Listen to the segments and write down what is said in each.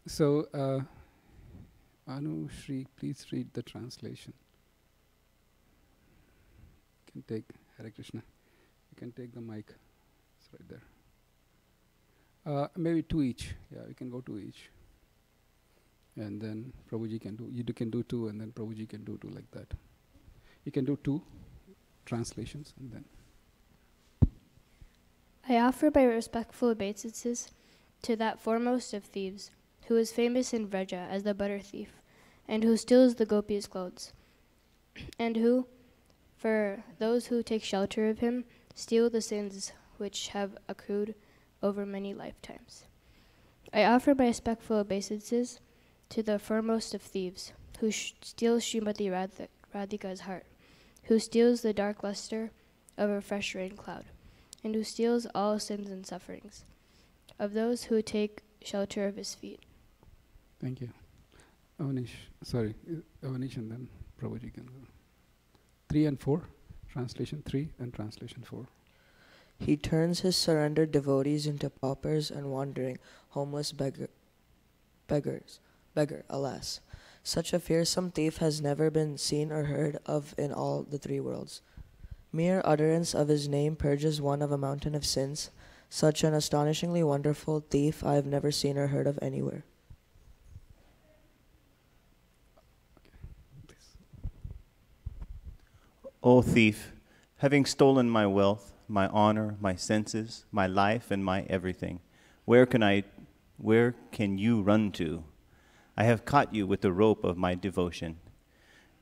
So, Anu Shri, please read the translation. You can take Hare Krishna. You can take the mic. It's right there. Maybe two each. Yeah, we can go two each. And then Prabhuji can do. You can do two, and then Prabhuji can do two like that. You can do two translations, and then. I offer my respectful obeisances to that foremost of thieves, who is famous in Vraja as the butter thief, and who steals the gopis' clothes, and who, for those who take shelter of him, steal the sins which have accrued over many lifetimes. I offer my respectful obeisances to the foremost of thieves, who steals Srimati Radhika's heart, who steals the dark luster of a fresh rain cloud, and who steals all sins and sufferings of those who take shelter of his feet. Thank you. Avanish, Avanish and then Prabhuji can go. 3 and 4, translation 3 and translation 4. He turns his surrendered devotees into paupers and wandering, homeless beggar, alas. Such a fearsome thief has never been seen or heard of in all the three worlds. Mere utterance of his name purges one of a mountain of sins. Such an astonishingly wonderful thief I have never seen or heard of anywhere. O thief, having stolen my wealth, my honor, my senses, my life, and my everything, where can you run to? I have caught you with the rope of my devotion.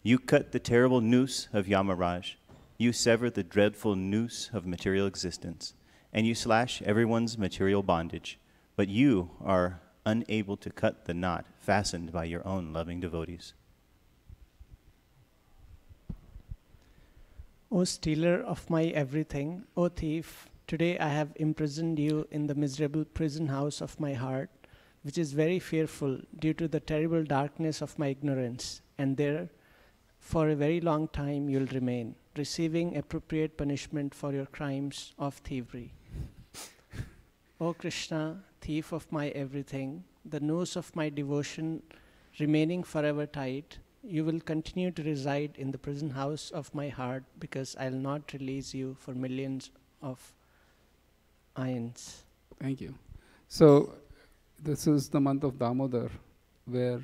You cut the terrible noose of Yamaraj. You sever the dreadful noose of material existence, and you slash everyone's material bondage. But you are unable to cut the knot fastened by your own loving devotees. O stealer of my everything, O thief, today I have imprisoned you in the miserable prison house of my heart, which is very fearful due to the terrible darkness of my ignorance, and there for a very long time you'll remain, receiving appropriate punishment for your crimes of thievery. O Krishna, thief of my everything, the noose of my devotion remaining forever tight, you will continue to reside in the prison house of my heart, because I'll not release you for millions of aeons. Thank you. So, this is the month of Damodar, where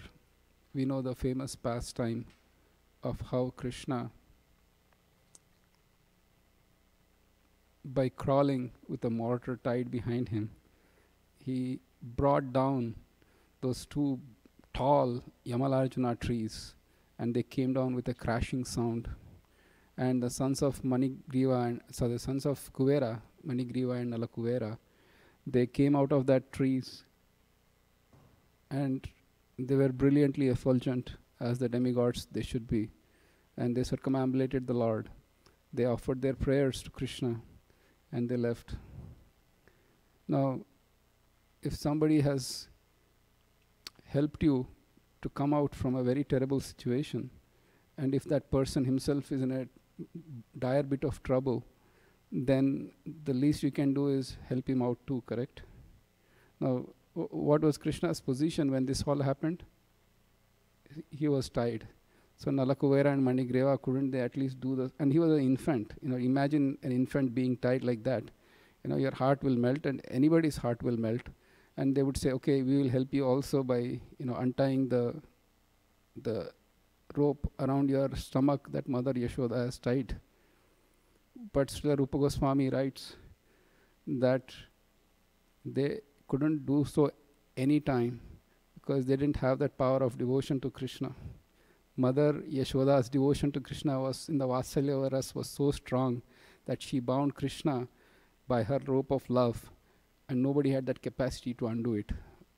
we know the famous pastime of how Krishna, by crawling with a mortar tied behind him, he brought down those two tall Yamalarjuna trees, and they came down with a crashing sound. And the sons of the sons of Kuvera, Manigriva and Nalakuvera, they came out of that trees, and they were brilliantly effulgent as the demigods they should be. And they circumambulated the Lord. They offered their prayers to Krishna, and they left. Now, if somebody has helped you to come out from a very terrible situation, and if that person himself is in a dire bit of trouble, then the least you can do is help him out too, correct? Now, what was Krishna's position when this all happened? He was tied. So Nalakuvera and Manigreva, couldn't they at least do this? And he was an infant. Imagine an infant being tied like that. Your heart will melt, and anybody's heart will melt. And they would say, okay, we will help you also by, untying the rope around your stomach that Mother Yashoda has tied. But Srila Rupa Goswami writes that they couldn't do so any time because they didn't have that power of devotion to Krishna. Mother Yashoda's devotion to Krishna was in the Vatsalya Varas was so strong that she bound Krishna by her rope of love, and nobody had that capacity to undo it.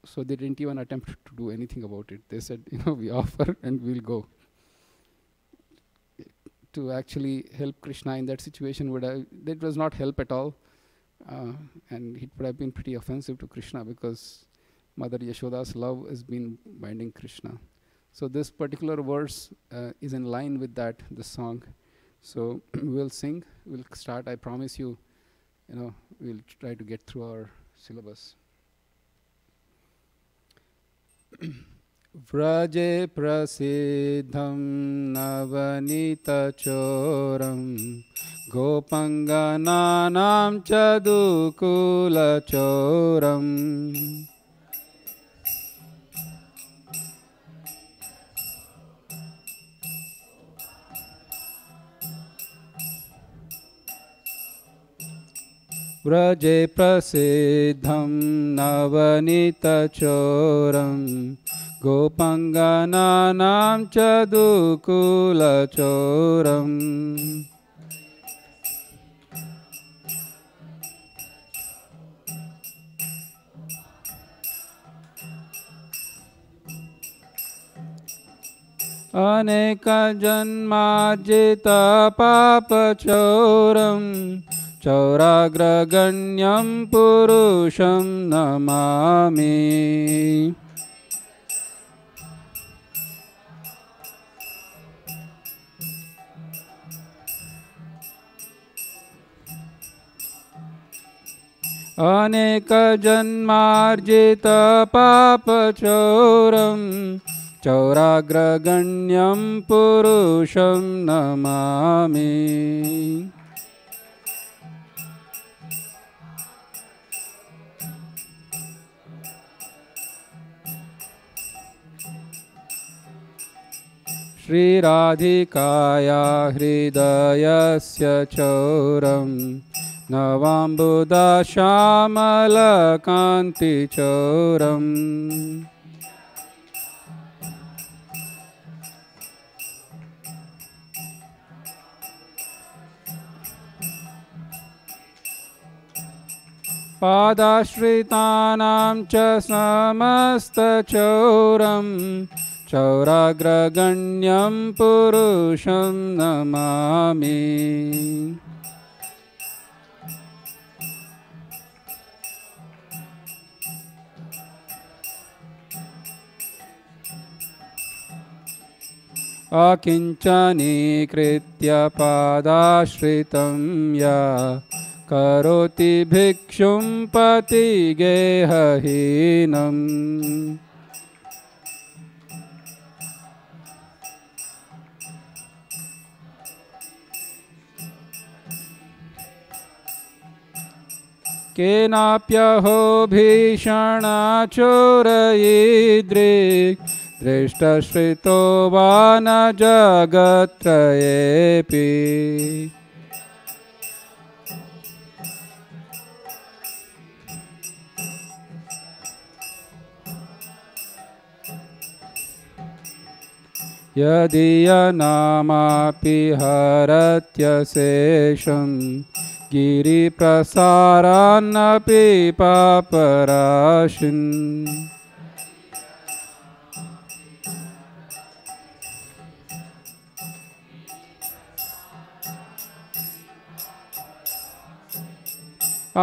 So they didn't even attempt to do anything about it. They said, we offer and we'll go. To actually help Krishna in that situation that was not help at all. And it would have been pretty offensive to Krishna, because Mother Yashoda's love has been binding Krishna. So this particular verse is in line with that, the song. So we'll sing, we'll start. I promise you, we'll try to get through our syllabus. व्रजे प्रसिद्धं नवनीतचोरं गोपङ्गनानां च दुकुलचोरम् व्रजे प्रसिद्धं नवनीतचोरं गोपङ्गनानां च दुकुलचोरम् अनेकजन्मार्जितपापचोरं चौराग्रगण्यं पुरुषं नमामि अनेकजन्मार्जितपापचोरं चौराग्रगण्यं पुरुषं नमामि श्रीराधिकाया हृदयस्य चौरं नवाम्बुदश्यामलकान्तिचौरम् पादाश्रितानां च समस्तचौरं चौराग्रगण्यं पुरुषं नमामि अकिञ्चनीकृत्य पादाश्रितं या करोति भिक्षुं पतिगेहहीनम् केनाप्यहो भीषणाचोरयिदृक् दृष्टश्रितो वा न जगत्त्रयेऽपि यदीयनामापि हरत्यशेषं गिरिप्रसारान्नपि पापराशिन्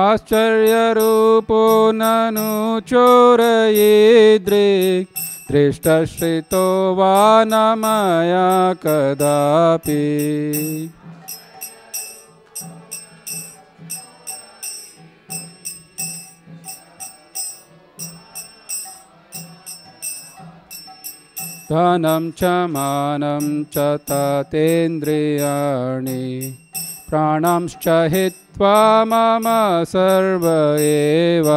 आश्चर्यरूपो ननु चोरयिदृक् दृष्टश्रितो वा न मया कदापि धनं च मानं च ततेन्द्रियाणि प्राणांश्च हित्वा मम सर्व एव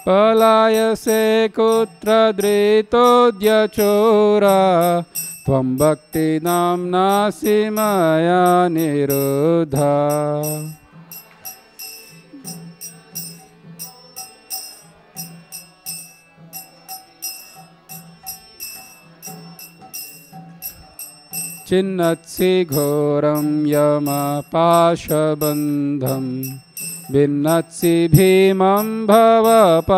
पलायसे कुत्र धृतोऽद्यचोरा त्वं भक्तिनाम्नासि मया निरुद्धा चिन्नत्सि घोरं यमपाशबन्धं भिन्नत्सि भीमं भवपाशबन्धम्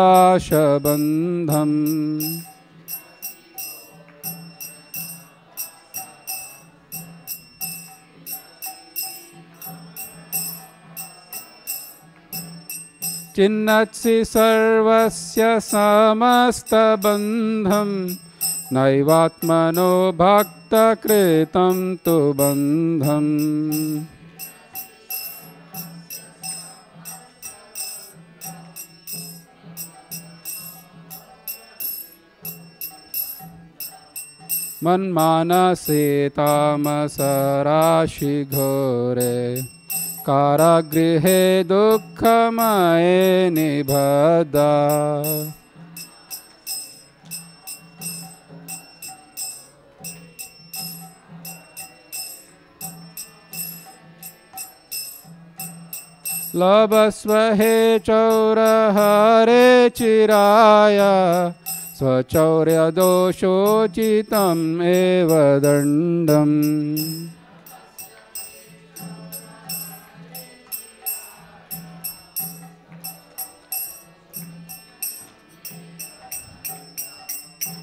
चिन्नत्सि सर्वस्य समस्तबन्धं नैवात्मनो भक्तकृतं तु बन्धम् मन्मानसे तामसराशि घोरे कारागृहे दुःखमये निबद्धा लभस्व हे चौरहरे चिराय स्वचौर्यदोषोचितम् एव दण्डम्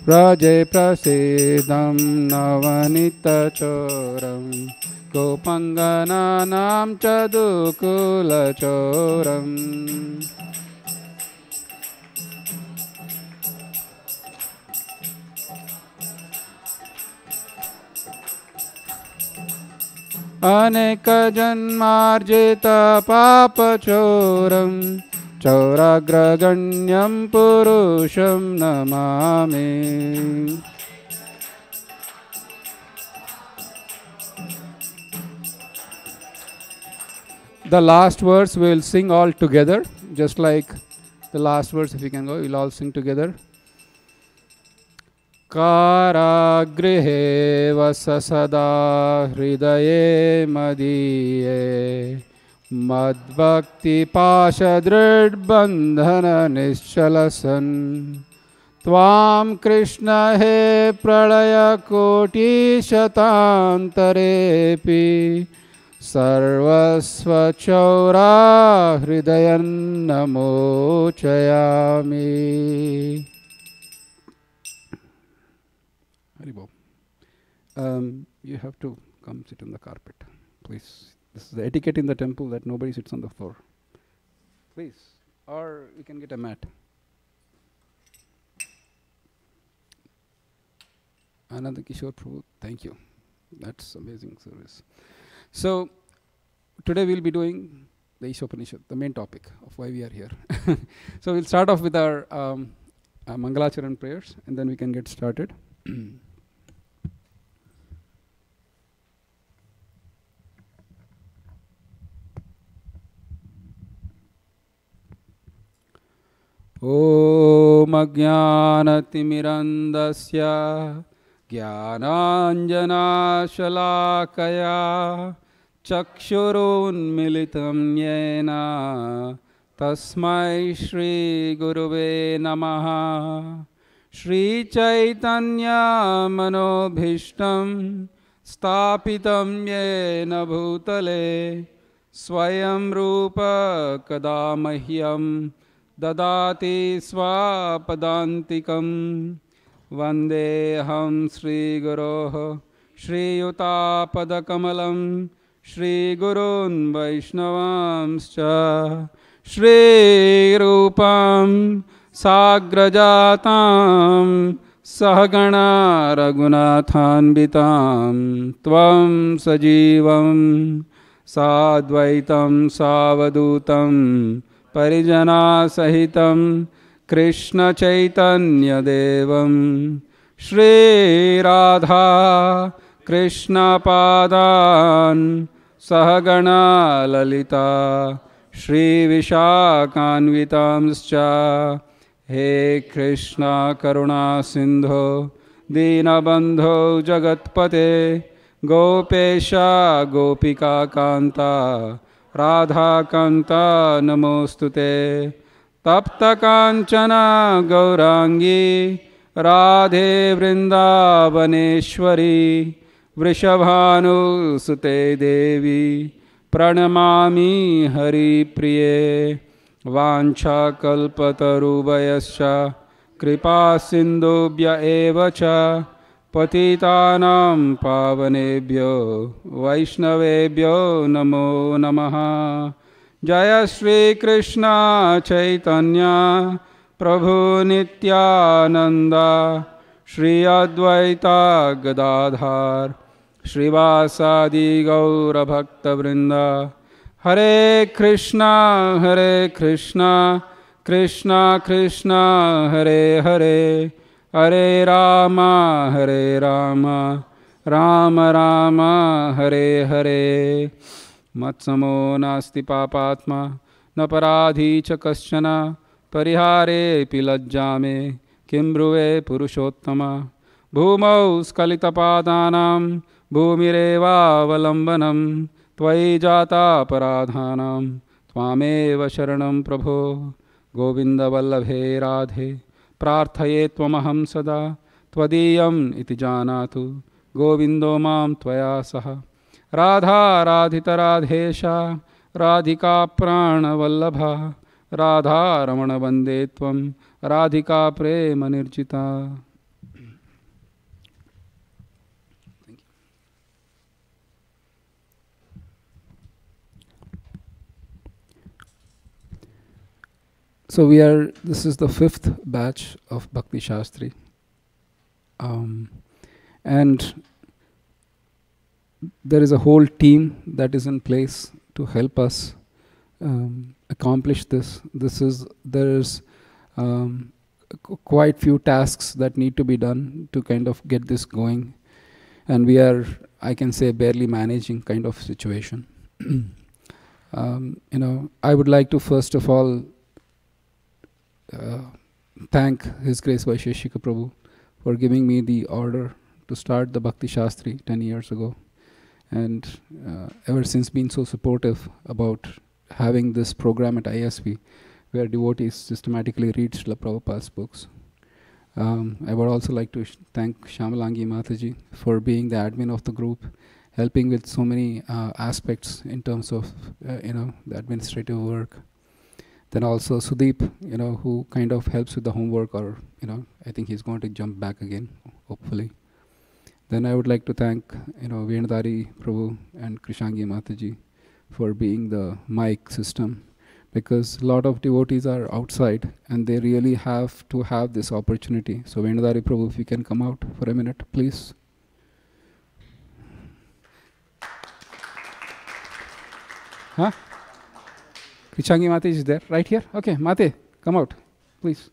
व्रजे प्रसीदं नवनीतचोरं गोपङ्गनानां च दुकुलचोरम् अनेकजन्मार्जित पापचोरं चौराग्रगण्यं पुरुषं Namami The last verse we'll sing all together, just like the last verse. If you can go, we'll all sing together. Karagrihe vasa sada hridaye madiye madbhakti pasha drid bandhana nischalasan tvam krishna he pralaya koti shatantarepi sarvasva chaura hridayan namochayami. Haribol. You have to come sit on the carpet, please. This is the etiquette in the temple that nobody sits on the floor. Please. Or you can get a mat. Ananda Kishore Prabhu, thank you. That's amazing service. So, today we'll be doing the Ishopanishad, the main topic of why we are here. So, we'll start off with our Mangalacharan prayers and then we can get started. Om Ajnanatimirandasya Jnananjana Shalakaya Chakshurunmilitam Yena Tasmai Shri Guruve Namaha Shri Chaitanya Manobhishtam Stapitam Yena Bhutale Swayam Rupa Kadamahyam Dadati Swapadantikam Vandeham Sri Guroh Shri Yutapadakamalam Shri Gurun Vaishnavamscha Shri Rupam Sagrajatam Sahagana Raghunathanbitam Tvam Sajivam Sadvaitam Savadutam Parijana Sahitam Krishna Chaitanya Devam Shri Radha Krishna Padan Sahagana Lalita Shri Vishakanvitamscha He Krishna Karuna Sindho Dinabandho Jagatpate Gopesha Gopika Kanta Radha Kanta Namostute Tapta Kanchana Gaurangi Radhe Vrindavaneshwari Vrishabhanu Sute Devi Pranamami Hari Priye Vancha Kalpatarubhayascha Kripa Sindhubhya Evacha Patitanam Pavanebhyo Vaishnavebhyo Namo Namaha Jaya Shri Krishna Chaitanya Prabhu Nityananda Shri Advaita Gadadhar Srivasadi Gaura Bhakta Vrinda. Hare Krishna, Krishna Krishna, Hare Hare, Hare Rama, Rama Rama, Hare Hare. Matsamo nasti papatma, naparadhi cha kaschana, parihare pilajjame, kimbruve purushottama. Bhumau skalitapadanam, bhumireva avalambanam, त्वयि जाता अपराधानां त्वामेव शरणं प्रभो गोविंद वल्लभे राधे प्रार्थये त्वमहं सदा त्वदीयम् इति जानातु गोविन्दो मां त्वया सह राधा राधितराधेशा राधिका प्राणवल्लभा राधा रमण वन्दे त्वं राधिका प्रेम निर्जिता. So this is the 5th batch of Bhakti Shastri. And there is a whole team that is in place to help us accomplish this. There is quite few tasks that need to be done to kind of get this going. And we are, I can say, barely managing kind of situation. I would like to first of all thank His Grace Vaisheshika Prabhu for giving me the order to start the Bhakti Shastri 10 years ago, and ever since been so supportive about having this program at ISV where devotees systematically read Srila Prabhupada's books. I would also like to thank Shamalangi Mataji for being the admin of the group, helping with so many aspects in terms of the administrative work. Then also Sudeep, who kind of helps with the homework, or I think he's going to jump back again, hopefully. Then I would like to thank Venadari Prabhu and Krishangi Mataji for being the mic system, because a lot of devotees are outside and they really have to have this opportunity. So Venadari Prabhu, if you can come out for a minute, please. Huh? Krishangi Mate is there, right here? Okay, Mate, come out, please.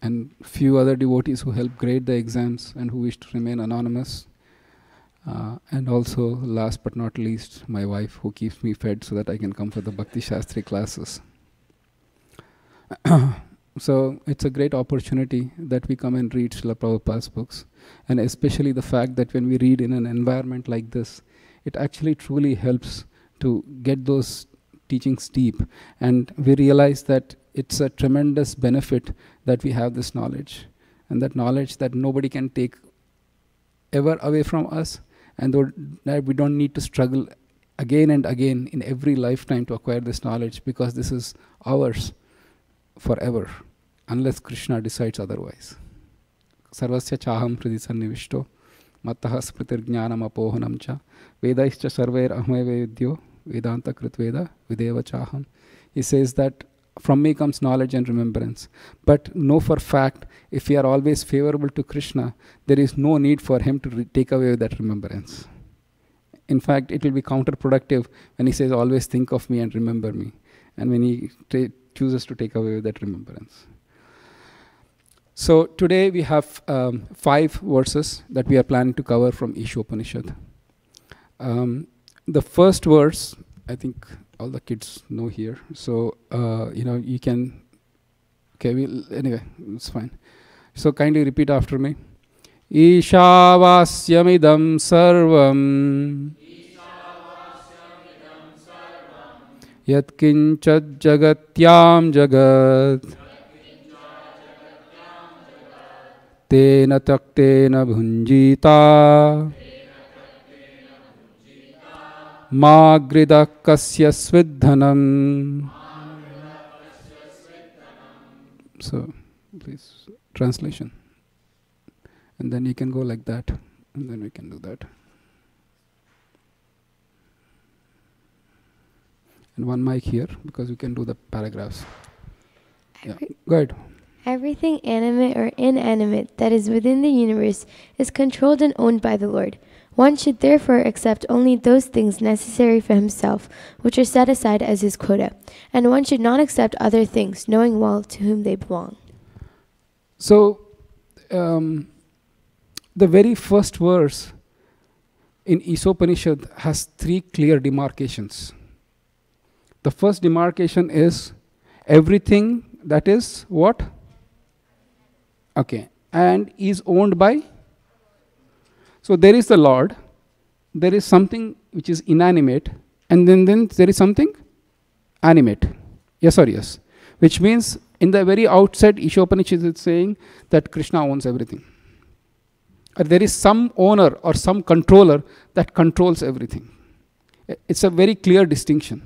And few other devotees who help grade the exams and who wish to remain anonymous. And also, last but not least, my wife, who keeps me fed so that I can come for the Bhakti Shastri classes. So it's a great opportunity that we come and read Srila Prabhupada's books, and especially the fact that when we read in an environment like this, it actually truly helps to get those teachings deep, and we realize that it's a tremendous benefit that we have this knowledge, and that knowledge that nobody can take ever away from us, and that we don't need to struggle again and again in every lifetime to acquire this knowledge, because this is ours forever, unless Krishna decides otherwise. Sarvasya chaham priti sannivishto mattaha smritir jnanam apohanam cha vedaischa sarvair ahmeva vidyo vedanta kritveda videva chaham. He says that from me comes knowledge and remembrance. But know for fact, if we are always favorable to Krishna, there is no need for him to take away that remembrance. In fact, it will be counterproductive when he says, always think of me and remember me. And when he chooses to take away that remembrance. So today we have 5 verses that we are planning to cover from Ishopanishad. The first verse, I think all the kids know here. So, you can, anyway, it's fine. So kindly repeat after me. Ishavasyamidam sarvam Yatkinchad jagatyam jagat Tena taktena bhunjita Magridakasya svidhanam. So, please, translation. And then you can go like that. And then we can do that. And one mic here, because we can do the paragraphs. Yeah, go ahead. Everything animate or inanimate that is within the universe is controlled and owned by the Lord. One should therefore accept only those things necessary for himself, which are set aside as his quota, and one should not accept other things, knowing well to whom they belong. So, the very first verse in Isopanishad has 3 clear demarcations. The first demarcation is everything that is what? Okay. And is owned by? So there is the Lord, there is something which is inanimate, and then there is something animate. Yes or yes? Which means in the very outset, Ishopanishad is saying that Krishna owns everything. There is some owner or some controller that controls everything. It's a very clear distinction.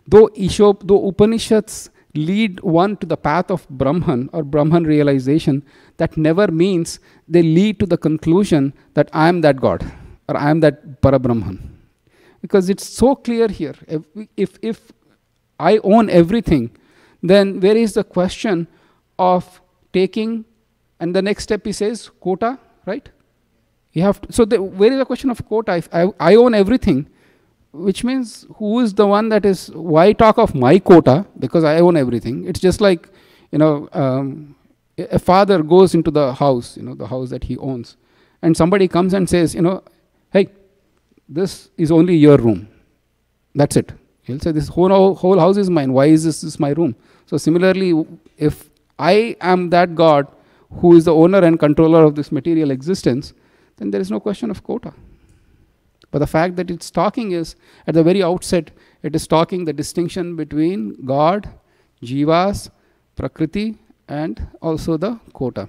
Though Upanishads lead one to the path of Brahman or Brahman realization, that never means they lead to the conclusion that I am that God or I am that Parabrahman. Because it's so clear here. If I own everything, then where is the question of taking, and the next step he says, quota, right? You have to, so where is the question of quota? If I own everything, which means who is the one that is, why talk of my quota? Because I own everything. It's just like, a father goes into the house, the house that he owns, and somebody comes and says, hey, this is only your room. That's it. He'll say, this whole house is mine. Why is this my room? So similarly, if I am that God who is the owner and controller of this material existence, then there is no question of quota. But the fact that it's talking is, at the very outset, it is talking the distinction between God, Jivas, Prakriti, and also the quota.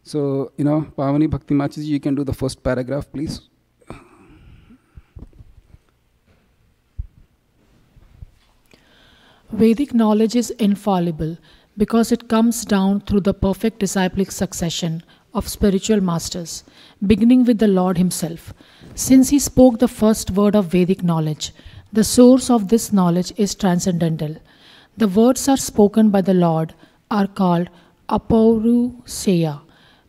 So, Pavani Bhakti Machaji, you can do the first paragraph, please. Vedic knowledge is infallible because it comes down through the perfect disciplic succession of spiritual masters, beginning with the Lord himself. Since he spoke the first word of Vedic knowledge, the source of this knowledge is transcendental. The words are spoken by the Lord are called Apauruseya,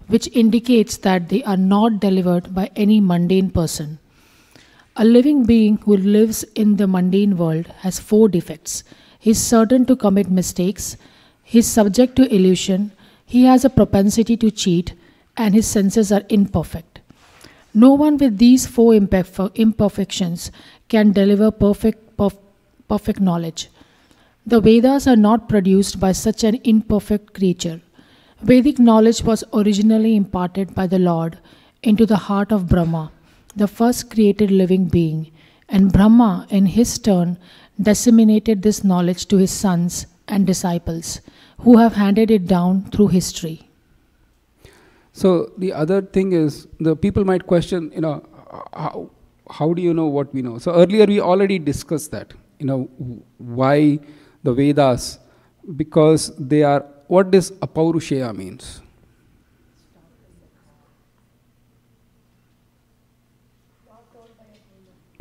which indicates that they are not delivered by any mundane person. A living being who lives in the mundane world has 4 defects. He is certain to commit mistakes, he is subject to illusion, he has a propensity to cheat, and his senses are imperfect. No one with these 4 imperfections can deliver perfect knowledge. The Vedas are not produced by such an imperfect creature. Vedic knowledge was originally imparted by the Lord into the heart of Brahma, the first created living being, and Brahma, in his turn, disseminated this knowledge to his sons and disciples, who have handed it down through history. So the other thing is, the people might question, how do you know what we know? So earlier we already discussed that, why the Vedas, because they are, what does Apaurushaya means?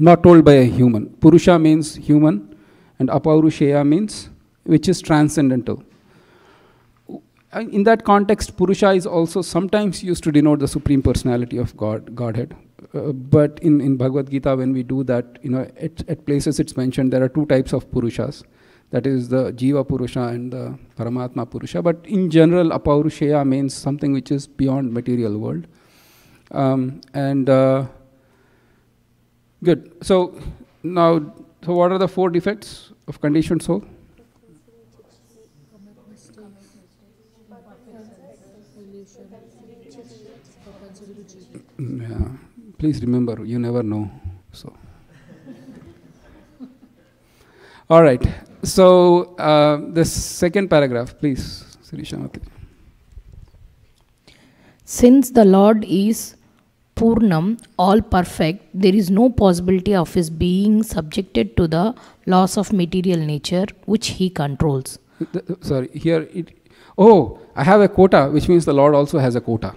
Not told by a human. Purusha means human, and Apaurushaya means which is transcendental. In that context, Purusha is also sometimes used to denote the Supreme Personality of Godhead. But in Bhagavad Gita, when we do that, at places it's mentioned there are 2 types of Purushas. That is the Jiva Purusha and the Paramatma Purusha. But in general, Apaurushaya means something which is beyond material world. Good. So now, what are the 4 defects of conditioned soul? Yeah. Please remember, you never know. So, all right. So the second paragraph, please, Sirishamati. Since the Lord is Purnam, all perfect, there is no possibility of his being subjected to the laws of material nature, which he controls. Sorry, here I have a quota, which means the Lord also has a quota.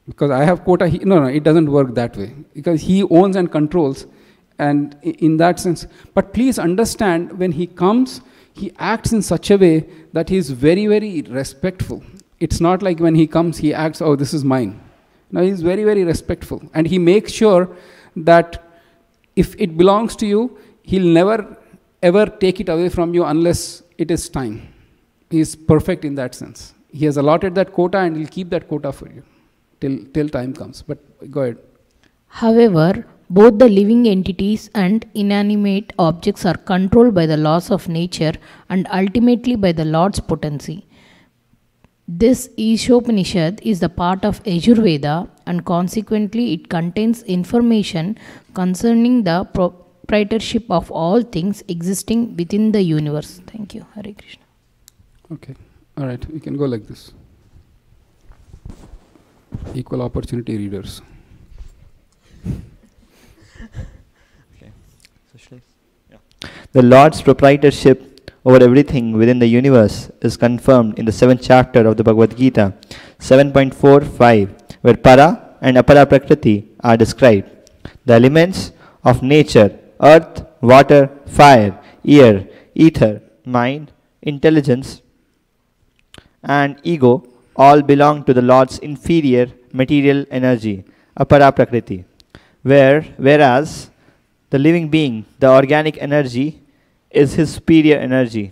Because I have quota, no, it doesn't work that way. Because he owns and controls, and in that sense. But please understand, when he comes, he acts in such a way that he is very, very respectful. It's not like when he comes, he acts, oh, this is mine. No, he is very, very respectful. And he makes sure that if it belongs to you, he'll never, ever take it away from you unless it is time. He is perfect in that sense. He has allotted that quota and he'll keep that quota for you till time comes. But go ahead. However, both the living entities and inanimate objects are controlled by the laws of nature and ultimately by the Lord's potency. This Ishopanishad is the part of Yajurveda, and consequently it contains information concerning the proprietorship of all things existing within the universe. Thank you. Hare Krishna. Okay. All right. We can go like this. Equal opportunity readers. The Lord's proprietorship over everything within the universe is confirmed in the 7th chapter of the Bhagavad Gita, 7.45, where Para and Apara Prakriti are described. The elements of nature, earth, water, fire, air, ether, mind, intelligence, and ego all belong to the Lord's inferior material energy, Apara Prakriti, whereas the living being, the organic energy, is his superior energy,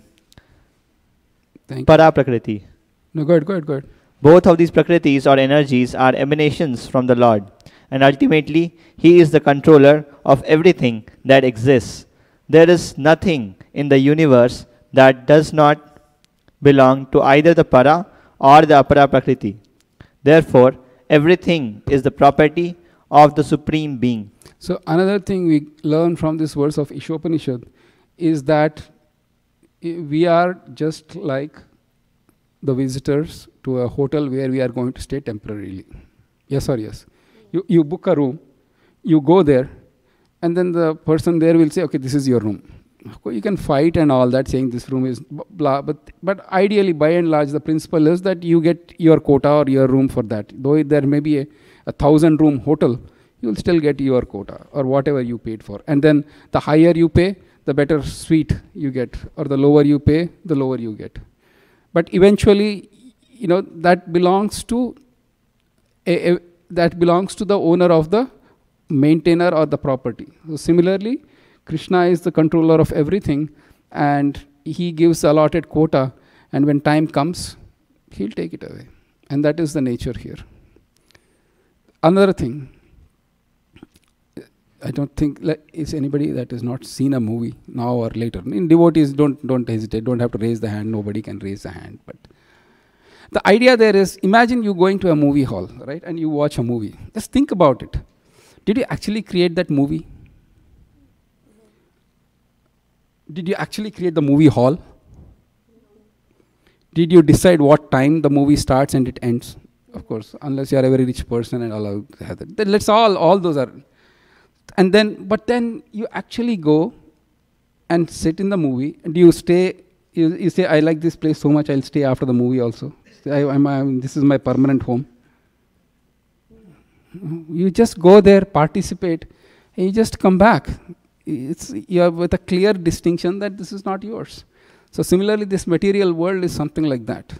Para Prakriti. No, go ahead. Both of these Prakritis or energies are emanations from the Lord, and ultimately he is the controller of everything that exists. There is nothing in the universe that does not belong to either the Para or the Apara Prakriti. Therefore, everything is the property of the Supreme Being. So another thing we learn from this verse of Ishopanishad is that we are just like the visitors to a hotel where we are going to stay temporarily. Yes or yes? You book a room, you go there, and then the person there will say, okay, this is your room. You can fight and all that, saying this room is blah, but ideally, by and large, the principle is that you get your quota or your room for that. Though there may be a 1,000-room hotel, you will still get your quota or whatever you paid for. And then the higher you pay, the better suite you get, or the lower you pay, the lower you get. But eventually, that belongs to the owner of the maintainer or the property. So similarly, Krishna is the controller of everything, and he gives allotted quota, and when time comes, he'll take it away. And that is the nature here. Another thing, I don't think is anybody that has not seen a movie now or later. In devotees, don't hesitate, don't have to raise the hand, nobody can raise the hand. But the idea there is, imagine you going to a movie hall, right, and you watch a movie. Just think about it. Did you actually create that movie? Did you actually create the movie hall? Did you decide what time the movie starts and it ends? Of course, unless you are a very rich person and allow to have that. Then let's all those are. And then, but then you actually go and sit in the movie, and you stay, you say, I like this place so much, I'll stay after the movie also. This is my permanent home. You just go there, participate, and you just come back. You are with a clear distinction that this is not yours. So similarly, this material world is something like that.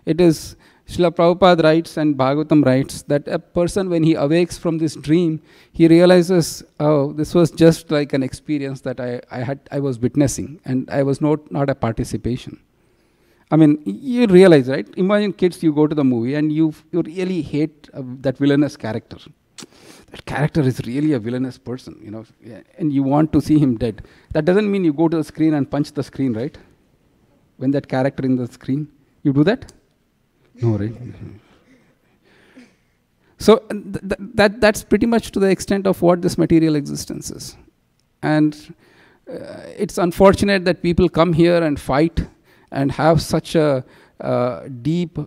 It is, Srila Prabhupada writes and Bhagavatam writes that a person, when he awakes from this dream, he realizes, oh, this was just like an experience that I was witnessing, and I was not a participation. I mean, you realize, right? Imagine kids, you go to the movie and you really hate that villainous character. That character is really a villainous person, and you want to see him dead. That doesn't mean you go to the screen and punch the screen, right? When that character in the screen, you do that? No, right? So that's pretty much to the extent of what this material existence is. And it's unfortunate that people come here and fight and have such a deep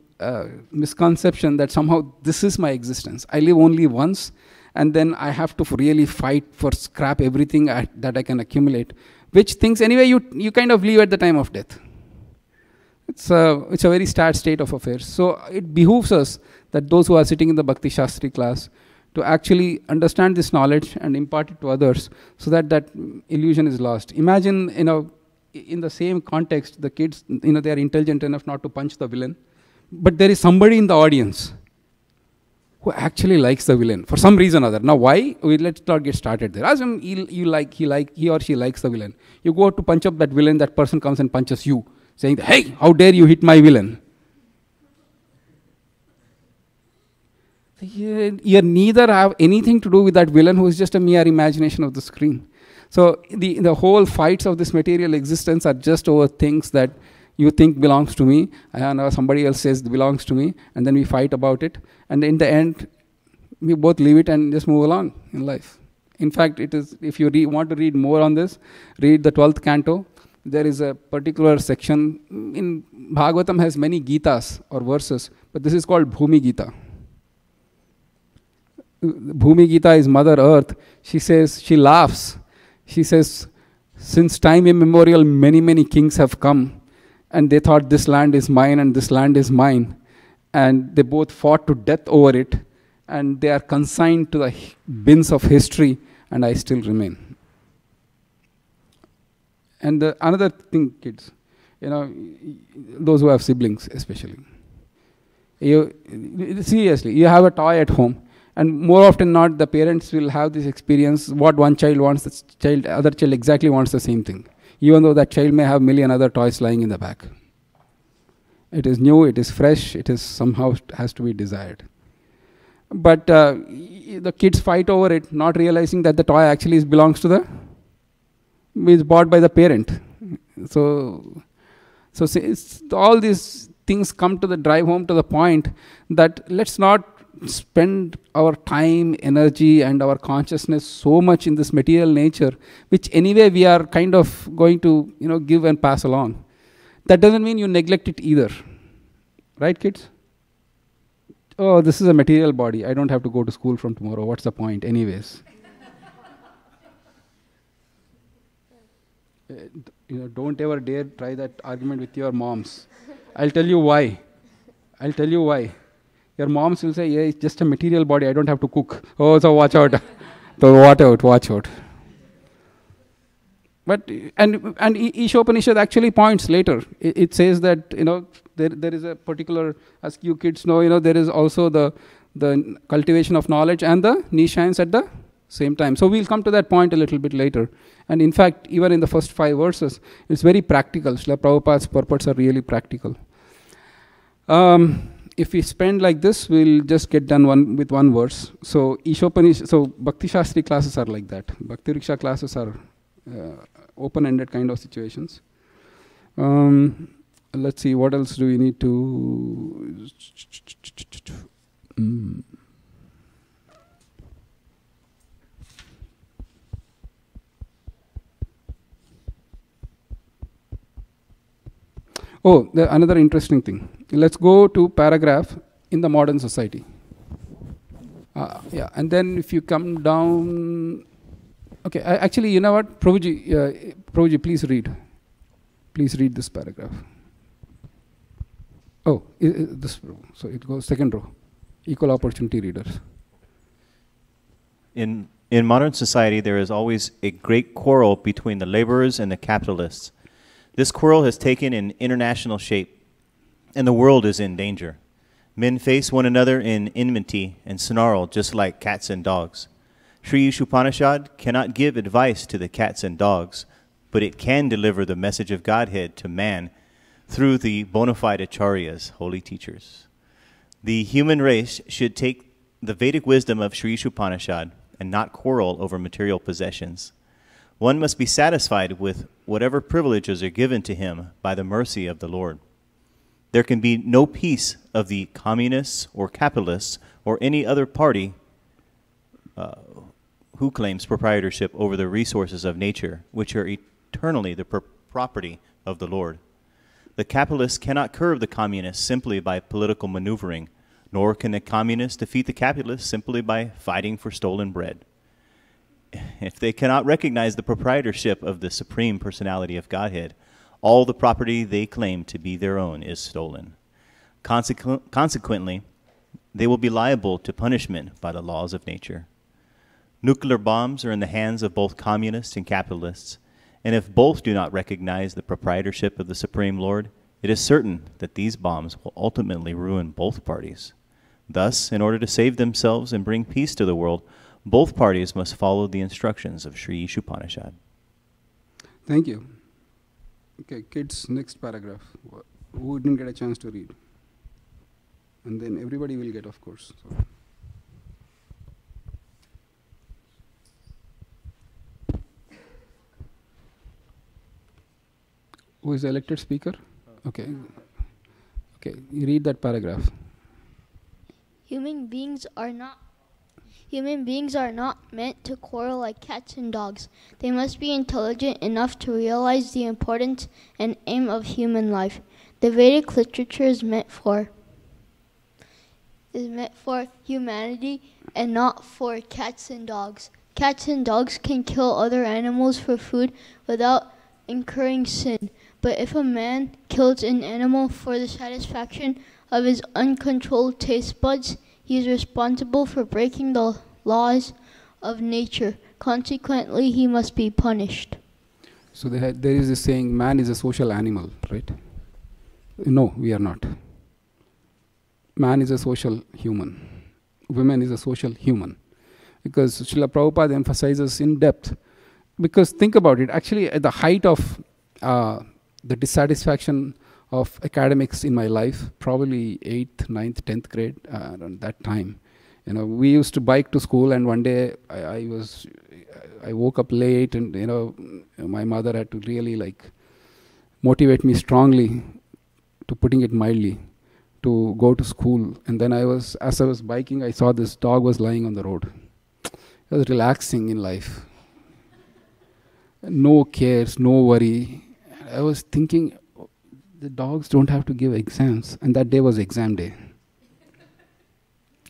misconception that somehow this is my existence. I live only once, and then I have to really fight for scrap everything that I can accumulate, which things anyway you kind of leave at the time of death. It's a very sad state of affairs. So it behooves us that those who are sitting in the Bhakti Shastri class, to actually understand this knowledge and impart it to others, so that that illusion is lost. Imagine, in the same context, the kids, they are intelligent enough not to punch the villain, but there is somebody in the audience who actually likes the villain for some reason or other. Now, why? Let's not get started there. As he or she likes the villain. You go to punch up that villain, that person comes and punches you, saying, "Hey, how dare you hit my villain?" You neither have anything to do with that villain who is just a mere imagination of the screen. So the whole fights of this material existence are just over things that you think belongs to me, and somebody else says belongs to me, and then we fight about it. And in the end, we both leave it and just move along in life. In fact, it is, if you want to read more on this, read the 12th canto. There is a particular section, in Bhagavatam has many Gitas or verses, but this is called Bhumi Gita. Bhumi Gita is Mother Earth. She says, she laughs. She says, since time immemorial, many, many kings have come, and they thought this land is mine and this land is mine. And they both fought to death over it, and they are consigned to the bins of history, and I still remain. And another thing, kids, those who have siblings especially. Seriously, you have a toy at home, and more often not, the parents will have this experience, what one child wants, other child exactly wants the same thing, even though that child may have a million other toys lying in the back. It is new, it is fresh, it is somehow has to be desired. But the kids fight over it, not realizing that the toy actually belongs to is bought by the parent. So all these things come to the drive home to the point that let's not spend our time, energy, and our consciousness so much in this material nature, which anyway we are kind of going to give and pass along. That doesn't mean you neglect it either. Right, kids? Oh, this is a material body. I don't have to go to school from tomorrow. What's the point anyways? Don't ever dare try that argument with your moms. I'll tell you why. Your moms will say, yeah, it's just a material body. I don't have to cook. Oh, so watch out. So watch out. But and Ishopanishad actually points later. It says that there is a particular, as you kids know, there is also the cultivation of knowledge and the niche science at the same time. So we'll come to that point a little bit later. And in fact, even in the first 5 verses, it's very practical. Srila Prabhupada's purports are really practical. If we spend like this, we'll just get done with one verse. So so Bhakti Shastri classes are like that. Bhakti Riksha classes are open-ended kind of situations. Let's see, what else do we need to... Oh, another interesting thing. Let's go to paragraph in the modern society. Yeah, and then if you come down... Okay, actually, you know what? Prabhuji, please read. Please read this paragraph. Oh, this row. So it goes second row. Equal opportunity readers. In modern society, there is always a great quarrel between the laborers and the capitalists. This quarrel has taken an international shape, and the world is in danger. Men face one another in enmity and snarl just like cats and dogs. Sri Ishopanishad cannot give advice to the cats and dogs, but it can deliver the message of Godhead to man through the bona fide acharyas, holy teachers. The human race should take the Vedic wisdom of Sri Ishopanishad and not quarrel over material possessions. One must be satisfied with whatever privileges are given to him by the mercy of the Lord. There can be no peace of the communists or capitalists or any other party who claims proprietorship over the resources of nature, which are eternally the property of the Lord. The capitalists cannot curb the communists simply by political maneuvering, nor can the communists defeat the capitalists simply by fighting for stolen bread. If they cannot recognize the proprietorship of the Supreme Personality of Godhead, all the property they claim to be their own is stolen. Consequently, they will be liable to punishment by the laws of nature. Nuclear bombs are in the hands of both communists and capitalists, and if both do not recognize the proprietorship of the Supreme Lord, it is certain that these bombs will ultimately ruin both parties. Thus, in order to save themselves and bring peace to the world, both parties must follow the instructions of Sri Ishupanishad. Thank you. Okay, kids, next paragraph. Who didn't get a chance to read? And then everybody will get, of course. So. Who is the elected speaker? Okay. Okay, you read that paragraph. Human beings are not meant to quarrel like cats and dogs. They must be intelligent enough to realize the importance and aim of human life. The Vedic literature is meant for humanity and not for cats and dogs. Cats and dogs can kill other animals for food without incurring sin. But if a man kills an animal for the satisfaction of his uncontrolled taste buds, he is responsible for breaking the laws of nature. Consequently, he must be punished. So there is a saying, man is a social animal, right? No, we are not. Man is a social human. Woman is a social human. Because Srila Prabhupada emphasizes in depth. Because think about it, actually at the height of the dissatisfaction of academics in my life, probably 8th, 9th, 10th grade, around that time. We used to bike to school, and one day I woke up late, and my mother had to really motivate me strongly, to putting it mildly, to go to school. And then as I was biking, I saw this dog was lying on the road. It was relaxing in life. No cares, no worry. I was thinking, the dogs don't have to give exams. And that day was exam day.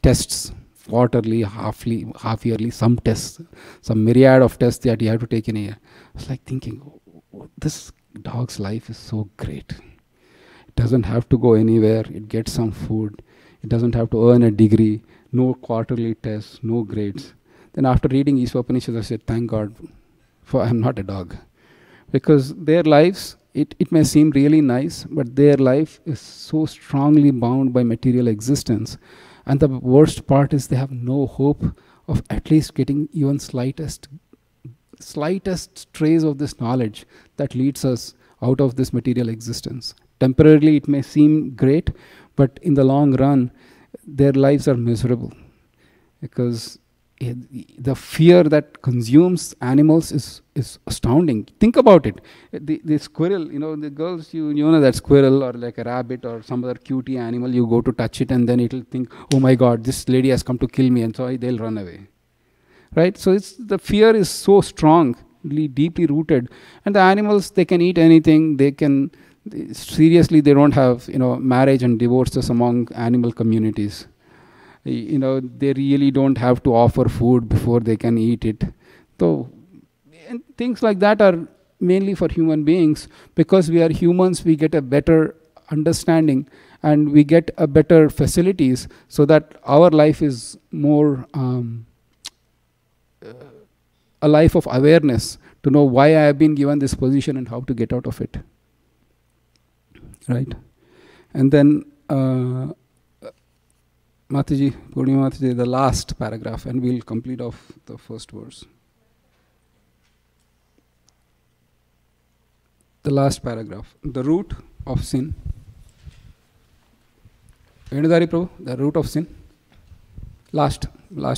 Tests, quarterly, half-yearly, some tests, some myriad of tests that you have to take in a year. I was thinking, this dog's life is so great. It doesn't have to go anywhere. It gets some food. It doesn't have to earn a degree. No quarterly tests, no grades. Then after reading Ishopanishad, I said, thank God for I'm not a dog. Because their lives, it may seem really nice, but their life is so strongly bound by material existence. And the worst part is they have no hope of at least getting even slightest trace of this knowledge that leads us out of this material existence. Temporarily it may seem great, but in the long run, their lives are miserable. Because the fear that consumes animals is astounding. Think about it. The squirrel, the girls, you know that squirrel or like a rabbit or some other cutie animal, you go to touch it and then it'll think, oh my God, this lady has come to kill me, and so they'll run away. Right? So the fear is so strong, deeply rooted. And the animals, they can eat anything. They don't have, marriage and divorces among animal communities. They really don't have to offer food before they can eat it. So, and things like that are mainly for human beings. Because we are humans, we get a better understanding and we get a better facilities so that our life is more a life of awareness, to know why I have been given this position and how to get out of it. Right? And then Mataji, Purnima Mataji, the last paragraph, and we'll complete off the first verse. The last paragraph. The root of sin. Venudari Prabhu, the root of sin. Last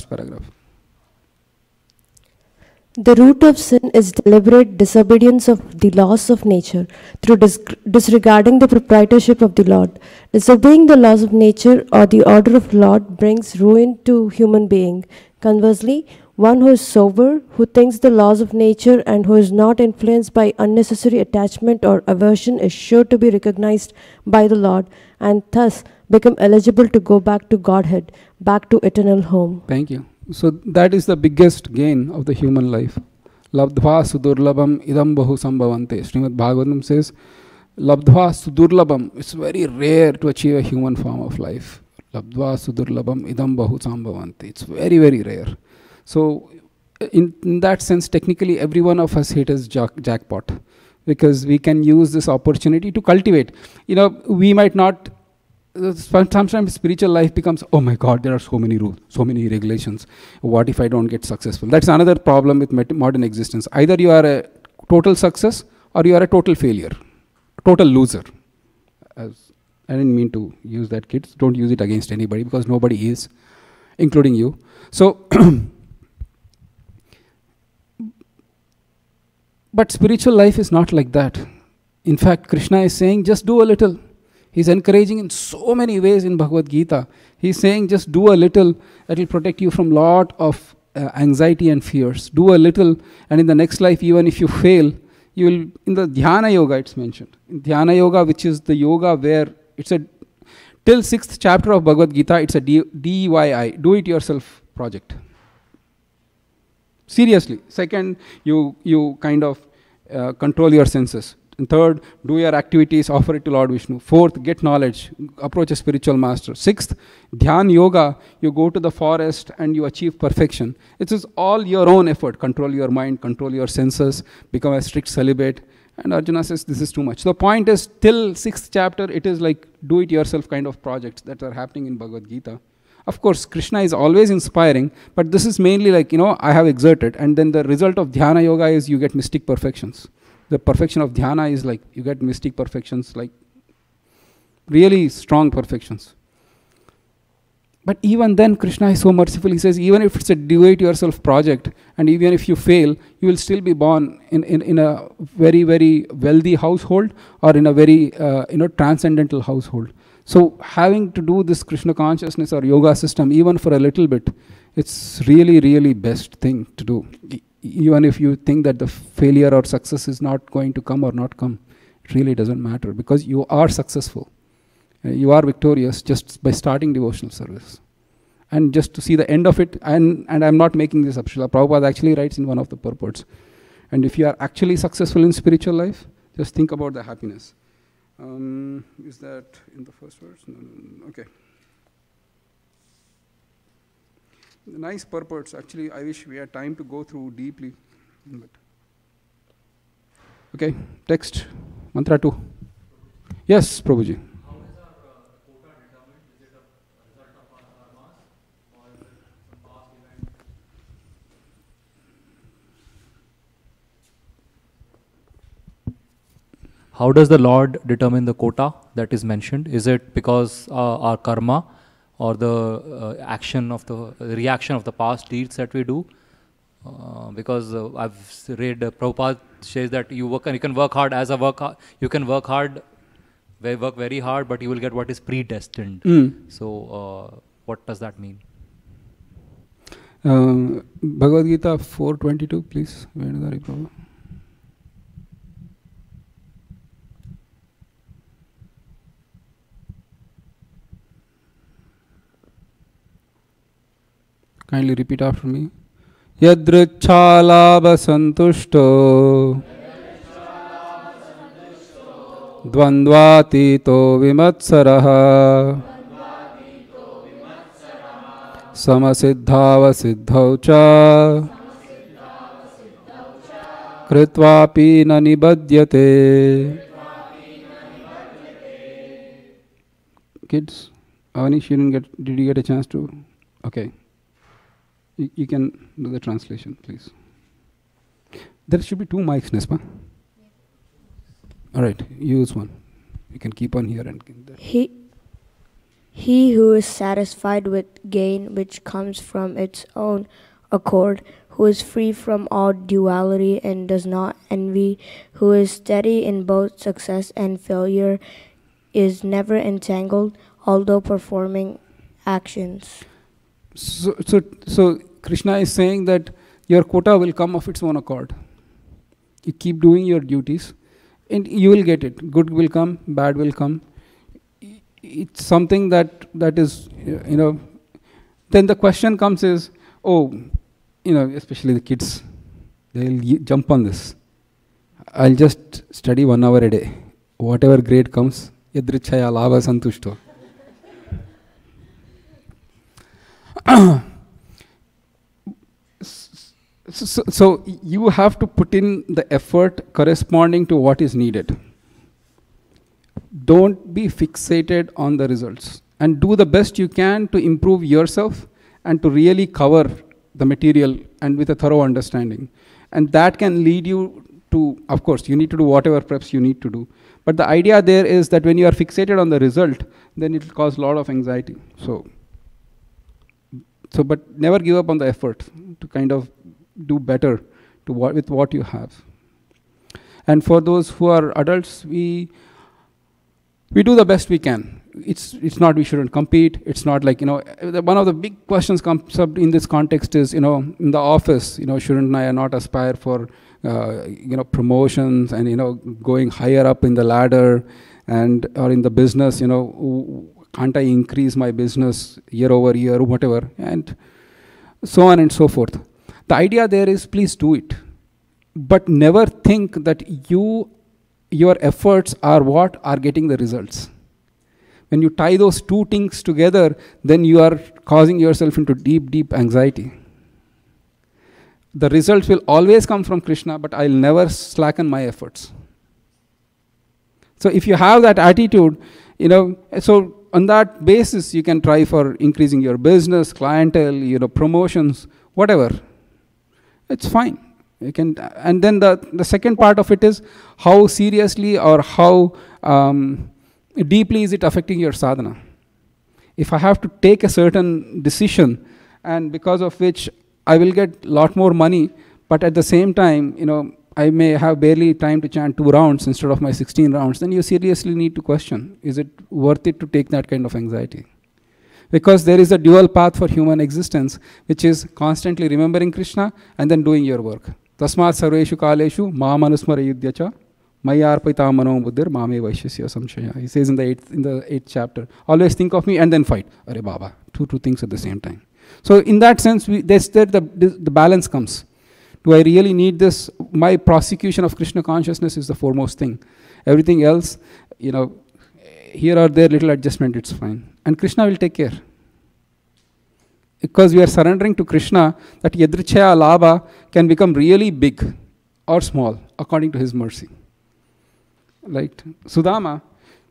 paragraph. The root of sin is deliberate disobedience of the laws of nature through disregarding the proprietorship of the Lord. Disobeying the laws of nature or the order of the Lord brings ruin to human being. Conversely, one who is sober, who thinks the laws of nature and who is not influenced by unnecessary attachment or aversion is sure to be recognized by the Lord and thus become eligible to go back to Godhead, back to eternal home. Thank you. So that is the biggest gain of the human life. Labdhva sudurlabham idam bahu sambhavante. Srimad Bhagavatam says, Labdhva sudurlabham. It's very rare to achieve a human form of life. Labdva sudurlabham idam bahu sambhavanti. It's very, very rare. So in that sense, technically every one of us hit his jackpot, because we can use this opportunity to cultivate. We might not, sometimes spiritual life becomes, oh my God, there are so many rules, so many regulations. What if I don't get successful? That's another problem with modern existence. Either you are a total success or you are a total failure, total loser. I didn't mean to use that, kids. Don't use it against anybody, because nobody is, including you. So, but spiritual life is not like that. In fact, Krishna is saying, just do a little. He's encouraging in so many ways in Bhagavad Gita. He's saying, just do a little. That will protect you from lot of anxiety and fears. Do a little, and in the next life, even if you fail, you will, in the Dhyana Yoga it's mentioned. In Dhyana Yoga, which is the yoga where it's a, till 6th chapter of Bhagavad Gita, it's a DIY, do-it-yourself project. Seriously. Second, you kind of control your senses. And third, do your activities, offer it to Lord Vishnu. Fourth, get knowledge, approach a spiritual master. Sixth, Dhyan Yoga, you go to the forest and you achieve perfection. It is all your own effort. Control your mind, control your senses, become a strict celibate. And Arjuna says, this is too much. The point is, till 6th chapter, it is like do-it-yourself kind of projects that are happening in Bhagavad Gita. Of course, Krishna is always inspiring, but this is mainly like, I have exerted. And then the result of Dhyana Yoga is you get mystic perfections. The perfection of Dhyana is like, you get mystic perfections, like really strong perfections. But even then, Krishna is so merciful. He says, even if it's a do-it-yourself project, and even if you fail, you will still be born in a very, very wealthy household, or in a very, transcendental household. So having to do this Krishna consciousness or yoga system, even for a little bit, it's really, really best thing to do. Even if you think that the failure or success is not going to come or not come, it really doesn't matter, because you are successful. You are victorious just by starting devotional service. And just to see the end of it, and I'm not making this up, Srila Prabhupada actually writes in one of the purports. And if you are actually successful in spiritual life, just think about the happiness. Is that in the first verse? No. Okay. The nice purports. Actually, I wish we had time to go through deeply. But okay, text, mantra 2. Yes, Prabhuji. How is our quota determined? Is it a result of our karmas, or is it some past event? How does the Lord determine the quota that is mentioned? Is it because our karma, or the reaction of the past deeds that we do? Because I've read Prabhupada says that you can work hard as you can work very hard, but you will get what is predestined. So what does that mean? Bhagavad Gita 4:22, please. Venadari Prabhu. Kindly repeat after me. Yadrichalabha santushto dvandvatito vimatsaraha samasiddhava siddhau cha kritvapi na nibadyate. Kids, Avanish, did you get a chance to? Okay. You can do the translation, please. There should be 2 mics, Nespa. All right, use one. You can keep on here and there. He who is satisfied with gain which comes from its own accord, who is free from all duality and does not envy, who is steady in both success and failure, is never entangled, although performing actions. So Krishna is saying that your quota will come of its own accord. You keep doing your duties and you will get it. Good will come, bad will come. It's something that is, then the question comes is, especially the kids, they'll jump on this. I'll just study 1 hour a day. Whatever grade comes, yadrichaya lava santushto. So you have to put in the effort corresponding to what is needed. Don't be fixated on the results, and do the best you can to improve yourself and to really cover the material and with a thorough understanding. And that can lead you to, of course, you need to do whatever preps you need to do. But the idea there is that when you are fixated on the result, then it will cause a lot of anxiety. But never give up on the effort to kind of do better with what you have. And for those who are adults, we do the best we can. It's not we shouldn't compete. It's not like, one of the big questions comes up in this context is, in the office, shouldn't I not aspire for, promotions and, going higher up in the ladder, or in the business, can't I increase my business year over year or whatever, and so on and so forth. The idea there is, please do it, but never think that your efforts are what are getting the results. When you tie those two things together, then you are causing yourself into deep, deep anxiety. The results will always come from Krishna, but I'll never slacken my efforts. So if you have that attitude, so on that basis, you can try for increasing your business, clientele, promotions, whatever. It's fine. You can, and then the second part of it is how seriously or how deeply is it affecting your sadhana. If I have to take a certain decision, and because of which I will get a lot more money, but at the same time, I may have barely time to chant 2 rounds instead of my 16 rounds, then you seriously need to question, is it worth it to take that kind of anxiety? Because there is a dual path for human existence, which is constantly remembering Krishna and then doing your work. Tasmat sarveshu kaleshu mam anusmara yudhyacha mayarpita mano buddhir mame vaishyasya samshaya. He says in the 8th chapter, always think of me and then fight. Arey Baba, two things at the same time. So in that sense, the balance comes. Do I really need this? My prosecution of Krishna consciousness is the foremost thing. Everything else, here or there, little adjustment, it's fine. And Krishna will take care. Because we are surrendering to Krishna, that yadrichaya labha can become really big or small, according to his mercy. Right? Sudama,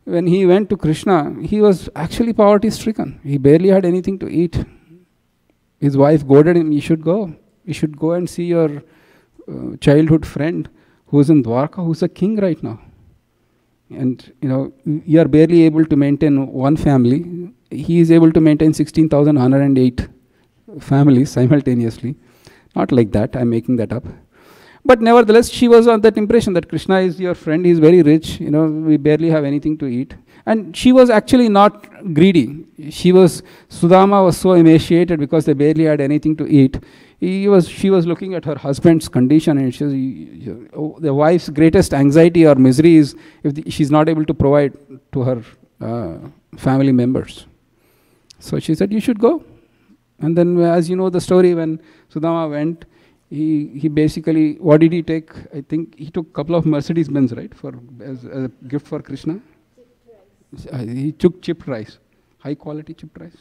when he went to Krishna, he was actually poverty-stricken. He barely had anything to eat. His wife goaded him, you should go. You should go and see your childhood friend who's in Dwarka, who's a king right now. And, you are barely able to maintain one family. He is able to maintain 16,108 families simultaneously. Not like that, I'm making that up. But nevertheless, she was on that impression that Krishna is your friend, he's very rich, we barely have anything to eat. And she was actually not greedy. Sudama was so emaciated because they barely had anything to eat. She was looking at her husband's condition, and the wife's greatest anxiety or misery is if she's not able to provide to her family members. So she said, you should go. And then, as you know the story, when Sudama went, he basically, what did he take? I think he took a couple of Mercedes Benz, right, as a gift for Krishna. He took chipped rice, high quality chipped rice.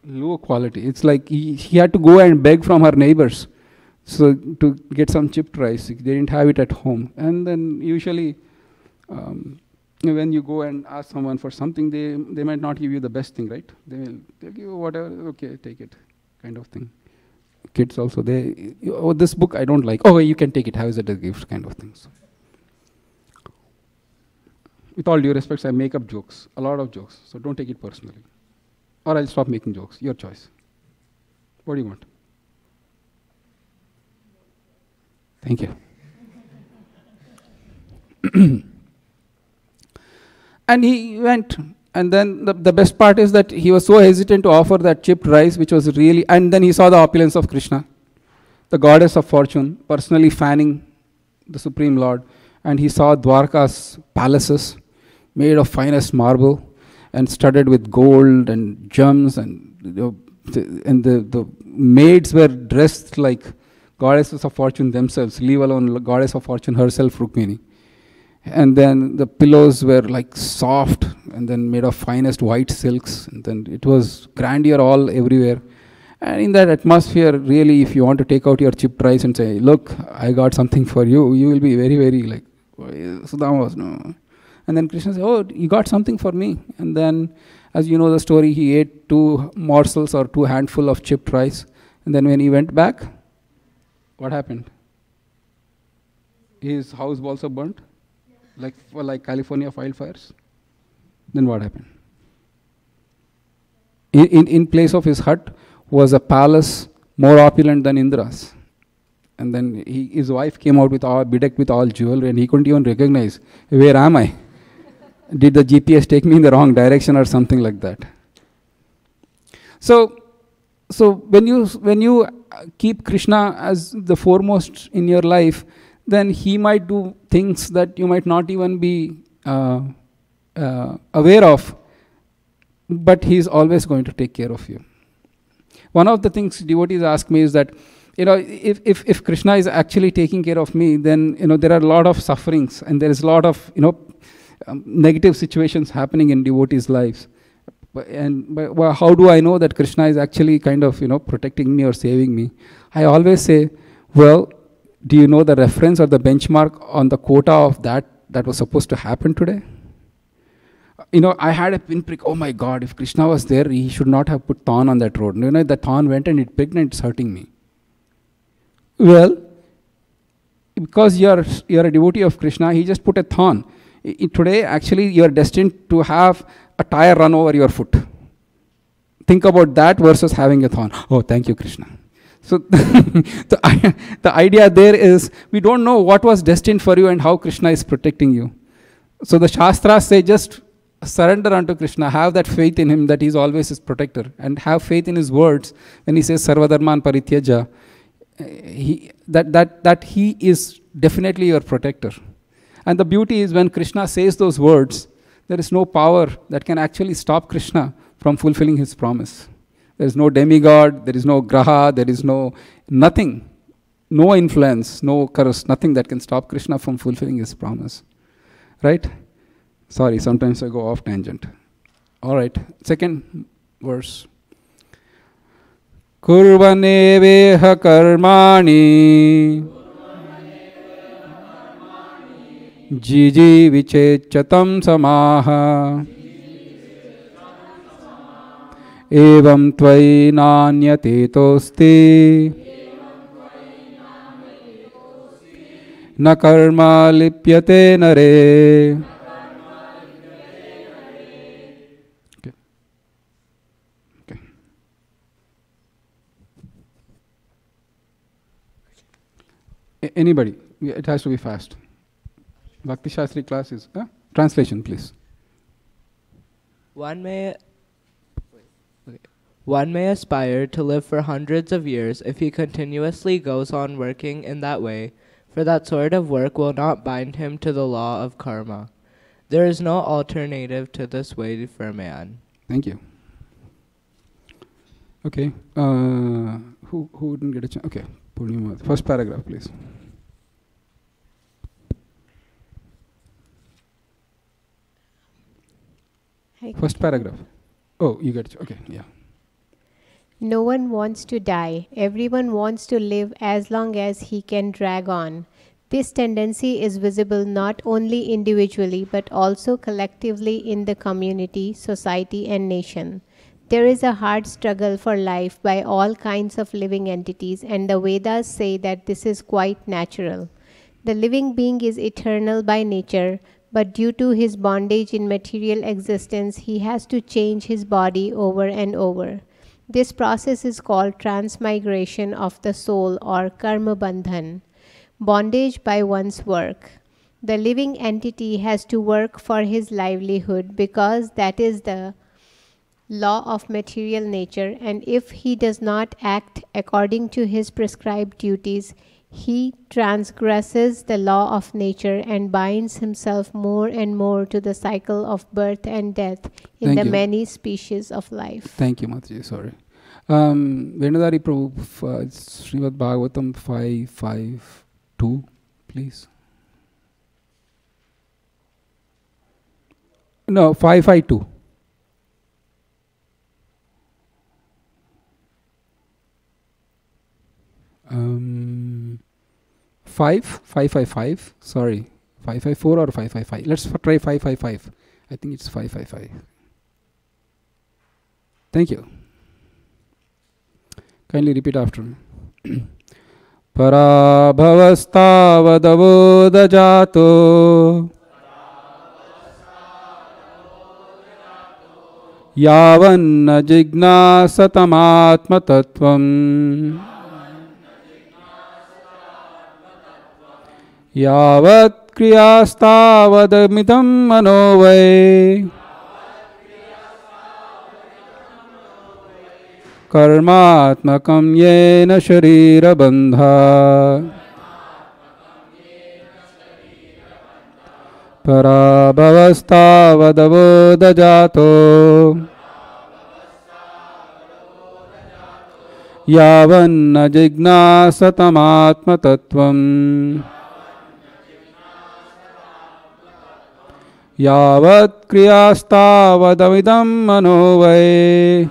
Low quality. It's like he had to go and beg from her neighbors to get some chipped rice. They didn't have it at home. And then usually when you go and ask someone for something, they might not give you the best thing, right? They'll give you whatever, okay, take it, kind of thing. Kids also, this book I don't like. Oh, you can take it. How is it a gift, kind of things. With all due respect, I make up jokes, a lot of jokes. So don't take it personally. Or I'll stop making jokes. Your choice. What do you want? Thank you. And he went. And then the best part is that he was so hesitant to offer that chipped rice, which was really, and then he saw the opulence of Krishna, the goddess of fortune, personally fanning the Supreme Lord. And he saw Dwarka's palaces made of finest marble and studded with gold and gems, and the maids were dressed like goddesses of fortune themselves, leave alone goddess of fortune herself, Rukmini. And then the pillows were like soft and then made of finest white silks, and then it was grandeur all everywhere. And in that atmosphere, really, if you want to take out your chipped rice and say, look, I got something for you, you will be very, very like, Sudama was, no. And then Krishna said, oh, you got something for me. And then, as you know the story, he ate 2 morsels or 2 handful of chipped rice. And then when he went back, what happened? His house also burnt, like California wildfires. Then what happened? In place of his hut was a palace more opulent than Indra's. And then his wife came out bedecked with all jewelry, and he couldn't even recognize, where am I? Did the GPS take me in the wrong direction or something like that? So when you keep Krishna as the foremost in your life, then he might do things that you might not even be aware of, but he is always going to take care of you. One of the things devotees ask me is that, if Krishna is actually taking care of me, then there are a lot of sufferings, and there is a lot of negative situations happening in devotees' lives. But how do I know that Krishna is actually kind of protecting me or saving me? I always say, well, do you know the reference or the benchmark on the quota of that was supposed to happen today? I had a pinprick. Oh my God, if Krishna was there, he should not have put thorn on that road. The thorn went and it pricked and it's hurting me. Well, because you're a devotee of Krishna, he just put a thorn. Today, actually, you're destined to have a tire run over your foot. Think about that versus having a thorn. Oh, thank you, Krishna. So the idea there is, we don't know what was destined for you and how Krishna is protecting you. So the Shastras say, just surrender unto Krishna, have that faith in him that he's always his protector, and have faith in his words when he says Sarvadharman Parityaja, that he is definitely your protector. And the beauty is, when Krishna says those words, there is no power that can actually stop Krishna from fulfilling his promise. There is no demigod, there is no graha, there is nothing, no influence, no curse, nothing that can stop Krishna from fulfilling his promise. Right? Sorry, sometimes I go off tangent. All right, second verse. Kurvaneveha karmani jiji vichechatam samaha evam tvai nanyatetosti na karma lipyate nare. Okay. Anybody? It has to be fast. Bhakti Shastri class is translation, please. One may aspire to live for hundreds of years if he continuously goes on working in that way, for that sort of work will not bind him to the law of karma. There is no alternative to this way for man. Thank you. Okay. Who didn't get a chance? Okay. Purnima. First paragraph, please. First paragraph. Oh, you get it. Okay, yeah. No one wants to die. Everyone wants to live as long as he can drag on. This tendency is visible not only individually but also collectively in the community, society, and nation. There is a hard struggle for life by all kinds of living entities, and the Vedas say that this is quite natural. The living being is eternal by nature, but due to his bondage in material existence, he has to change his body over and over. This process is called transmigration of the soul, or karma bandhan, bondage by one's work. The living entity has to work for his livelihood because that is the law of material nature, and if he does not act according to his prescribed duties, he transgresses the law of nature and binds himself more and more to the cycle of birth and death in the many species of life. Thank you, Mataji. Sorry. Venadari Prabhu, Srimad Bhagavatam 5:5-2, please. No, 552. Five 555. Sorry, 554 or 555. Let's try 555. I think it's 555. Thank you. Kindly repeat after me. Parabhavastavadavodhajato yavanna jignasatam yavat kriyastavadamidam manovai karmatmakam yena sharira bandha parabhavastavadavodhajato yavanna jignasatam yavat kriyastavadamidam manovai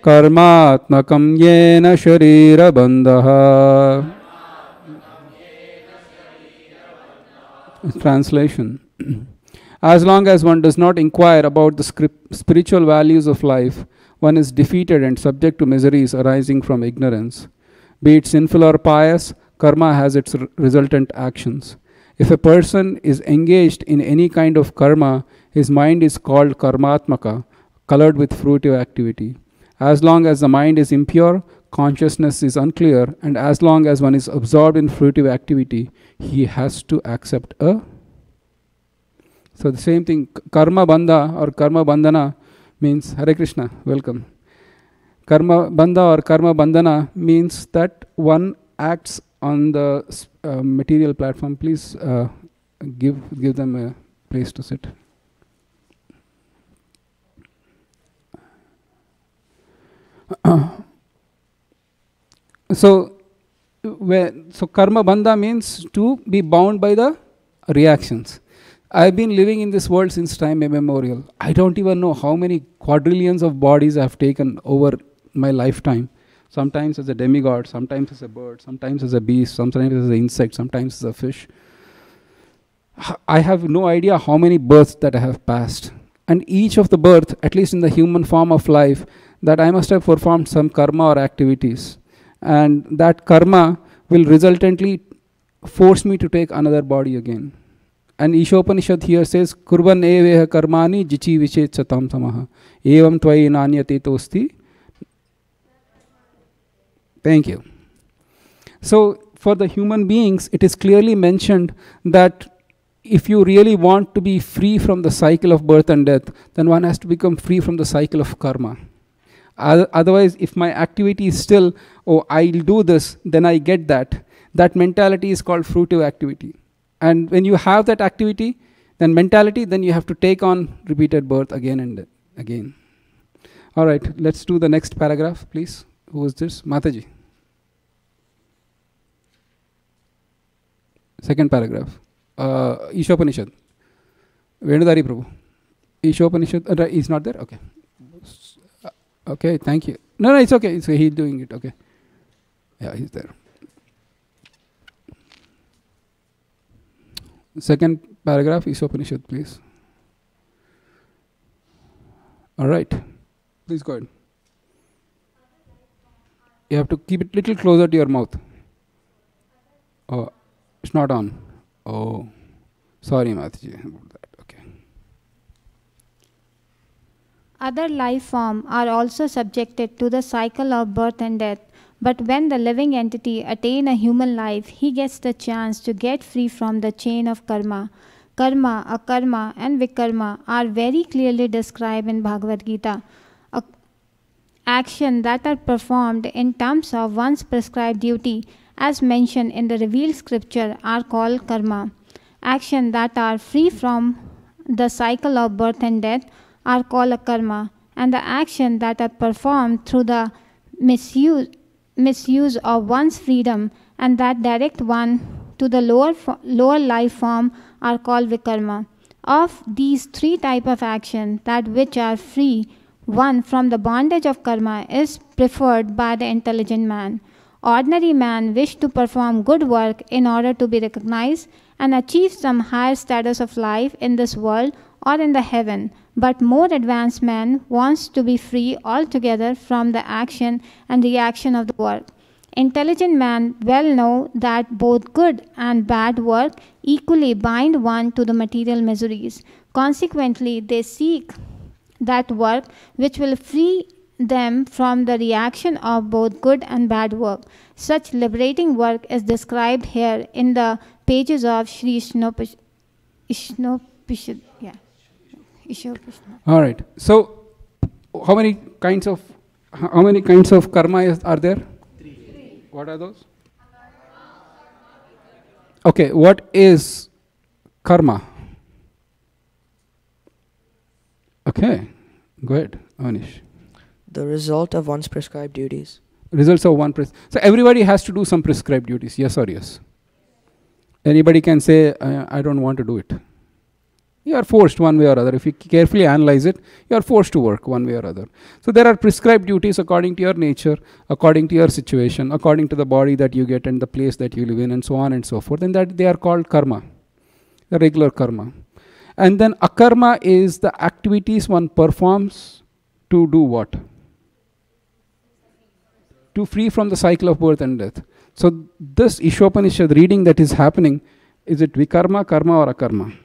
karmatmakam yena sharira bandha. Translation. As long as one does not inquire about the spiritual values of life, one is defeated and subject to miseries arising from ignorance. Be it sinful or pious, karma has its resultant actions. If a person is engaged in any kind of karma, his mind is called karmatmaka, colored with fruitive activity. As long as the mind is impure, consciousness is unclear, and as long as one is absorbed in fruitive activity, he has to accept a. So the same thing, karma bandha or karma bandhana means, Hare Krishna, welcome. Karma bandha or karma bandhana means that one acts on the material platform. Please give them a place to sit. So karma bandha means to be bound by the reactions. I've been living in this world since time immemorial. I don't even know how many quadrillions of bodies I've taken over my lifetime. Sometimes as a demigod, sometimes as a bird, sometimes as a beast, sometimes as an insect, sometimes as a fish. I have no idea how many births that I have passed. And each of the birth, at least in the human form of life, that I must have performed some karma or activities. And that karma will resultantly force me to take another body again. And Ishopanishad here says, Kurban eveha karmani jichi vichet satam samaha. Evam tvai nanyate tosti. Thank you. So, for the human beings, it is clearly mentioned that if you really want to be free from the cycle of birth and death, then one has to become free from the cycle of karma. Otherwise, if my activity is still, oh, I'll do this, then I get that. That mentality is called fruitive activity. And when you have that activity, then mentality, then you have to take on repeated birth again and again. All right, let's do the next paragraph, please. Who is this? Mataji. Second paragraph. Ishopanishad. Venudari Prabhu. Ishopanishad. He's not there? Okay. Okay, thank you. No, it's okay. He's doing it. Okay. Yeah, he's there. Second paragraph, Ishopanishad, please. All right. Please go ahead. You have to keep it little closer to your mouth. Oh, it's not on. Oh, sorry, Mataji, about that. Okay. Other life forms are also subjected to the cycle of birth and death. But when the living entity attains a human life, he gets the chance to get free from the chain of karma. Karma, akarma, and vikarma are very clearly described in Bhagavad Gita. Actions that are performed in terms of one's prescribed duty, as mentioned in the revealed scripture, are called karma. Actions that are free from the cycle of birth and death are called akarma, and the actions that are performed through the misuse of one's freedom and that direct one to the lower life form are called vikarma. Of these three types of action, that which are free, one from the bondage of karma is preferred by the intelligent man. Ordinary man wish to perform good work in order to be recognized and achieve some higher status of life in this world or in the heaven. But more advanced man wants to be free altogether from the action and reaction of the work. Intelligent men well know that both good and bad work equally bind one to the material miseries. Consequently, they seek that work which will free them from the reaction of both good and bad work. Such liberating work is described here in the pages of Sri Ishnopishad. Yeah. All right. So, how many kinds of karma are there? Three. What are those? Okay. What is karma? Okay. Go ahead, Anish. The result of one's prescribed duties. Results of one. So everybody has to do some prescribed duties. Yes or yes? Anybody can say, I don't want to do it. You are forced one way or other. If you carefully analyze it, you are forced to work one way or other. So there are prescribed duties according to your nature, according to your situation, according to the body that you get and the place that you live in, and so on and so forth. And that they are called karma, the regular karma. And then akarma is the activities one performs to do what? To free from the cycle of birth and death. So this Ishopanishad reading that is happening, is it vikarma, karma, or akarma?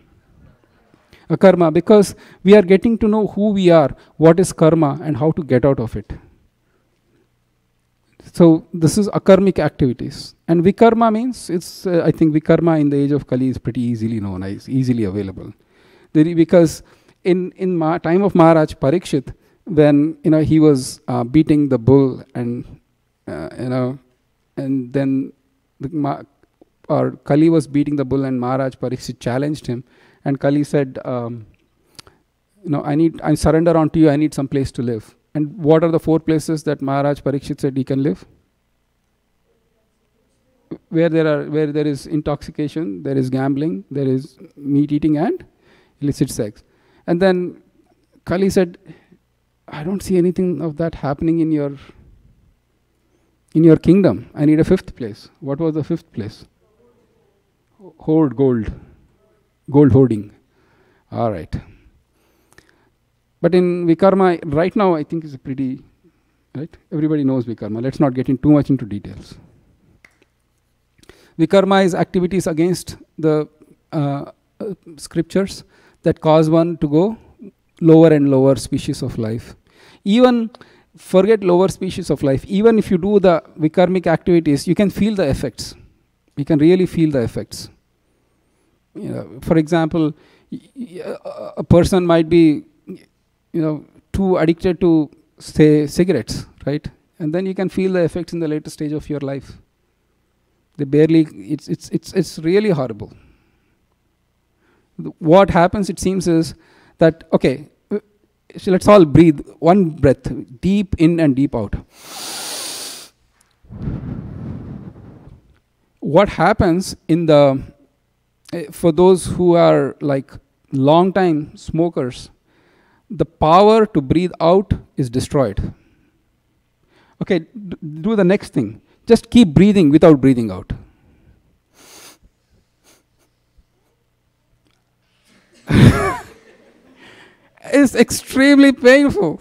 Akarma, because we are getting to know who we are, what is karma, and how to get out of it. So this is akarmic activities. And vikarma means, it's I think vikarma in the age of Kali is pretty easily known, is easily available. Because in time of Maharaj Parikshit, when he was beating the bull, and and then Kali was beating the bull, and Maharaj Parikshit challenged him. And Kali said, I surrender unto you, I need some place to live. And what are the 4 places that Maharaj Parikshit said he can live? Where there is intoxication, there is gambling, there is meat eating and illicit sex. And then Kali said, I don't see anything of that happening in your kingdom. I need a 5th place. What was the 5th place? Hoard gold. Gold hoarding. All right. But in vikarma, right now, I think is pretty, right? Everybody knows vikarma. Let's not get in too much into details. Vikarma is activities against the scriptures that cause one to go lower and lower species of life. Even forget lower species of life. Even if you do the vikarmic activities, you can feel the effects. You can really feel the effects. For example, a person might be, too addicted to, say, cigarettes, right? And then you can feel the effects in the later stage of your life. It's really horrible. What happens, it seems, is that, okay, so let's all breathe one breath, deep in and deep out. What happens for those who are like long time smokers, the power to breathe out is destroyed. Okay, do the next thing. Just keep breathing without breathing out. It's extremely painful.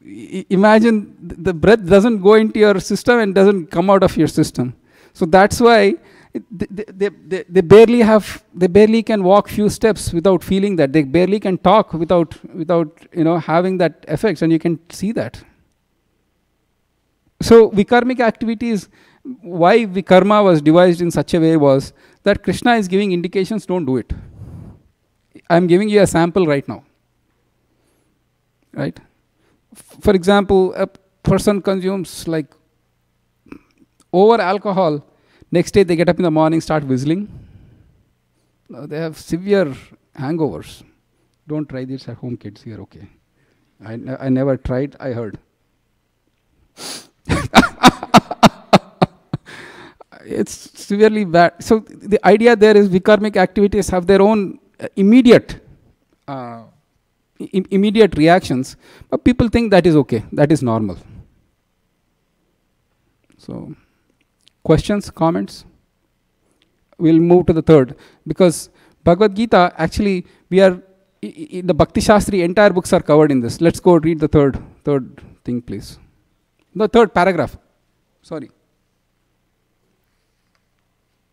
Imagine the breath doesn't go into your system and doesn't come out of your system. So that's why they barely can walk few steps without feeling that. They barely can talk without having that effects, and you can see that. So vikarmic activities, why vikarma was devised in such a way was that Krishna is giving indications, don't do it. I'm giving you a sample right now. Right? For example, a person consumes like over alcohol. Next day they get up in the morning, start whistling. They have severe hangovers. Don't try this at home, kids. Here, okay. I never tried, I heard. it's severely bad. So the idea there is vikarmic activities have their own immediate reactions, but people think that is okay, that is normal. So, questions, comments? We'll move to the third, because Bhagavad Gita, actually, we are, the Bhakti Shastri, entire books are covered in this. Let's go read the third thing, please. The third paragraph. Sorry.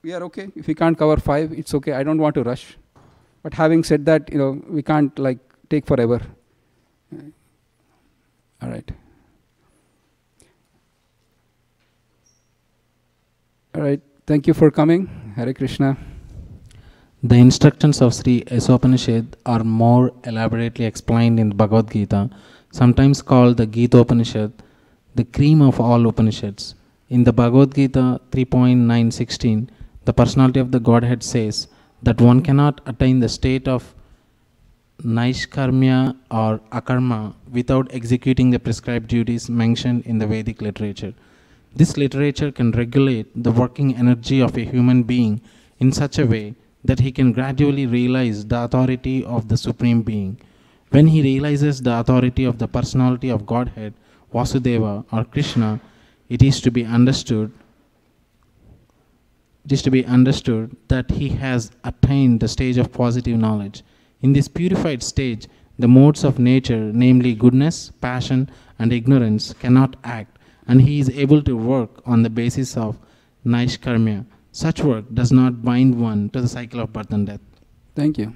We are okay. If we can't cover 5, it's okay. I don't want to rush. But having said that, we can't take forever. All right. All right. Thank you for coming. Hare Krishna. The instructions of Sri Esopanishad are more elaborately explained in Bhagavad Gita, sometimes called the Gita Upanishad, the cream of all Upanishads. In the Bhagavad Gita 3.9.16, the personality of the Godhead says that one cannot attain the state of Naishkarmya or Akarma without executing the prescribed duties mentioned in the Vedic literature. This literature can regulate the working energy of a human being in such a way that he can gradually realize the authority of the Supreme Being. When he realizes the authority of the personality of Godhead, Vasudeva or Krishna, it is to be understood that he has attained the stage of positive knowledge. In this purified stage, the modes of nature, namely goodness, passion, and ignorance, cannot act, and he is able to work on the basis of Naishkarmya. Such work does not bind one to the cycle of birth and death. Thank you.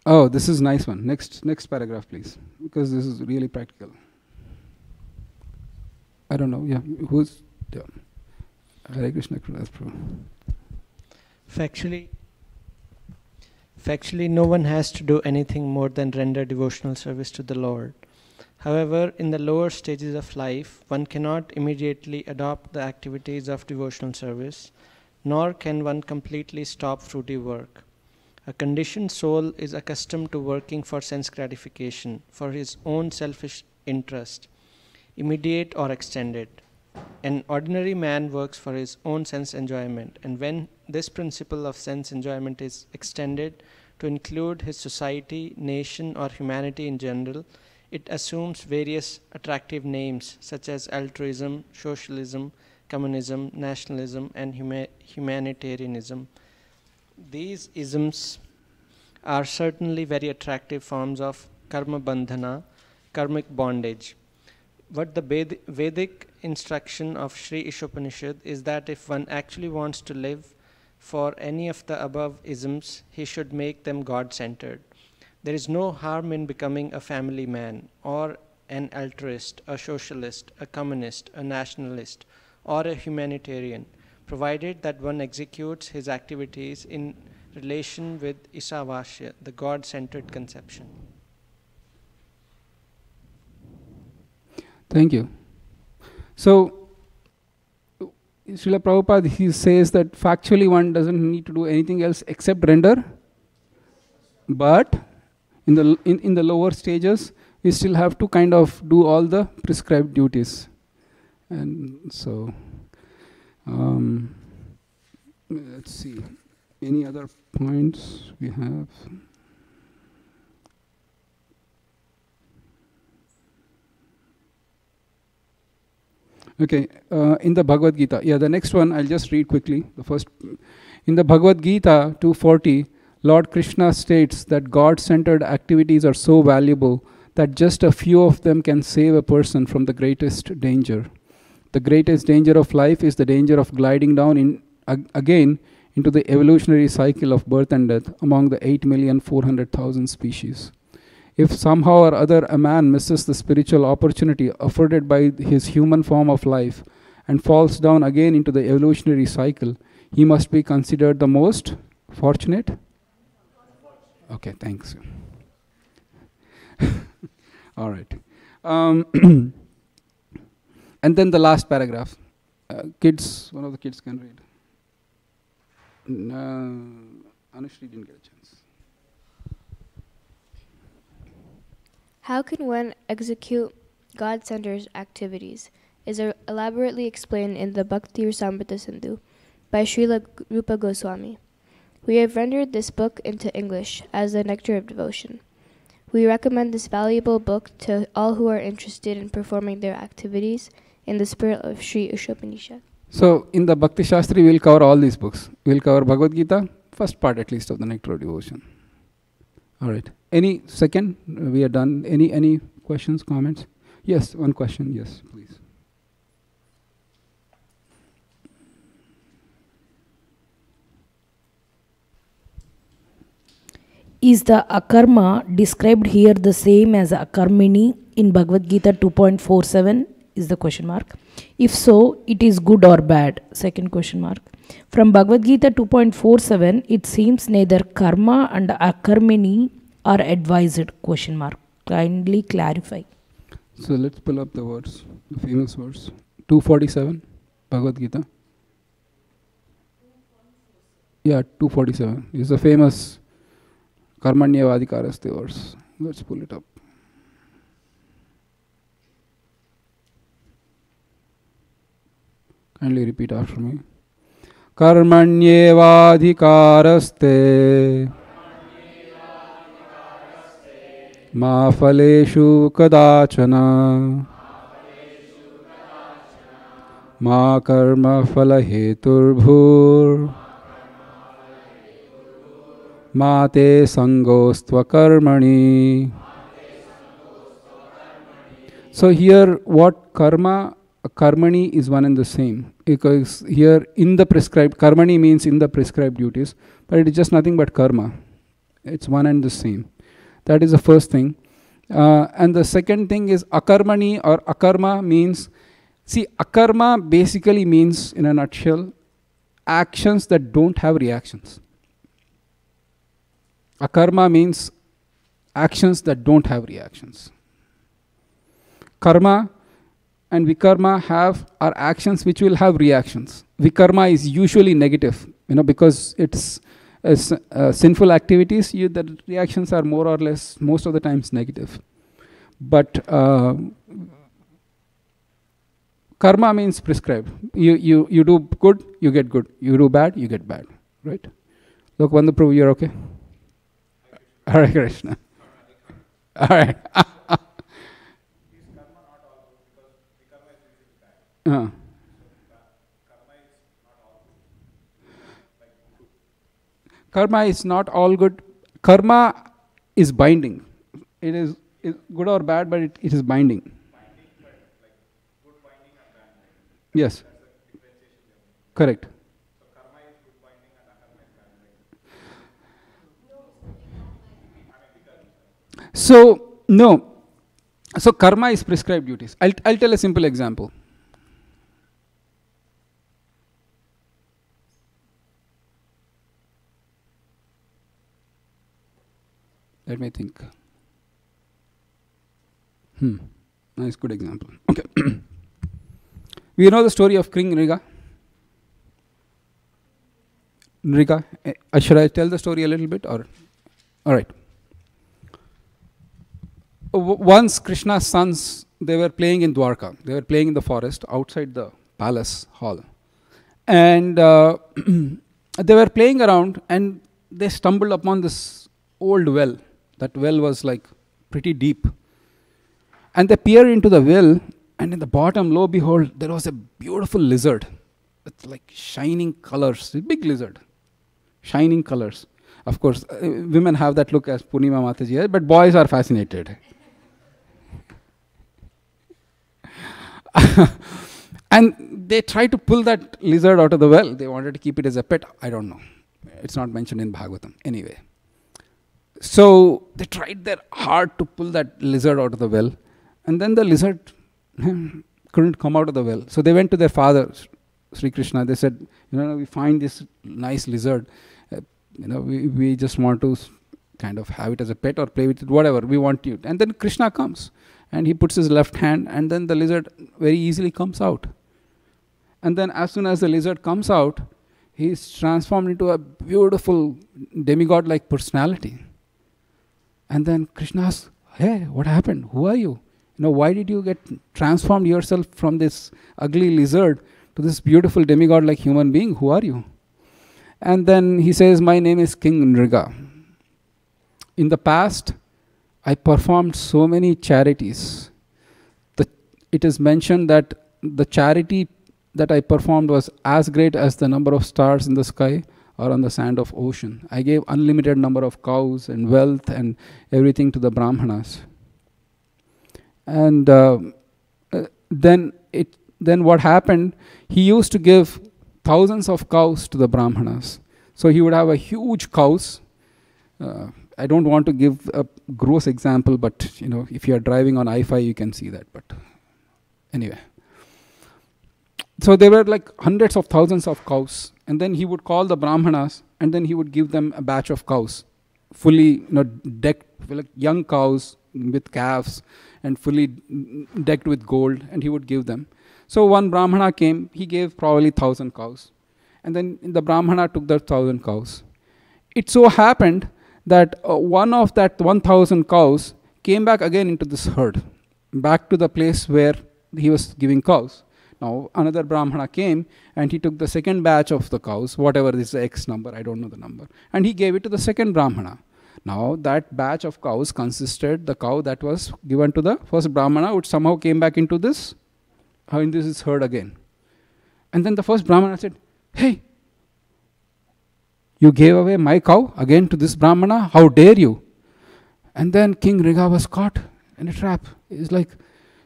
Oh, this is a nice one. Next paragraph, please, because this is really practical. I don't know. Yeah, who's? Yeah. Hare Krishna, Prabhu. Factually, no one has to do anything more than render devotional service to the Lord. However, in the lower stages of life, one cannot immediately adopt the activities of devotional service, nor can one completely stop fruity work. A conditioned soul is accustomed to working for sense gratification, for his own selfish interest, immediate or extended. An ordinary man works for his own sense enjoyment, and when this principle of sense enjoyment is extended to include his society, nation, or humanity in general, it assumes various attractive names such as altruism, socialism, communism, nationalism, and humanitarianism. These isms are certainly very attractive forms of karma bandhana, karmic bondage. What the Vedic instruction of Sri Ishopanishad is that if one actually wants to live for any of the above isms, he should make them God-centered. There is no harm in becoming a family man, or an altruist, a socialist, a communist, a nationalist, or a humanitarian, provided that one executes his activities in relation with Isavasya, the God-centered conception. Thank you. So, Srila Prabhupada, he says that factually one doesn't need to do anything else except render, but in the lower stages, we still have to kind of do all the prescribed duties. And so, let's see, any other points we have? Okay, in the Bhagavad Gita, the next one I'll just read quickly. The first, in the Bhagavad Gita 240, Lord Krishna states that God-centered activities are so valuable that just a few of them can save a person from the greatest danger. The greatest danger of life is the danger of gliding down again into the evolutionary cycle of birth and death among the 8,400,000 species. If somehow or other a man misses the spiritual opportunity afforded by his human form of life and falls down again into the evolutionary cycle, he must be considered the most fortunate. Okay, thanks. All right. And then the last paragraph. Kids, one of the kids can read. Anushri didn't get a chance. How can one execute God-centered activities? is elaborately explained in the Bhakti Rasamrita Sindhu by Srila Rupa Goswami. We have rendered this book into English as the Nectar of Devotion. We recommend this valuable book to all who are interested in performing their activities in the spirit of Sri Ushopanishad. So, in the Bhakti Shastri, we will cover all these books. We will cover Bhagavad Gita, first part at least of the Nectar of Devotion. All right. Any second? We are done. Any questions, comments? Yes, one question. Yes, please. Is the akarma described here the same as akarmini in Bhagavad Gita 2.47? Is the question mark. If so, it is good or bad? Second question mark. From Bhagavad Gita 2.47, it seems neither karma and akarmini are advised? Question mark. Kindly clarify. So let's pull up the words, the famous words. 247, Bhagavad Gita. Yeah, 247 is the famous Karmanyavadikaraste verse. Let's pull it up. Kindly repeat after me. Karmanyevadikaraste ma phaleshu kadachana ma karma phalaheturbhur Mate sangostva karmani. So here what karmani is one and the same. Because here in the prescribed, karmani means in the prescribed duties, but it is just nothing but karma. It's one and the same. That is the first thing. And the second thing is akarmani or akarma means, see, akarma basically means in a nutshell, actions that don't have reactions. Akarma means actions that don't have reactions. Karma and vikarma are actions which will have reactions. Vikarma is usually negative, because it's sinful activities. The reactions are more or less, most of the times, negative. But karma means prescribed. You do good, you get good. You do bad, you get bad. Right? Look, Bhakti Prabhu, you're okay? Hare Krishna. All right. Karma is not all good. Karma is binding. It is good or bad, but it is binding. Yes. Correct. So, no. So, karma is prescribed duties. I'll tell a simple example. Let me think. Nice, good example. Okay. We know the story of King Nriga. Nriga. Should I tell the story a little bit? Or? All right. Once Krishna's sons, they were playing in Dwarka. They were playing in the forest outside the palace hall. And they were playing around and they stumbled upon this old well. That well was like pretty deep. And they peered into the well, and in the bottom, lo behold, there was a beautiful lizard with like shining colors, a big lizard, shining colors. Of course, women have that look as Purnima Mataji, but boys are fascinated. And they tried to pull that lizard out of the well. They wanted to keep it as a pet. I don't know. It's not mentioned in Bhagavatam. Anyway. So they tried their hard to pull that lizard out of the well. And then the lizard couldn't come out of the well. So they went to their father, Sri Krishna. They said, we find this nice lizard. We just want to kind of have it as a pet or play with it, whatever. We want you. And then Krishna comes. And he puts his left hand, and then the lizard very easily comes out. And then as soon as the lizard comes out, he is transformed into a beautiful demigod-like personality. And then Krishna asks, hey, what happened? Who are you? Why did you get transformed yourself from this ugly lizard to this beautiful demigod like human being? Who are you? And then he says, my name is King Nriga. In the past, I performed so many charities. It is mentioned that the charity that I performed was as great as the number of stars in the sky or on the sand of ocean. I gave unlimited number of cows and wealth and everything to the Brahmanas. And then what happened, he used to give thousands of cows to the Brahmanas. So he would have a huge cows. I don't want to give a gross example, but if you are driving on I-5, you can see that. But anyway, so there were like hundreds of thousands of cows, and then he would call the Brahmanas, and then he would give them a batch of cows, fully decked, like young cows with calves, and fully decked with gold, and he would give them. So one Brahmana came, he gave probably 1,000 cows, and then the Brahmana took the 1,000 cows. It so happened that one of that 1,000 cows came back again into this herd, back to the place where he was giving cows. Now another Brahmana came and he took the second batch of the cows, whatever is the X number, I don't know the number, and he gave it to the second Brahmana. Now that batch of cows consisted, the cow that was given to the first Brahmana which somehow came back into this herd again. And then the first Brahmana said, hey, you gave away my cow again to this Brahmana, how dare you? And then King Nriga was caught in a trap. He's like,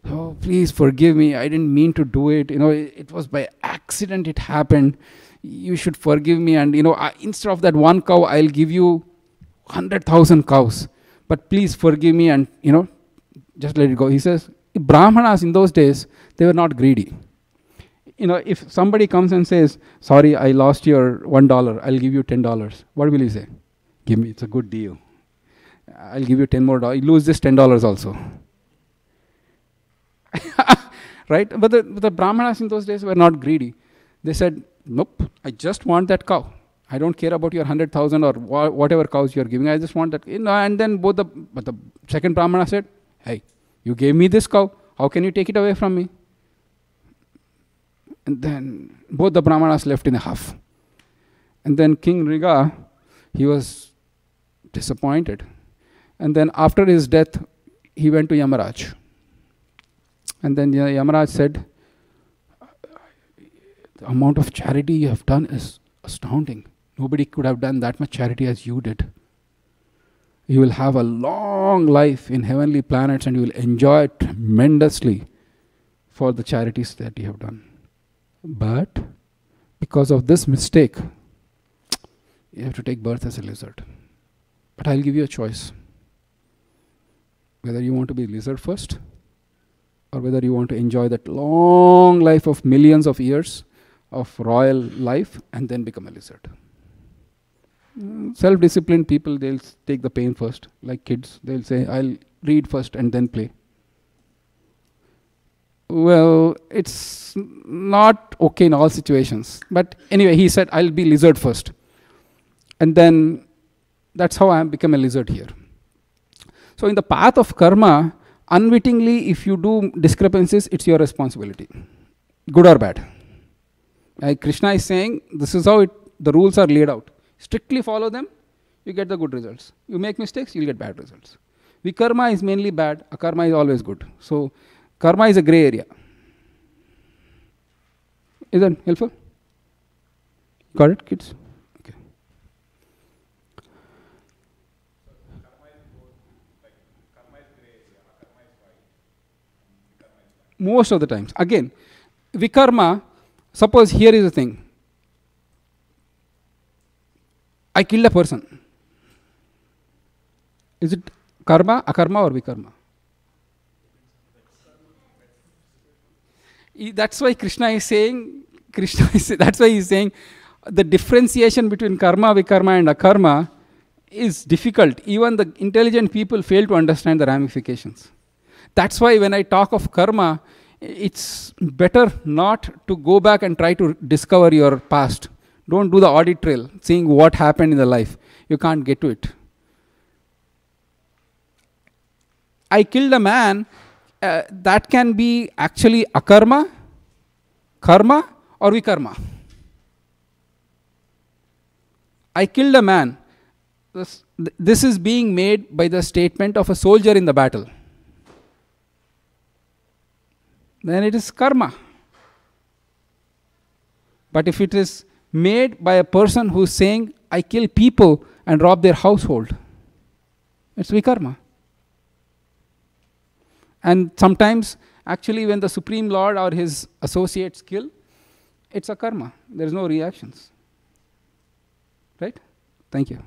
oh, please forgive me, I didn't mean to do it. It was by accident it happened. You should forgive me, and instead of that one cow, I'll give you 100,000 cows. But please forgive me, and just let it go. He says, Brahmanas in those days, they were not greedy. If somebody comes and says, sorry, I lost your $1, I'll give you $10. What will you say? Give me, it's a good deal. I'll give you $10 more. You lose this $10 also. Right? But the Brahmanas in those days were not greedy. They said, nope, I just want that cow. I don't care about your 100,000 or whatever cows you're giving. I just want that. And then but the second Brahmana said, hey, you gave me this cow. How can you take it away from me? And then both the Brahmanas left in a huff. And then King Nriga, he was disappointed. And then after his death, he went to Yamaraj. And then Yamaraj said, the amount of charity you have done is astounding. Nobody could have done that much charity as you did. You will have a long life in heavenly planets and you will enjoy it tremendously for the charities that you have done. But because of this mistake, you have to take birth as a lizard. But I'll give you a choice. Whether you want to be lizard first, or whether you want to enjoy that long life of millions of years of royal life and then become a lizard. Self-disciplined people, they'll take the pain first. Like kids, they'll say, I'll read first and then play. Well, it's not okay in all situations. But anyway, he said, I'll be lizard first. And then that's how I have become a lizard here. So in the path of karma, unwittingly, if you do discrepancies, it's your responsibility, good or bad. Like Krishna is saying, this is how the rules are laid out. Strictly follow them, you get the good results. You make mistakes, you'll get bad results. Vikarma is mainly bad, akarma is always good. So karma is a gray area. Is that helpful? Got it, kids? Okay. Most of the times. Again, vikarma, suppose here is the thing. I killed a person. Is it karma, akarma or vikarma? That's why Krishna is saying, that's why he's saying the differentiation between karma, vikarma and akarma is difficult. Even the intelligent people fail to understand the ramifications. That's why when I talk of karma, it's better not to go back and try to discover your past. Don't do the audit trail, seeing what happened in the life. You can't get to it. I killed a man, that can be actually akarma, karma, or vikarma. I killed a man. This is being made by the statement of a soldier in the battle. Then it is karma. But if it is made by a person who is saying, I kill people and rob their household, it's vikarma. And sometimes, actually, when the Supreme Lord or his associates kill, it's a karma. There is no reactions. Right? Thank you.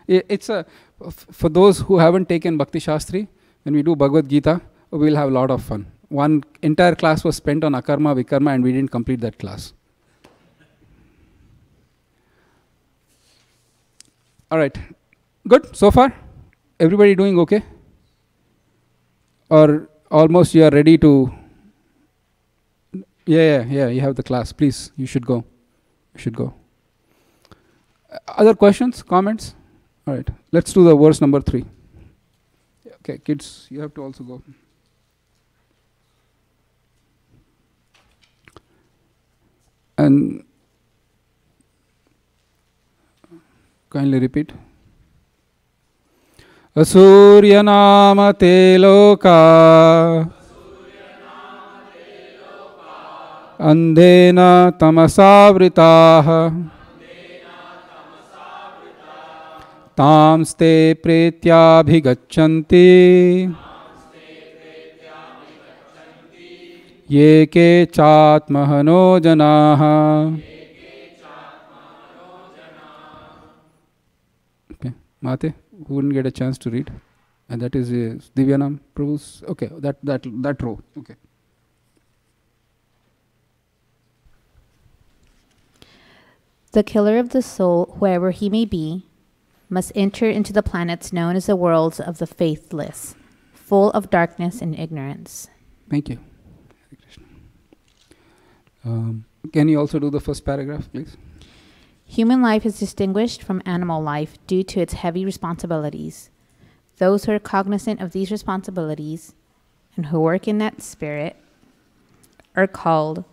It's for those who haven't taken Bhakti Shastri, when we do Bhagavad Gita, we'll have a lot of fun. One entire class was spent on akarma, vikarma, and we didn't complete that class. All right. Good so far? Everybody doing okay? Or almost you are ready to... Yeah, you have the class. Please, you should go. You should go. Other questions, comments? All right. Let's do the verse number 3. Okay, kids, you have to also go. And kindly repeat. Asurya nama te loka andena tamasavritaha tamste pretyabhigachanti ye ke chatmahano janaha. Okay, Mate, who wouldn't get a chance to read? And that is Divyanam Prabhu's. Okay, that row. Okay. The killer of the soul, whoever he may be, must enter into the planets known as the worlds of the faithless, full of darkness and ignorance. Thank you. Can you also do the first paragraph, please? Human life is distinguished from animal life due to its heavy responsibilities. Those who are cognizant of these responsibilities and who work in that spirit are called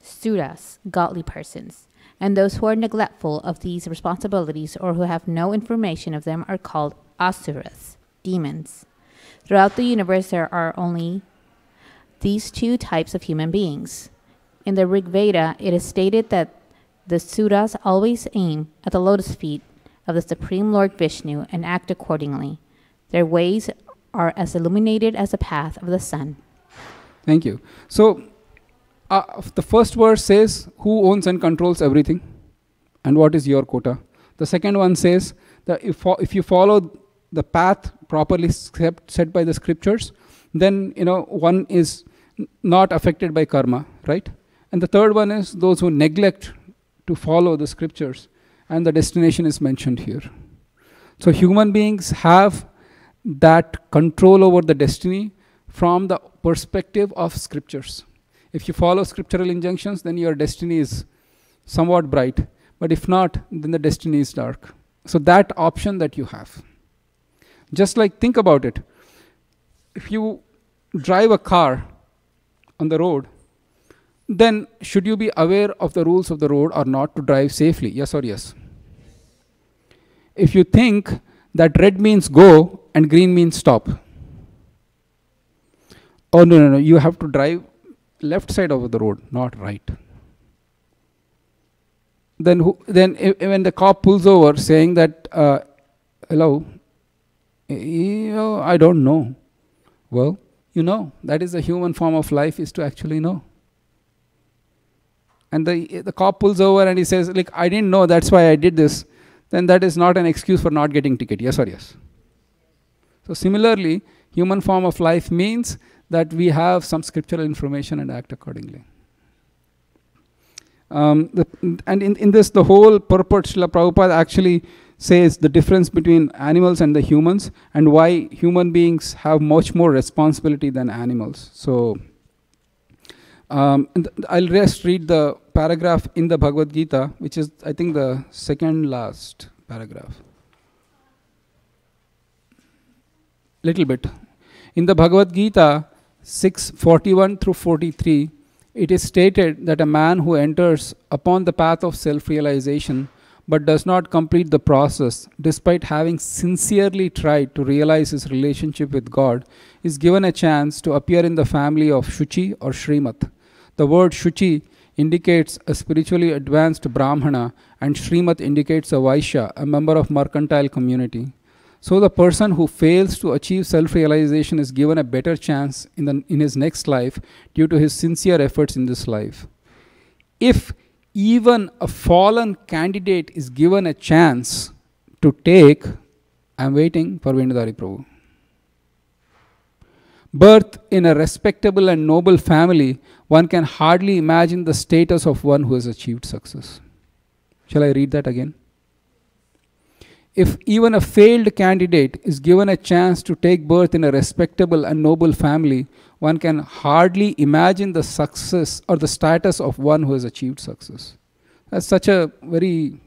Srivas, godly persons, and those who are neglectful of these responsibilities or who have no information of them are called Asuras, demons. Throughout the universe there are only these two types of human beings. In the Rig Veda, it is stated that the Suras always aim at the lotus feet of the Supreme Lord Vishnu and act accordingly. Their ways are as illuminated as the path of the sun. Thank you. So, the first verse says, who owns and controls everything? And what is your quota? The second one says that if you follow the path properly set by the scriptures, then one is not affected by karma, right? And the third one is those who neglect to follow the scriptures, and the destination is mentioned here. So human beings have that control over the destiny from the perspective of scriptures. If you follow scriptural injunctions, then your destiny is somewhat bright. But if not, then the destiny is dark. So that option that you have. Just like, think about it. If you drive a car on the road, then should you be aware of the rules of the road or not to drive safely? Yes or yes? If you think that red means go and green means stop. Oh, no. You have to drive left side of the road, not right. Then when the cop pulls over saying that, hello, I don't know. Well, that is the human form of life, is to actually know. And the cop pulls over and he says, like, I didn't know, that's why I did this. Then that is not an excuse for not getting ticket. Yes or yes? So similarly, human form of life means that we have some scriptural information and act accordingly. And in this, the whole purport, Srila Prabhupada actually says the difference between animals and the humans, and why human beings have much more responsibility than animals. So I'll just read the paragraph in the Bhagavad Gita, which is, I think, the second last paragraph. Little bit. In the Bhagavad Gita 6:41 through 43, it is stated that a man who enters upon the path of self-realization but does not complete the process, despite having sincerely tried to realize his relationship with God, is given a chance to appear in the family of Shuchi or Srimat. The word Shuchi indicates a spiritually advanced Brahmana, and Srimat indicates a Vaishya, a member of mercantile community. So the person who fails to achieve self-realization is given a better chance in his next life due to his sincere efforts in this life. If even a fallen candidate is given a chance to take, I'm waiting for Vendadari Prabhu. Birth in a respectable and noble family, one can hardly imagine the status of one who has achieved success. Shall I read that again? If even a failed candidate is given a chance to take birth in a respectable and noble family, one can hardly imagine the success or the status of one who has achieved success. That's such a very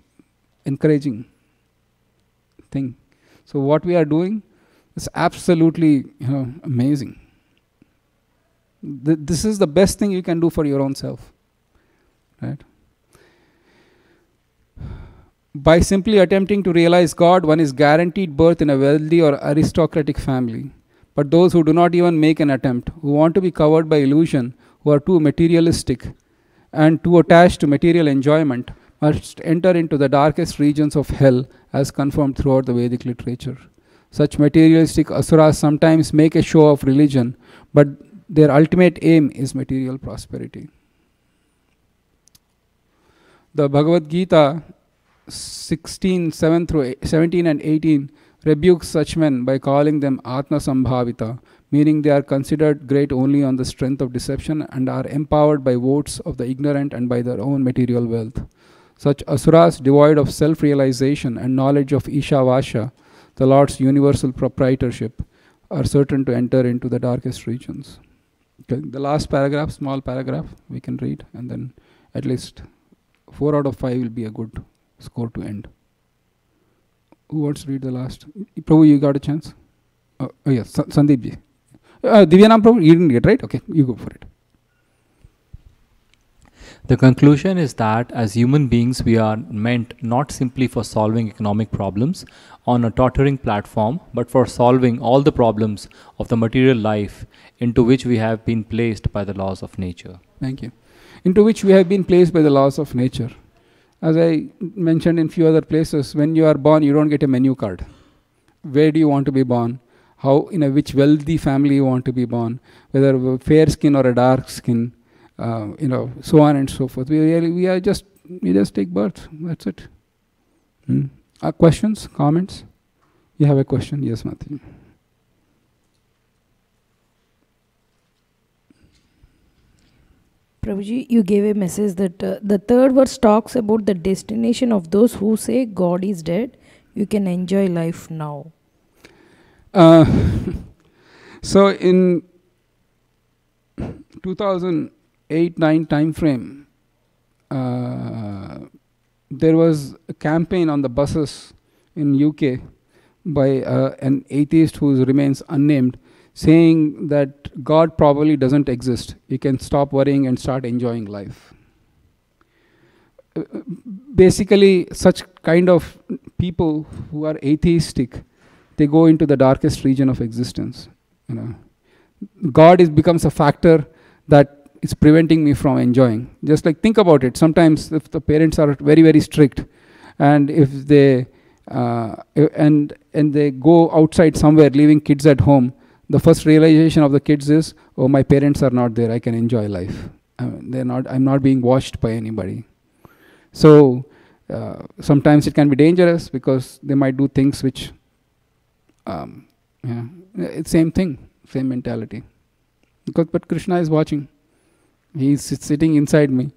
encouraging thing. So what we are doing is absolutely amazing. This is the best thing you can do for your own self. Right? By simply attempting to realize God, one is guaranteed birth in a wealthy or aristocratic family. But those who do not even make an attempt, who want to be covered by illusion, who are too materialistic and too attached to material enjoyment, must enter into the darkest regions of hell, as confirmed throughout the Vedic literature. Such materialistic asuras sometimes make a show of religion, but their ultimate aim is material prosperity. The Bhagavad Gita 17 and 18 rebukes such men by calling them Atma Sambhavita, meaning they are considered great only on the strength of deception and are empowered by votes of the ignorant and by their own material wealth. Such asuras devoid of self-realization and knowledge of Ishavasya, the Lord's universal proprietorship, are certain to enter into the darkest regions. Okay, the last paragraph, small paragraph, we can read, and then at least 4 out of 5 will be a good score to end. Who wants to read the last? Prabhu, you got a chance? Oh yes, Sandeep ji. Divyanam Prabhu, you didn't get, right? Okay, you go for it. The conclusion is that as human beings, we are meant not simply for solving economic problems on a tottering platform, but for solving all the problems of the material life into which we have been placed by the laws of nature. Thank you. Into which we have been placed by the laws of nature. As I mentioned in few other places, when you are born, you don't get a menu card. Where do you want to be born? How, in which wealthy family you want to be born? Whether a fair skin or a dark skin, so on and so forth. We just take birth. That's it. Questions, comments? You have a question? Yes, Matthew. Prabhuji, you gave a message that the third verse talks about the destination of those who say God is dead. You can enjoy life now. So in 2008-9 time frame, there was a campaign on the buses in UK by an atheist who remains unnamed, saying that God probably doesn't exist. You can stop worrying and start enjoying life. Basically, such kind of people who are atheistic, they go into the darkest region of existence. God becomes a factor that is preventing me from enjoying. Just like, think about it. Sometimes if the parents are very, very strict, and if they and they go outside somewhere, leaving kids at home, the first realization of the kids is, oh, my parents are not there, I can enjoy life. I'm not being watched by anybody. So sometimes it can be dangerous because they might do things which, it's same thing, same mentality. But Krishna is watching. He is sitting inside me.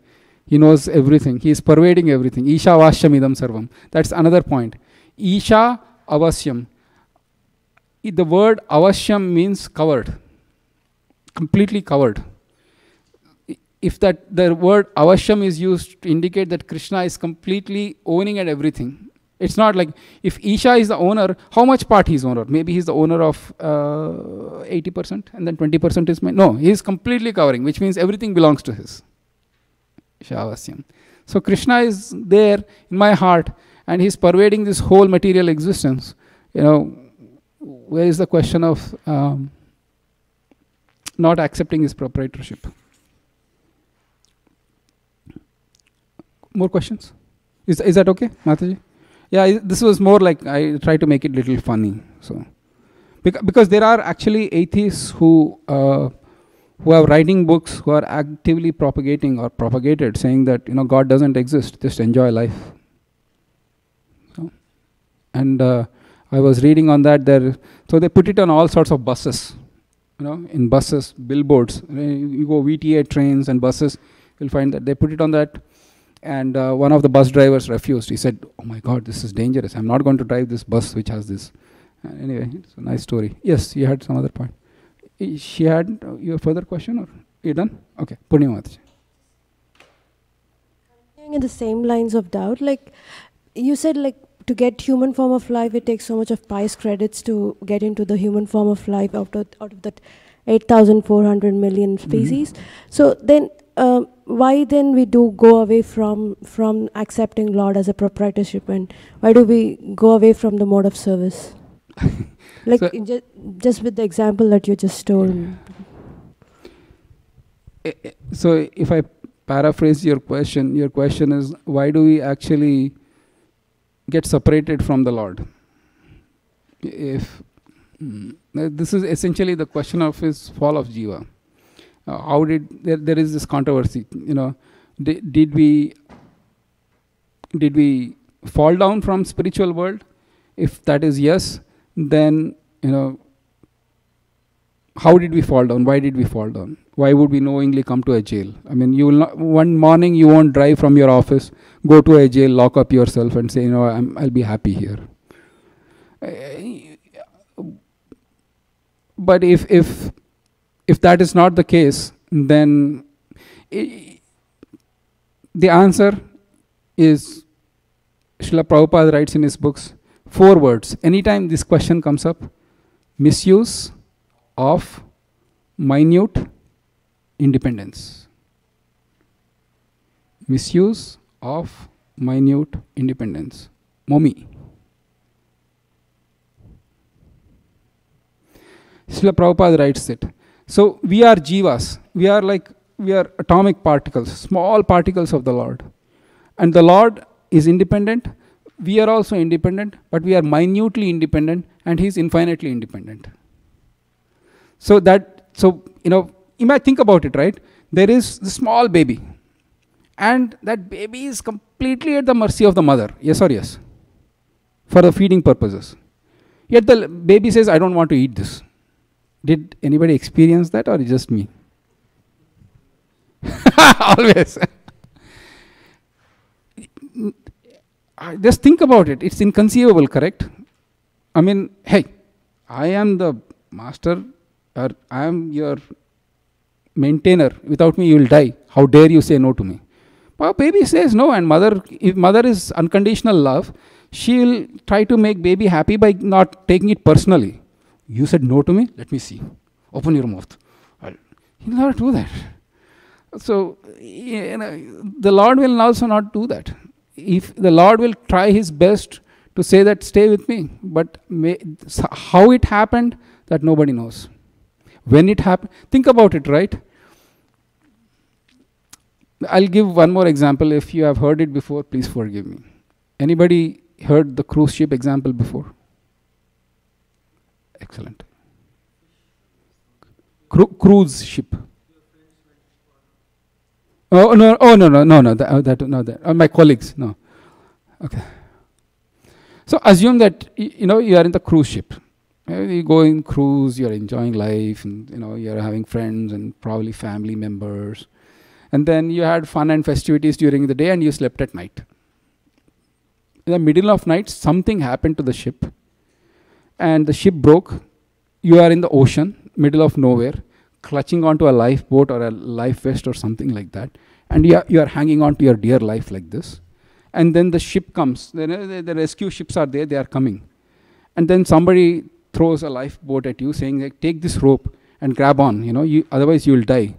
He knows everything. He is pervading everything. Isha Vashyam idam sarvam. That's another point. Isha avasyam. The word avashyam means covered, completely covered. If the word avashyam is used to indicate that Krishna is completely owning at everything, It's not like if Isha is the owner, how much part he's owner? Maybe he's the owner of 80% and then 20% is mine. No, he's completely covering, which means everything belongs to his. Shavasyam. So Krishna is there in my heart and he's pervading this whole material existence. Where is the question of not accepting his proprietorship? More questions? Is that okay, Mataji? Yeah, this was more like I try to make it a little funny. So, because there are actually atheists who are writing books, who are actively propagated, saying that God doesn't exist, just enjoy life. So, and I was reading on that there. So they put it on all sorts of buses, in buses, billboards. You go VTA trains and buses, you'll find that they put it on that. And one of the bus drivers refused. He said, "Oh my God, this is dangerous. I'm not going to drive this bus which has this." Anyway, it's a nice story. Yes, you had some other point. She had your further question, or you done? Okay, Purnima. In the same lines of doubt, like you said, like to get human form of life, it takes so much of pious credits to get into the human form of life out of that 8,400 million species. So then, why then we do go away from accepting Lord as a proprietorship, and why do we go away from the mode of service? Like so just with the example that you just told. So if I paraphrase your question is why do we actually get separated from the Lord? If this is essentially the question of his fall of Jiva. How did there is this controversy? Did we fall down from spiritual world? If that is yes, then how did we fall down? Why did we fall down? Why would we knowingly come to a jail? I mean, you will not, one morning you won't drive from your office, go to a jail, lock up yourself, and say, I'll be happy here. But if that is not the case, then the answer is, Srila Prabhupada writes in his books, 4 words. Anytime this question comes up, misuse of minute independence. Misuse of minute independence. Momi. Srila Prabhupada writes it. So we are jivas. We are atomic particles, small particles of the Lord. And the Lord is independent. We are also independent, but we are minutely independent, and He is infinitely independent. So you might think about it, right? There is the small baby, and that baby is completely at the mercy of the mother. Yes or yes? For the feeding purposes. Yet the baby says, I don't want to eat this. Did anybody experience that, or just me? Always. Just think about it. It's inconceivable, correct? I mean, hey, I am the master, or I am your maintainer. Without me, you will die. How dare you say no to me? But baby says no, and if mother is unconditional love, she will try to make baby happy by not taking it personally. You said no to me? Let me see. Open your mouth. He'll never do that. So, the Lord will also not do that. If the Lord will try His best to say that, stay with me. But how it happened, that nobody knows. When it happened, think about it, right? I'll give one more example. If you have heard it before, please forgive me. Anybody heard the cruise ship example before? Excellent. Cruise ship. Oh no! My colleagues, no. Okay. So assume that you are in the cruise ship. You go in cruise, you are enjoying life, and you are having friends and probably family members, and then you had fun and festivities during the day, and you slept at night. In the middle of night, something happened to the ship, and the ship broke. You are in the ocean, middle of nowhere, clutching onto a lifeboat or a life vest or something like that, and you are hanging on to your dear life like this, and then the ship comes. The rescue ships are there, they are coming. And then somebody throws a lifeboat at you saying, like, take this rope and grab on, otherwise you will die.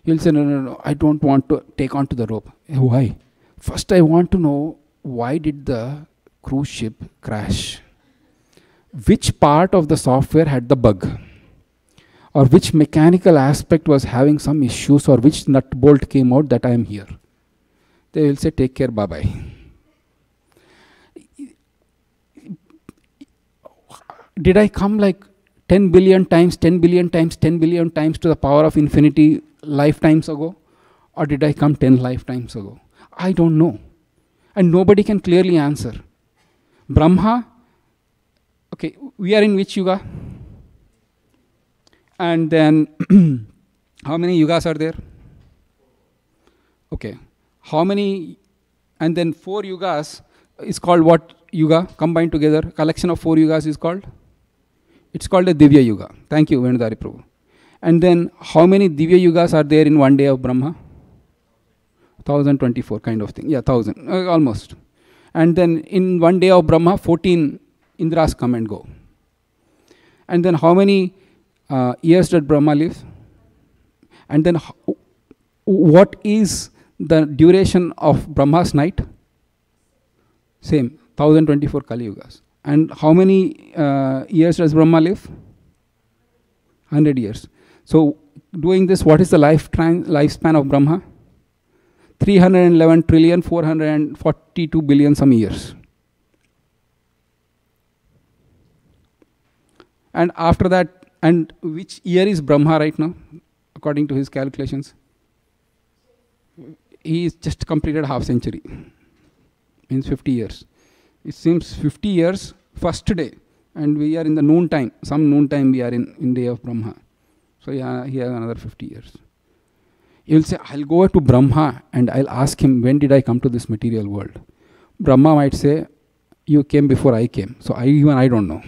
You'll say, no, I don't want to take onto the rope. Why? First I want to know, why did the cruise ship crash? Which part of the software had the bug? Or which mechanical aspect was having some issues, or which nut bolt came out that I am here? They will say, take care, bye-bye. Did I come like 10 billion times, 10 billion times, 10 billion times to the power of infinity lifetimes ago? Or did I come 10 lifetimes ago? I don't know. And nobody can clearly answer. Brahma, okay, we are in which yuga? And then, how many yugas are there? Okay. How many, and then 4 yugas is called what yuga? Combined together, collection of 4 yugas is called? It's called a Divya Yuga. Thank you, Venudari Prabhu. And then, how many Divya Yugas are there in one day of Brahma? 1024 kind of thing. Yeah, 1000, almost. And then, in one day of Brahma, 14 Indras come and go. And then, how many years did Brahma live? And then, what is the duration of Brahma's night? Same, 1024 Kali Yugas. And how many years does Brahma live? 100 years. So, doing this, what is the lifespan of Brahma? 311 trillion 442 billion some years. And after that, and which year is Brahma right now, according to his calculations? He is just completed half century. Means 50 years. It seems 50 years first day, and we are in the noon time. Some noon time we are in day of Brahma. So yeah, he has another 50 years. You will say, I'll go to Brahma and I'll ask him, when did I come to this material world? Brahma might say, you came before I came. So I don't know.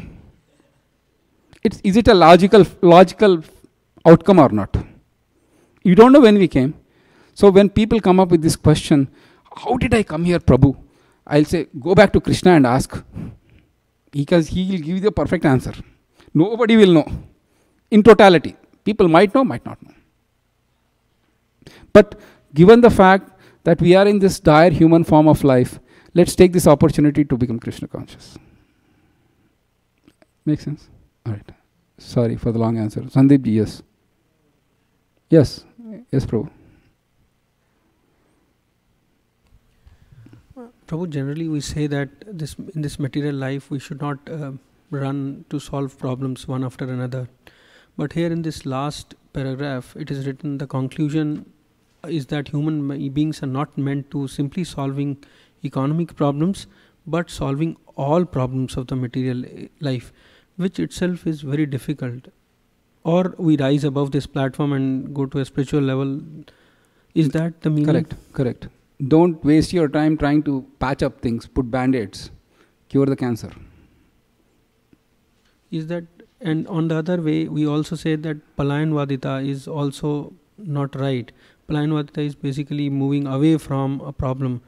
Is it a logical outcome or not? You don't know when we came. So when people come up with this question, how did I come here, Prabhu? I'll say, go back to Krishna and ask. Because he will give you the perfect answer. Nobody will know. In totality. People might know, might not know. But given the fact that we are in this dire human form of life, let's take this opportunity to become Krishna conscious. Make sense? All right. Sorry for the long answer. Sandeep ji, yes. Yes. Yes, Prabhu. Prabhu, generally we say that in this material life we should not run to solve problems one after another. But here in this last paragraph, it is written, the conclusion is that human beings are not meant to simply solving economic problems, but solving all problems of the material life, which itself is very difficult. Or we rise above this platform and go to a spiritual level. Is that the meaning? Correct. Don't waste your time trying to patch up things, put band-aids, cure the cancer. Is that, and on the other way, we also say that Palayanvadita is also not right. Palayanvadita is basically moving away from a problem.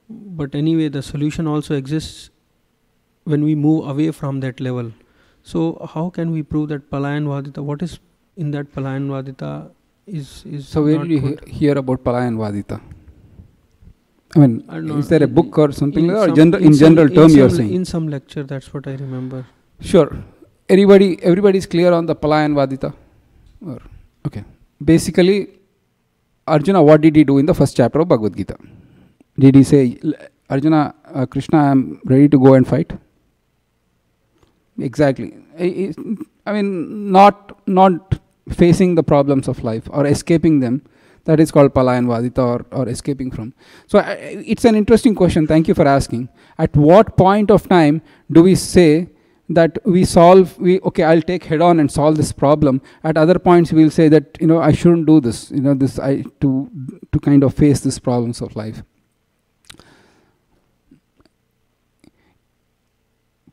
But anyway, the solution also exists when we move away from that level. So how can we prove that Palayanvadita, what is in that Palayanvadita is So where did you hear about Palayanvadita? I mean, is there a book or something like that, or in general term you are saying? In some lecture, that's what I remember. Sure. Everybody is clear on the Palayanvadita? Okay. Basically, Arjuna, what did he do in the first chapter of Bhagavad Gita? Did he say, Arjuna, Krishna, I am ready to go and fight? Exactly. I mean, not facing the problems of life or escaping them. That is called Palayanvadita or escaping from. So it's an interesting question. Thank you for asking. At what point of time do we say that okay, I'll take head on and solve this problem. At other points we'll say that, I shouldn't do this, to kind of face these problems of life.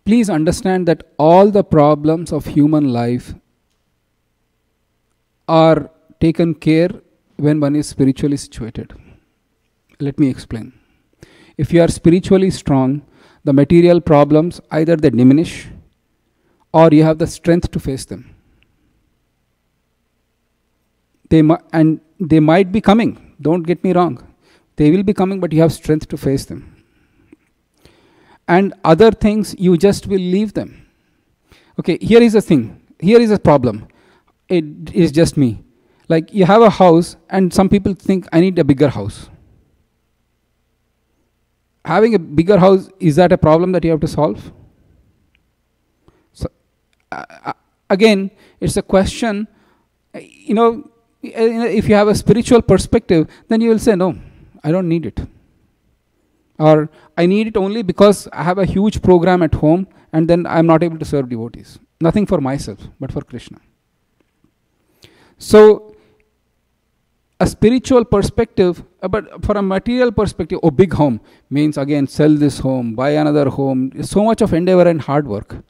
Please understand that all the problems of human life are taken care when one is spiritually situated. Let me explain. If you are spiritually strong, the material problems, either they diminish or you have the strength to face them. They might be coming, don't get me wrong. They will be coming, but you have strength to face them. And other things, you just will leave them. Okay, here is a thing. Here is a problem. It is just me. Like, you have a house, and some people think, I need a bigger house. Having a bigger house, is that a problem that you have to solve? So, again, it's a question, if you have a spiritual perspective, then you will say, no, I don't need it. Or I need it only because I have a huge program at home and then I'm not able to serve devotees. Nothing for myself, but for Krishna. So, a spiritual perspective, but for a material perspective, big home means again, sell this home, buy another home. So much of endeavor and hard work.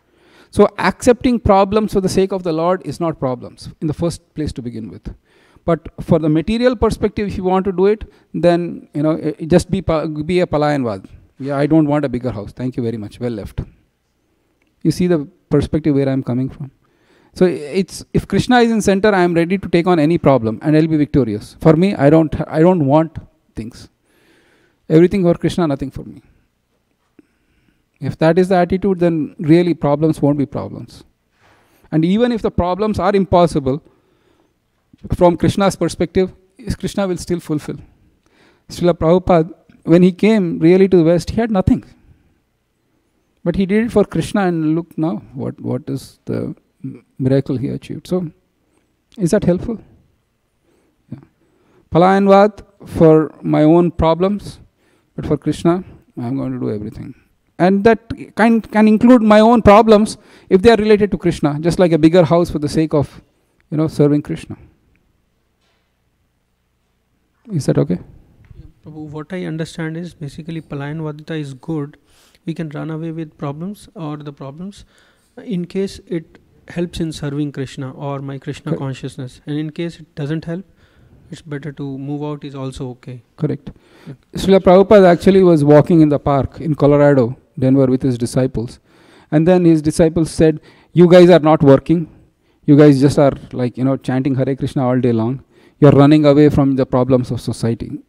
So, accepting problems for the sake of the Lord is not problems in the first place to begin with. But for the material perspective, if you want to do it, then just be a palayanvad. Yeah, I don't want a bigger house. Thank you very much. Well left. You see the perspective where I'm coming from. So it's, if Krishna is in center, I am ready to take on any problem and I'll be victorious. For me, I don't want things. Everything for Krishna, nothing for me. If that is the attitude, then really problems won't be problems. And even if the problems are impossible, from Krishna's perspective, Krishna will still fulfill. Srila Prabhupada, when he came really to the West, he had nothing. But he did it for Krishna, and look now, what is the miracle he achieved. So, is that helpful? Yeah. Palayanvat for my own problems, but for Krishna, I am going to do everything. And that can include my own problems if they are related to Krishna, just like a bigger house for the sake of, serving Krishna. Is that okay? Yeah, Prabhu, what I understand is basically Palayanvadita is good. We can run away with problems or the problems in case it helps in serving Krishna or my Krishna consciousness. And in case it doesn't help, it's better to move out is also okay. Correct. Yeah. Srila Prabhupada actually was walking in the park in Colorado, Denver, with his disciples. And then his disciples said, you guys are not working. You guys just are chanting Hare Krishna all day long. You're running away from the problems of society.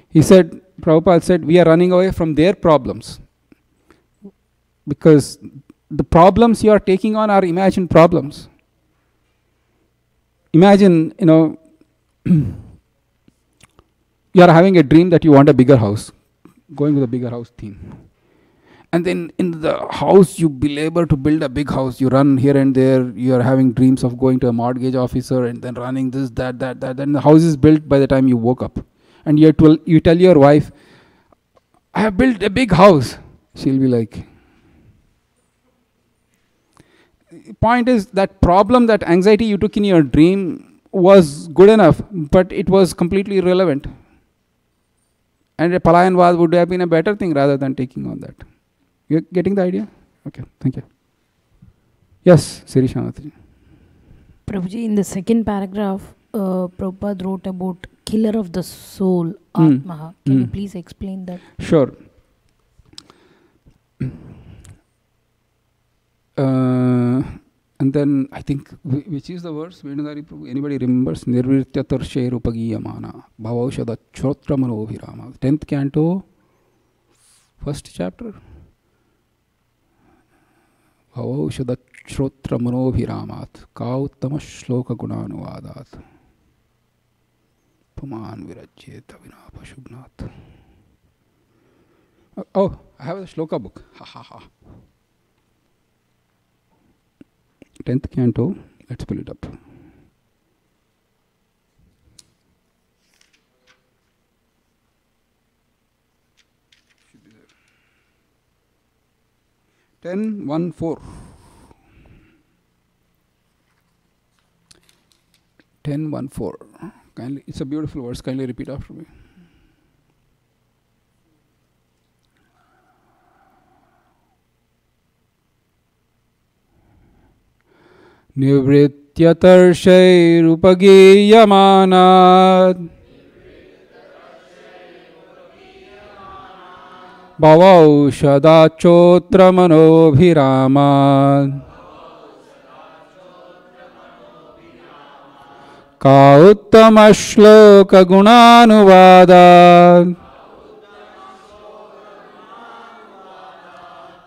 He said, Prabhupada said, we are running away from their problems. Because the problems you are taking on are imagined problems. Imagine, you are having a dream that you want a bigger house, going with a bigger house theme. And then in the house, you belabor to build a big house. You run here and there. You are having dreams of going to a mortgage officer and then running this, that. Then the house is built by the time you woke up. And you tell your wife, I have built a big house. She'll be like, point is that problem, that anxiety you took in your dream was good enough, but it was completely irrelevant. And a Palayanvad would have been a better thing rather than taking on that. You're getting the idea? Okay, thank you. Yes, Sirishanath. Prabhuji, in the second paragraph, Prabhupada wrote about killer of the soul, Atma. Can you please explain that? Sure. And then I think, which is the verse? Anybody remembers? Nirvrityatar Rupagiyamana Bhavaushada Chotra Manovirama. 10th canto, first chapter. Bhavaushada Chotra Manoviramaat Kauttama Shloka Gunanuvadat Puman Virajyeta Vinapashugnat. Oh, I have the shloka book. Ha ha ha. 10th canto, let's pull it up. Should be there. 10:1-4. 10:1-4. Kindly, it's a beautiful verse. Kindly repeat after me. Nivrityatarshairupagiyamanaad भवौषधाचोत्रमनोभिरामात् का उत्तमश्लोकगुणानुवादात्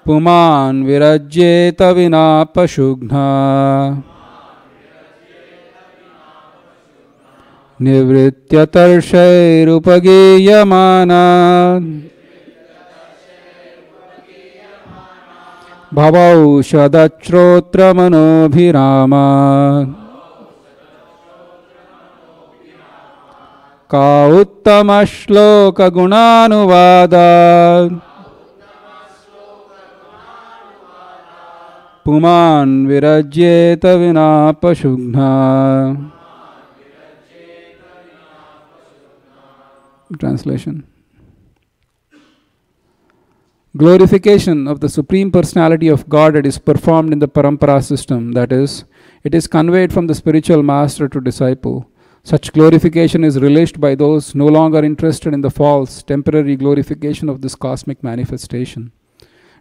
पुमान् विरज्येत विना पशुघ्ना निवृत्त्यतर्षैरुपगीयमानात् भवौषधश्रोत्रमनोभिरामात् का उत्तमश्लोकगुणानुवादात् पुमान् विरज्येत विना पशुघ्ना. Translation. Glorification of the Supreme Personality of Godhead is performed in the Parampara system, that is, it is conveyed from the spiritual master to disciple. Such glorification is relished by those no longer interested in the false, temporary glorification of this cosmic manifestation.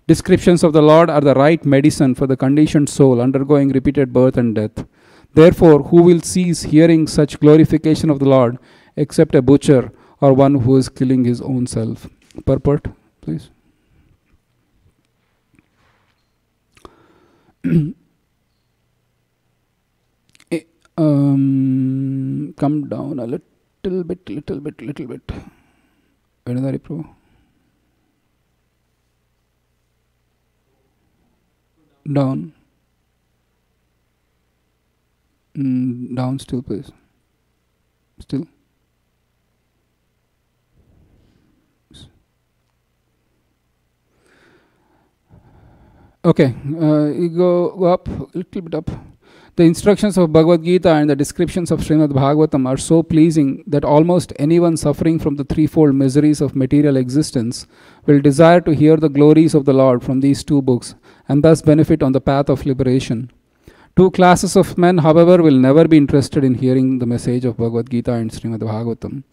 Descriptions of the Lord are the right medicine for the conditioned soul undergoing repeated birth and death. Therefore, who will cease hearing such glorification of the Lord except a butcher or one who is killing his own self? Purport, please. Come down a little bit. Vedadari Prabhu. Down. Down still, please. Still. Okay, you go up, a little bit up. The instructions of Bhagavad Gita and the descriptions of Srimad Bhagavatam are so pleasing that almost anyone suffering from the threefold miseries of material existence will desire to hear the glories of the Lord from these two books and thus benefit on the path of liberation. Two classes of men, however, will never be interested in hearing the message of Bhagavad Gita and Srimad Bhagavatam.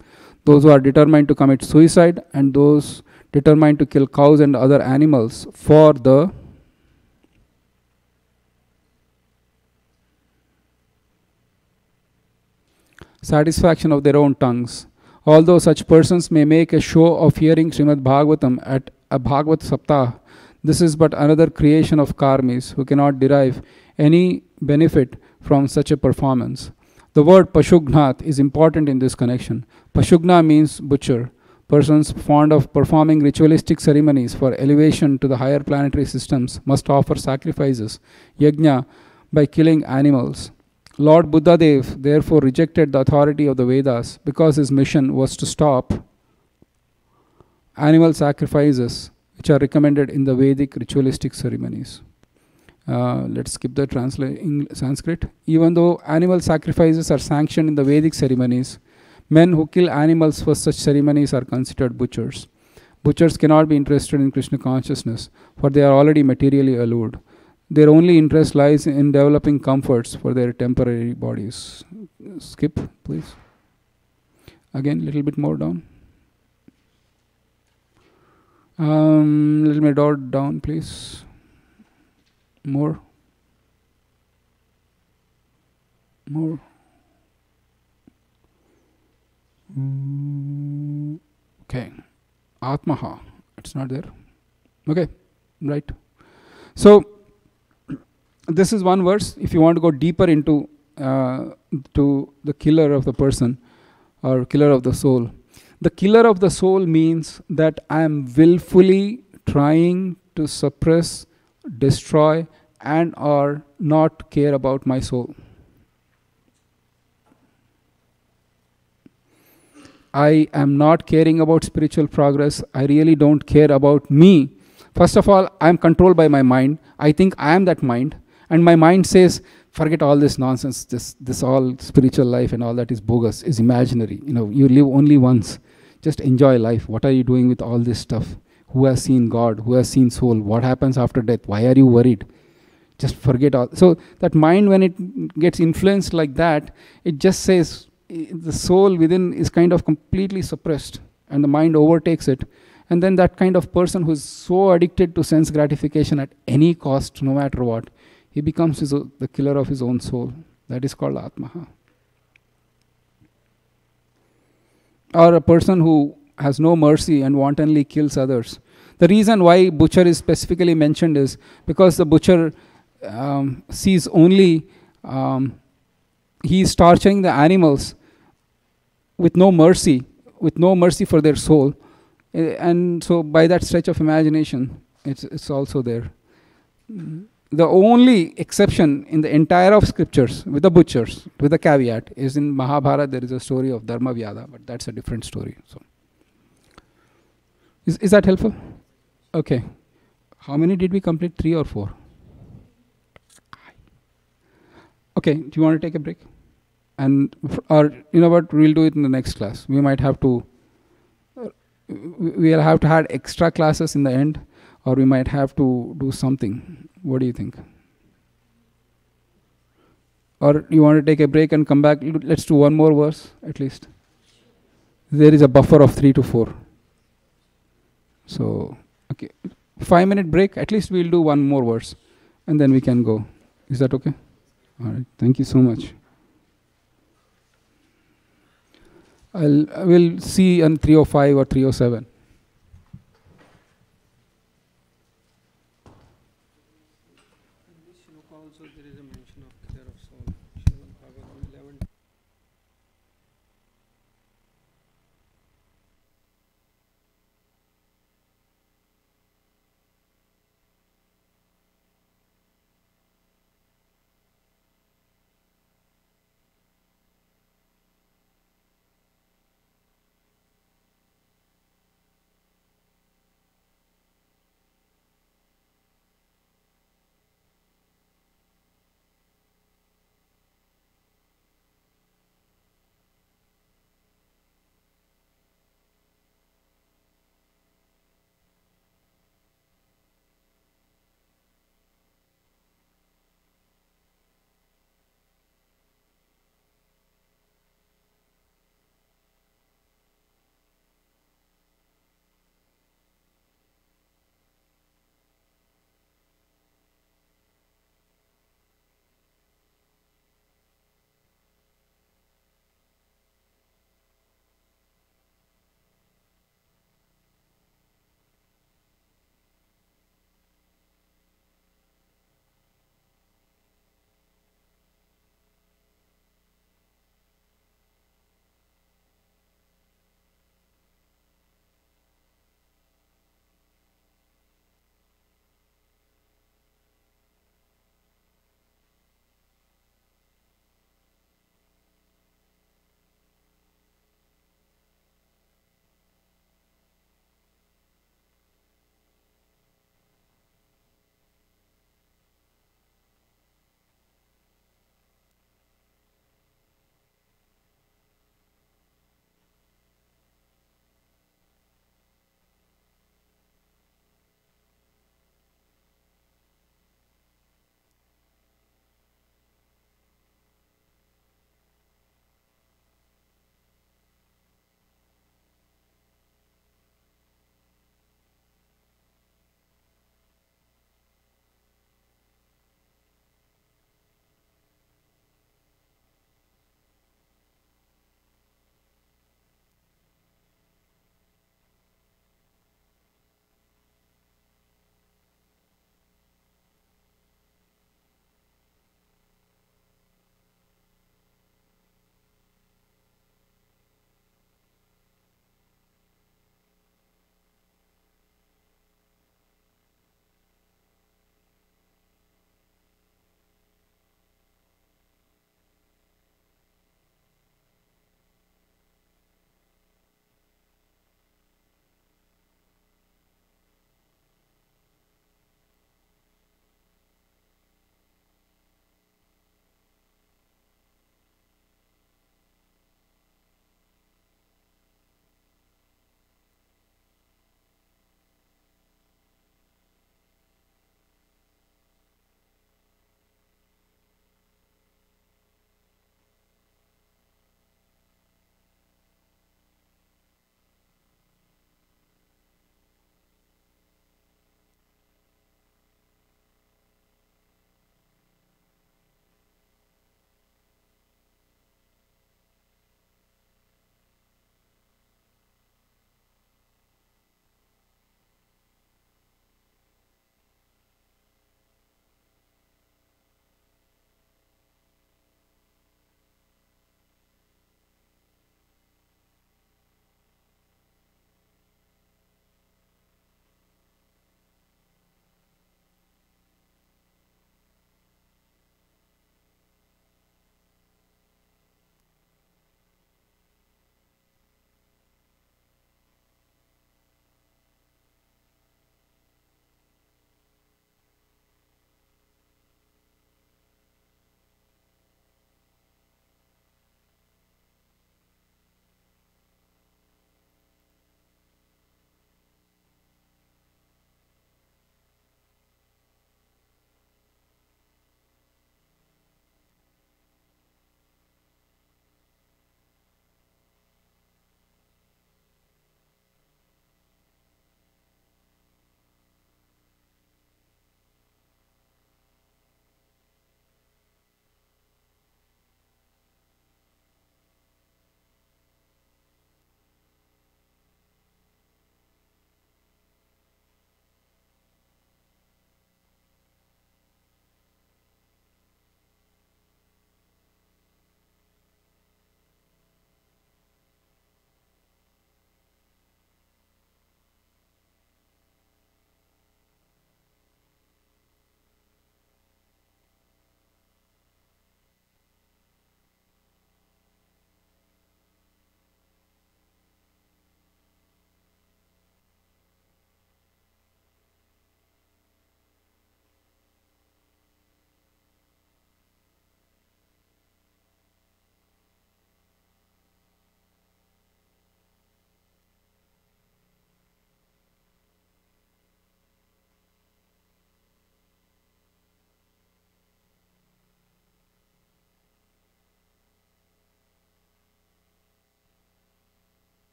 Those who are determined to commit suicide and those determined to kill cows and other animals for the satisfaction of their own tongues. Although such persons may make a show of hearing Srimad Bhagavatam at a Bhagavat Saptah, this is but another creation of karmis who cannot derive any benefit from such a performance. The word Pashugnath is important in this connection. Pashugna means butcher. Persons fond of performing ritualistic ceremonies for elevation to the higher planetary systems must offer sacrifices, yajna, by killing animals. Lord Buddhadev therefore rejected the authority of the Vedas because his mission was to stop animal sacrifices which are recommended in the Vedic ritualistic ceremonies. Let's skip the Sanskrit. Even though animal sacrifices are sanctioned in the Vedic ceremonies, men who kill animals for such ceremonies are considered butchers. Butchers cannot be interested in Krishna consciousness, for they are already materially allured. Their only interest lies in developing comforts for their temporary bodies. Skip, please. Again, little bit more down. Little bit down, please. More. Okay. Atmaha. It's not there. Okay. Right. So, this is one verse. If you want to go deeper into to the killer of the person or killer of the soul. The killer of the soul means that I am willfully trying to suppress, destroy and or not care about my soul. I am not caring about spiritual progress. I really don't care about me. First of all, I am controlled by my mind. I think I am that mind. And my mind says, forget all this nonsense, this all spiritual life and all that is bogus, is imaginary. You live only once. Just enjoy life. What are you doing with all this stuff? Who has seen God? Who has seen soul? What happens after death? Why are you worried? Just forget all. So that mind, when it gets influenced like that, it just says the soul within is kind of completely suppressed and the mind overtakes it. And then that kind of person who is so addicted to sense gratification at any cost, no matter what, he becomes the killer of his own soul. That is called Atmaha. Or a person who has no mercy and wantonly kills others. The reason why butcher is specifically mentioned is because the butcher sees only, he is torturing the animals with no mercy for their soul. And so by that stretch of imagination, it's also there. The only exception in the entire of scriptures with the butchers, with the caveat, is in Mahabharata there is a story of Dharma Vyada, but that's a different story. So, is that helpful? Okay. How many did we complete? 3 or 4? Okay, do you want to take a break? And or you know what, we'll do it in the next class. We might have to we'll have to have extra classes in the end, or we might have to do something. What do you think? Or you want to take a break and come back? Let's do one more verse at least. There is a buffer of 3 to 4. So, okay, 5-minute break. At least we'll do one more verse, and then we can go. Is that okay? All right. Thank you so much. I will see on 305 or 307.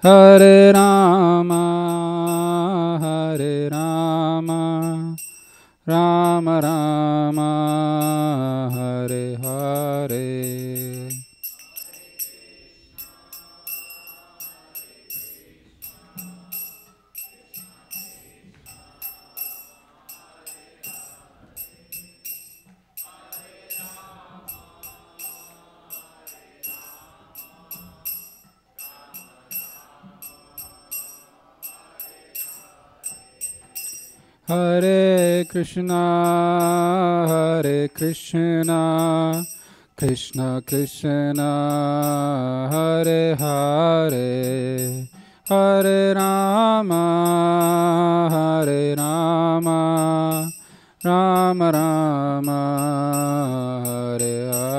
Hare Rama, Hare Rama, Rama Rama, Hare Hare. Hare Krishna, Hare Krishna, Krishna Krishna, Hare Hare, Hare Rama, Hare Rama, Rama Rama, Hare Hare.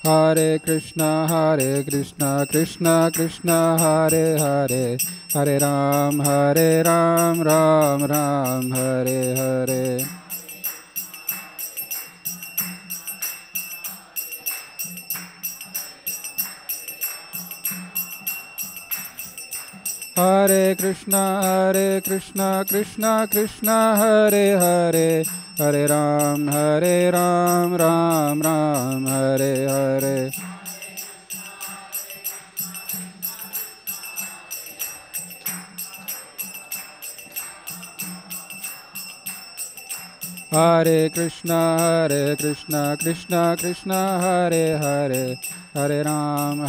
Hare Krishna, Krishna Krishna, Hare Hare, Hare Ram, Ram Ram, Hare Hare. Hare Krishna, Krishna Krishna, Hare Hare, Hare Ram, Ram Ram, Hare Hare. Hare Krishna, Krishna Krishna, Hare Hare, Hare Ram,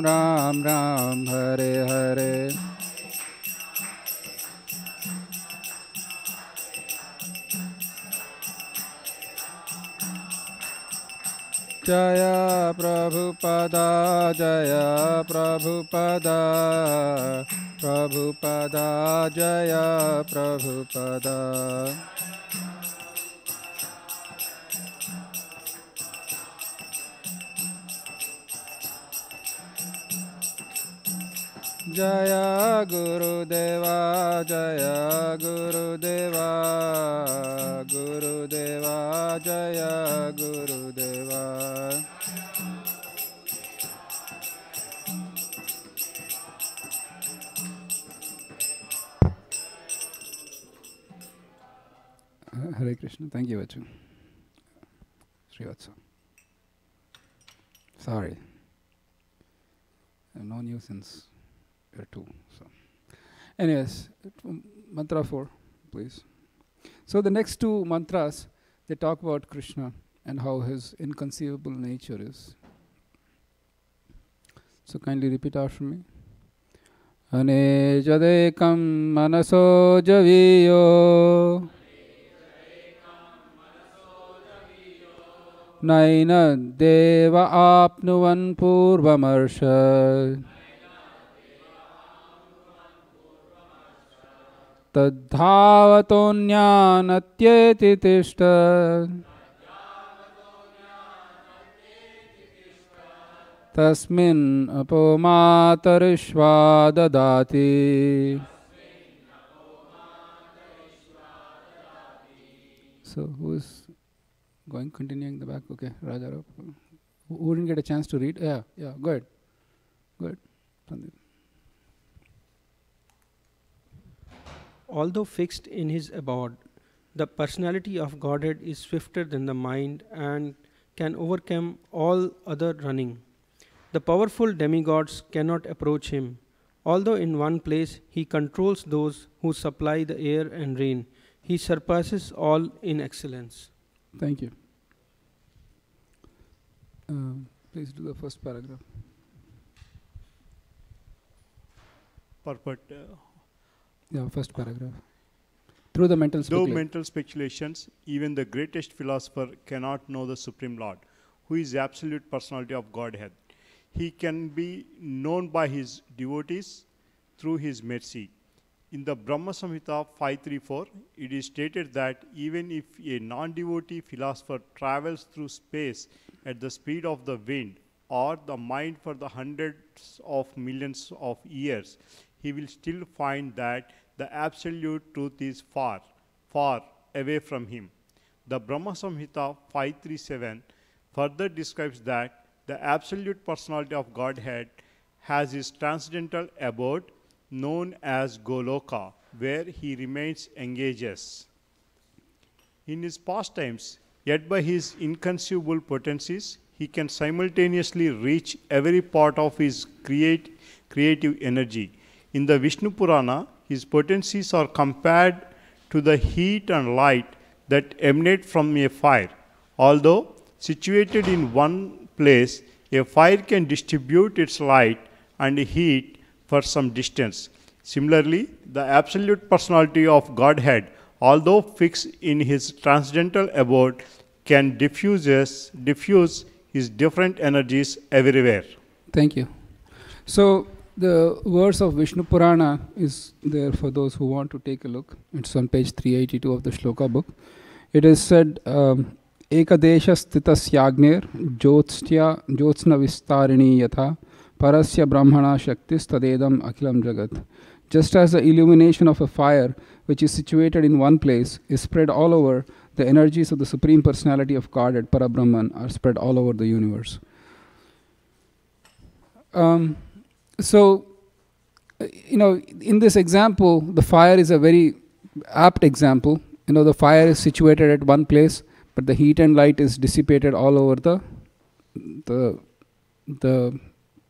Ram Ram, Hare Hare. Jaya Prabhupada, Jaya Prabhupada, Prabhupada, Jaya Prabhupada. Jaya Guru Deva, Jaya Guru Deva, Guru Deva, Jaya Guru Deva. Hare Krishna. Thank you, Vachu. Srivatsa. Sorry. I've known you since year 2. So, anyways, mantra 4, please. So the next two mantras, they talk about Krishna and how his inconceivable nature is. So kindly repeat after me. Ane jadekam manaso javiyo Naina deva apnuvan purvamarsha Tadhavatonya tishta Tasmin apomatarishva dadati. So who is continuing the back? Okay, Rajarap. Who didn't get a chance to read? Yeah, good. Pandit. Although fixed in his abode, the personality of Godhead is swifter than the mind and can overcome all other running. The powerful demigods cannot approach him. Although in one place he controls those who supply the air and rain, he surpasses all in excellence. Thank you. Please do the first paragraph. Purport. First paragraph. Through the mental Though mental speculations, even the greatest philosopher cannot know the Supreme Lord, who is the absolute personality of Godhead. He can be known by his devotees through his mercy. In the Brahma Samhita 534, it is stated that even if a non-devotee philosopher travels through space at the speed of the wind or the mind for the hundreds of millions of years, he will still find that the absolute truth is far, far away from him. The Brahma Samhita 537 further describes that the absolute personality of Godhead has his transcendental abode known as Goloka, where he remains engages in his pastimes, yet by his inconceivable potencies, he can simultaneously reach every part of his creative energy. In the Vishnu Purana, his potencies are compared to the heat and light that emanate from a fire. Although situated in one place, a fire can distribute its light and heat for some distance. Similarly, the absolute personality of Godhead, although fixed in his transcendental abode, can diffuse his different energies everywhere. Thank you. So the verse of Vishnu Purana is there for those who want to take a look. It's on page 382 of the Shloka book. It is said, Ekadesha stitasyagner jyotsna vistarini yatha parasya brahmana shaktis tadedam akhilam jagat. Just as the illumination of a fire, which is situated in one place, is spread all over, the energies of the Supreme Personality of Godhead, Parabrahman, are spread all over the universe. So, in this example, the fire is a very apt example. The fire is situated at one place, but the heat and light is dissipated all over the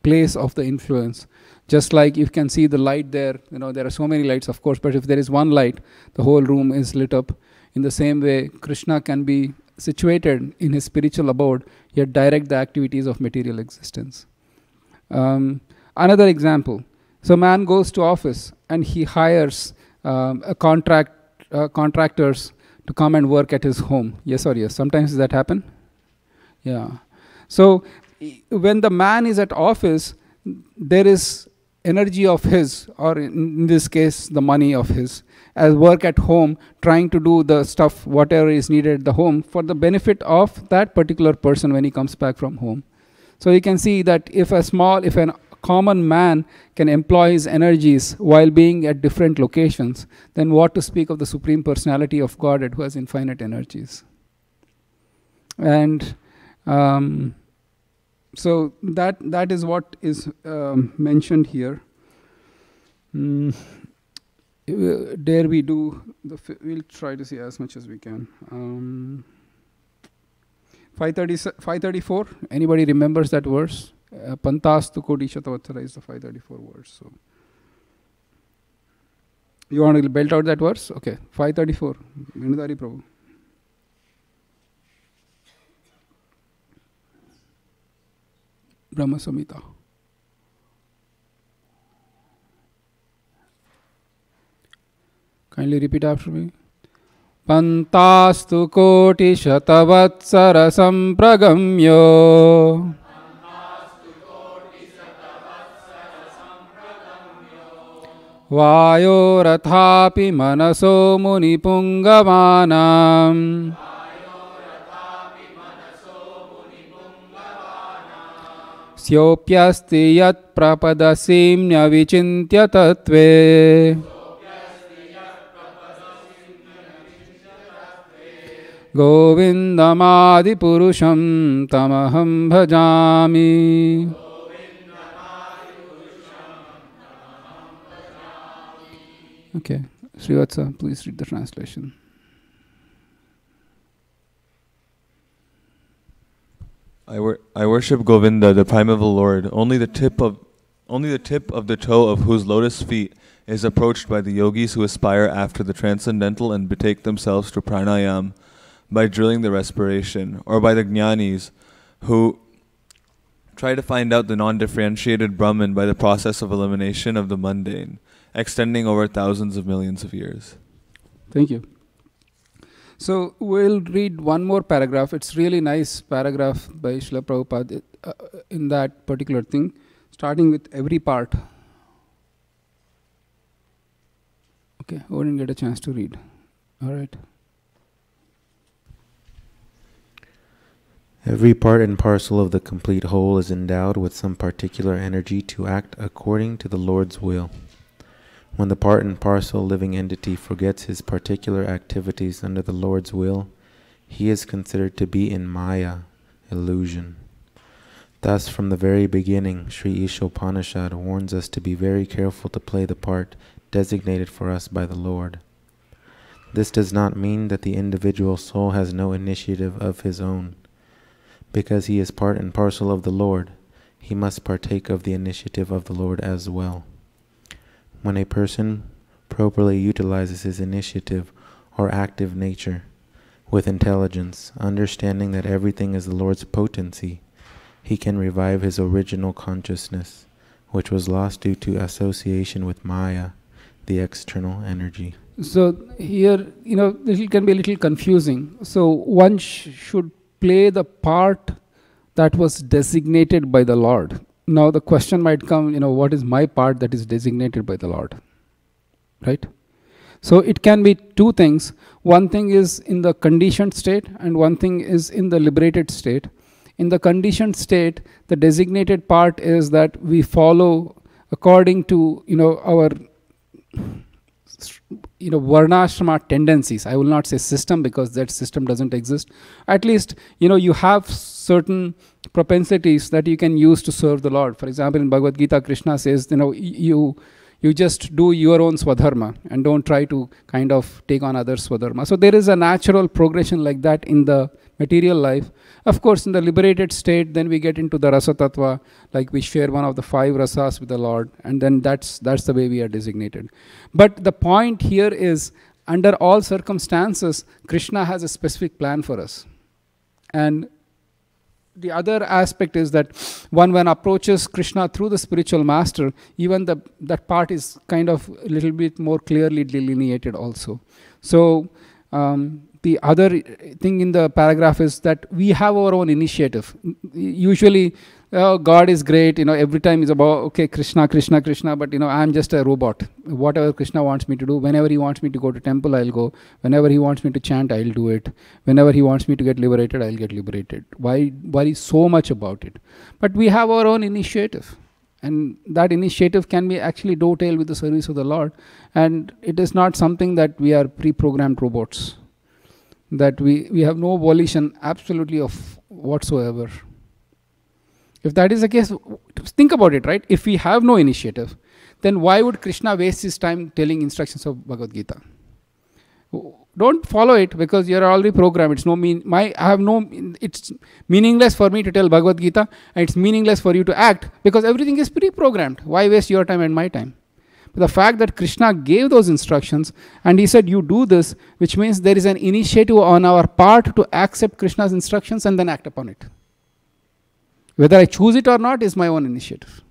place of the influence. Just like you can see the light there, there are so many lights, of course, but if there is one light, the whole room is lit up. In the same way, Krishna can be situated in his spiritual abode, yet direct the activities of material existence. Another example. So man goes to office and he hires contractors to come and work at his home. Yes or yes? Sometimes does that happen? Yeah. So when the man is at office, there is energy of his, or in this case, the money of his, as work at home, trying to do the stuff, whatever is needed at the home, for the benefit of that particular person when he comes back from home. So you can see that if a common man can employ his energies while being at different locations, then what to speak of the Supreme Personality of Godhead, who has infinite energies. And so that is what is mentioned here. Dare we do we'll try to see as much as we can. 534. Anybody remembers that verse? Pantastu koti shatavatsara is the 534 verse. So you want to belt out that verse? Okay, 534. Vinudari Prabhu. Brahma Samhita. Kindly repeat after me. Pantastu koti shatavatsara sampragamyo vayorathapi manaso munipungavanam Syopyasti yat prapadasimnya vichintya tattve Govindamadi purusham tamaham bhajami. Okay, Srivatsa, please read the translation. I worship Govinda, the primeval Lord. Only the tip of the toe of whose lotus feet is approached by the yogis who aspire after the transcendental and betake themselves to pranayam by drilling the respiration, or by the jnanis who try to find out the non-differentiated Brahman by the process of elimination of the mundane, extending over thousands of millions of years. Thank you. So we'll read one more paragraph. It's really nice paragraph by Srila Prabhupada in that particular thing, starting with every part. Okay, I didn't get a chance to read. All right. Every part and parcel of the complete whole is endowed with some particular energy to act according to the Lord's will. When the part and parcel living entity forgets his particular activities under the Lord's will, he is considered to be in Maya, illusion. Thus, from the very beginning, Sri Ishopanishad warns us to be very careful to play the part designated for us by the Lord. This does not mean that the individual soul has no initiative of his own. Because he is part and parcel of the Lord, he must partake of the initiative of the Lord as well. When a person properly utilizes his initiative or active nature with intelligence, understanding that everything is the Lord's potency, he can revive his original consciousness, which was lost due to association with Maya, the external energy. So here, this can be a little confusing. So one should play the part that was designated by the Lord. Now the question might come, what is my part that is designated by the Lord? Right? So it can be two things. One thing is in the conditioned state and one thing is in the liberated state. In the conditioned state, the designated part is that we follow according to, our varnashrama tendencies. I will not say system because that system doesn't exist. At least, you have certain propensities that you can use to serve the Lord. For example, in Bhagavad Gita, Krishna says, you just do your own swadharma and don't try to kind of take on others' swadharma. So there is a natural progression like that in the material life. Of course, in the liberated state, then we get into the rasa tattva, like we share one of the 5 rasas with the Lord, and then that's the way we are designated. But the point here is, under all circumstances, Krishna has a specific plan for us. And the other aspect is that when approaches Krishna through the spiritual master, even that part is kind of a little bit more clearly delineated also. So the other thing in the paragraph is that we have our own initiative. Usually, God is great, every time is about, okay, Krishna, Krishna, Krishna, but I'm just a robot. Whatever Krishna wants me to do, whenever he wants me to go to temple, I'll go. Whenever he wants me to chant, I'll do it. Whenever he wants me to get liberated, I'll get liberated. Why worry so much about it? But we have our own initiative. And that initiative can be actually dovetail with the service of the Lord. And it is not something that we are pre-programmed robots. That we have no volition absolutely of whatsoever. If that is the case, think about it, right? If we have no initiative, then why would Krishna waste his time telling instructions of Bhagavad Gita? Don't follow it because you are already programmed. It's meaningless for me to tell Bhagavad Gita, and it's meaningless for you to act because everything is pre-programmed. Why waste your time and my time? But the fact that Krishna gave those instructions and he said, you do this, which means there is an initiative on our part to accept Krishna's instructions and then act upon it. Whether I choose it or not is my own initiative.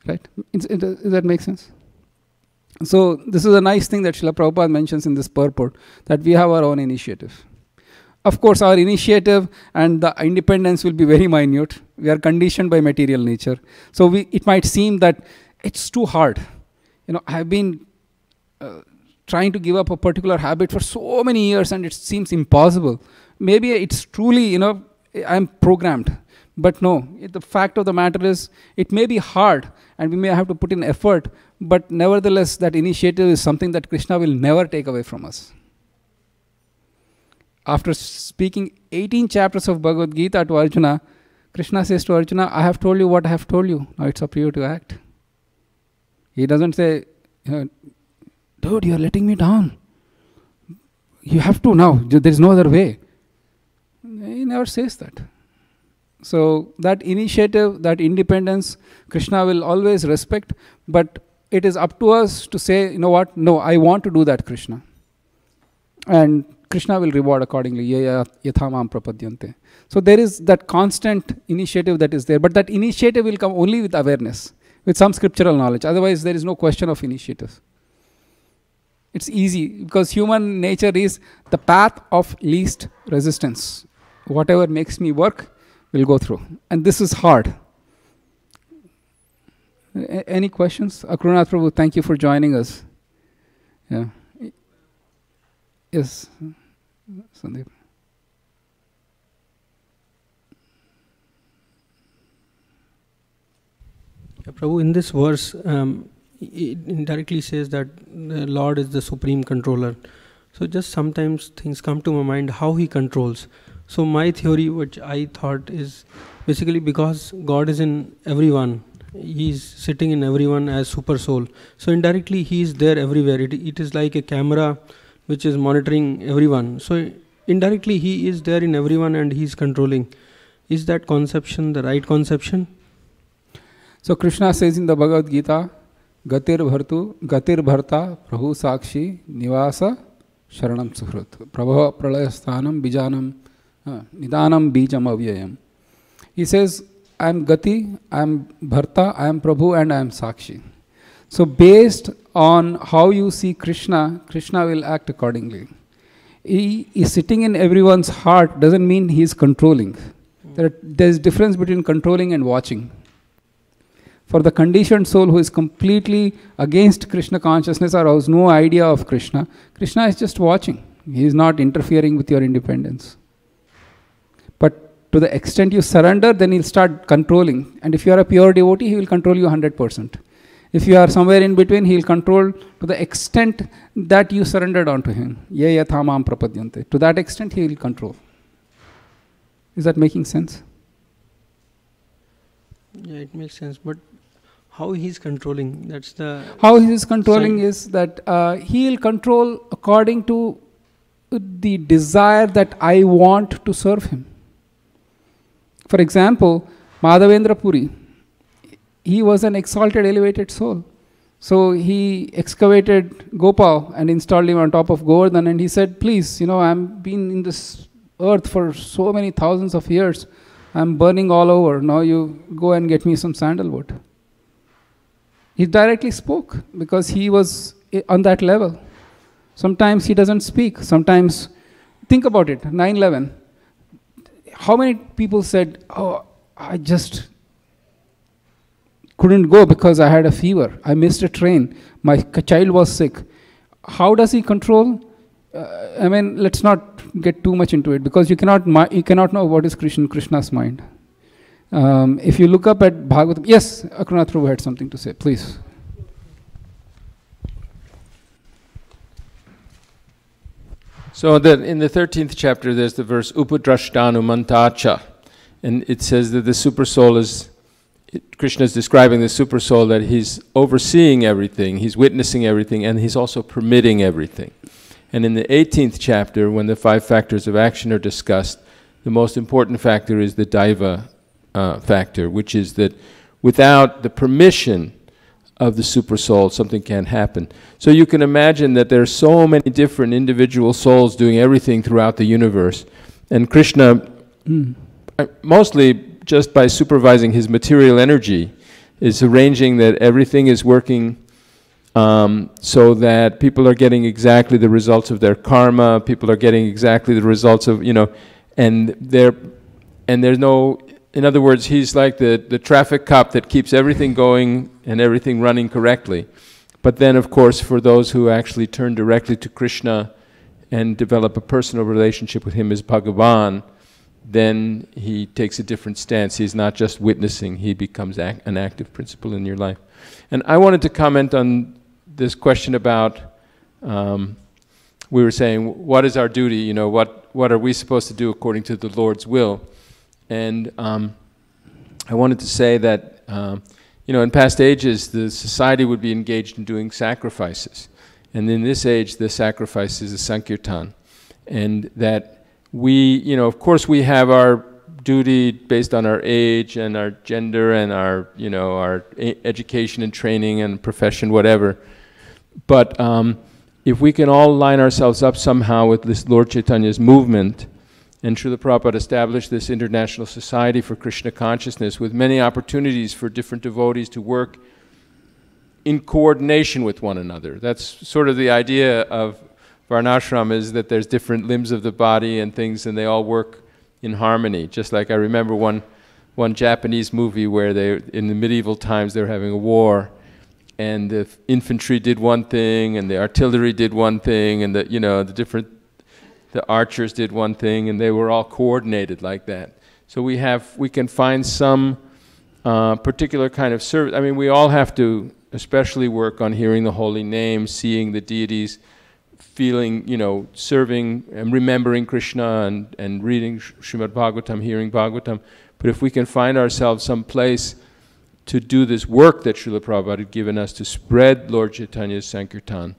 Right? Does that make sense? So this is a nice thing that Srila Prabhupada mentions in this purport, that we have our own initiative. Of course, our initiative and the independence will be very minute. We are conditioned by material nature. So it might seem that it's too hard. I have been trying to give up a particular habit for so many years and it seems impossible. Maybe it's truly, I'm programmed. But no, the fact of the matter is, it may be hard and we may have to put in effort, but nevertheless, that initiative is something that Krishna will never take away from us. After speaking 18 chapters of Bhagavad Gita to Arjuna, Krishna says to Arjuna, I have told you what I have told you. Now it's up to you to act. He doesn't say, dude, you're letting me down. You have to now. There is no other way. He never says that. So that initiative, that independence, Krishna will always respect, but it is up to us to say, you know what, no, I want to do that, Krishna. And Krishna will reward accordingly. Yathamam prapadyante. So there is that constant initiative that is there, but that initiative will come only with awareness, with some scriptural knowledge. Otherwise, there is no question of initiative. It's easy because human nature is the path of least resistance. Whatever makes me work, will go through. And this is hard. Any questions? Akrunath Prabhu, thank you for joining us. Yeah. Yes, Sandeep. Prabhu, in this verse, it indirectly says that the Lord is the supreme controller. So just sometimes things come to my mind how he controls. So my theory, which I thought, is basically because God is in everyone, he is sitting in everyone as super soul. So indirectly he is there everywhere. It is like a camera which is monitoring everyone. So indirectly he is there in everyone and he is controlling. Is that conception the right conception? So Krishna says in the Bhagavad Gita, Gatir Bharta Prabhu Sakshi Nivasa Sharanam Suhrut Prabha Pralayasthanam Bijanam Nidanam Bijam Avyayam. He says, I am Gati, I am Bharta, I am Prabhu, and I am Sakshi. So based on how you see Krishna, Krishna will act accordingly. He is sitting in everyone's heart doesn't mean he is controlling. There is difference between controlling and watching. For the conditioned soul who is completely against Krishna consciousness or has no idea of Krishna, Krishna is just watching. He is not interfering with your independence. But to the extent you surrender, then he'll start controlling. And if you are a pure devotee, he will control you 100%. If you are somewhere in between, he'll control to the extent that you surrendered onto him. Ye yatha mam prapadyante. To that extent, he will control. Is that making sense? Yeah, it makes sense. But how he is controlling? That's the how he is controlling is that he will control according to the desire that I want to serve him. For example, Madhavendra Puri, he was an exalted, elevated soul. So he excavated Gopal and installed him on top of Govardhan, and he said, please, I've been in this earth for so many thousands of years. I'm burning all over. Now you go and get me some sandalwood. He directly spoke because he was on that level. Sometimes he doesn't speak. Sometimes, think about it, 9/11. How many people said, oh, I just couldn't go because I had a fever. I missed a train. My child was sick. How does he control? Let's not get too much into it because you cannot know what is Krishna's mind. If you look up at Bhagavatam, yes, Akranath Prabhu had something to say, please. So in the 13th chapter, there's the verse Upadrashtanu Mantacha, and it says that the super soul is, Krishna is describing the super soul that he's overseeing everything, he's witnessing everything, and he's also permitting everything. And in the 18th chapter, when the 5 factors of action are discussed, the most important factor is the Daiva factor, which is that without the permission of the super soul, something can't happen. So you can imagine that there are so many different individual souls doing everything throughout the universe. And Krishna, mostly just by supervising his material energy, is arranging that everything is working so that people are getting exactly the results of their karma, people are getting exactly the results of, and there's no, in other words, he's like the traffic cop that keeps everything going and everything running correctly. But then, of course, for those who actually turn directly to Krishna and develop a personal relationship with him as Bhagavan, then he takes a different stance. He's not just witnessing, he becomes an active principle in your life. And I wanted to comment on this question about, we were saying, what is our duty? What are we supposed to do according to the Lord's will? And I wanted to say that, in past ages, the society would be engaged in doing sacrifices. And in this age, the sacrifice is a Sankirtan. And that we, of course we have our duty based on our age and our gender and our, our education and training and profession, whatever. But if we can all line ourselves up somehow with this Lord Chaitanya's movement, and Srila Prabhupada established this International Society for Krishna Consciousness with many opportunities for different devotees to work in coordination with one another. That's sort of the idea of Varnashram, is that there's different limbs of the body and things, and they all work in harmony. Just like I remember one Japanese movie where in the medieval times they were having a war, and the infantry did one thing, and the artillery did one thing, and the archers did one thing, and they were all coordinated like that. So we can find some particular kind of service. I mean, we all have to especially work on hearing the holy name, seeing the deities, feeling, serving and remembering Krishna and reading Srimad Bhagavatam, hearing Bhagavatam. But if we can find ourselves some place to do this work that Srila Prabhupada had given us to spread Lord Chaitanya's Sankirtan,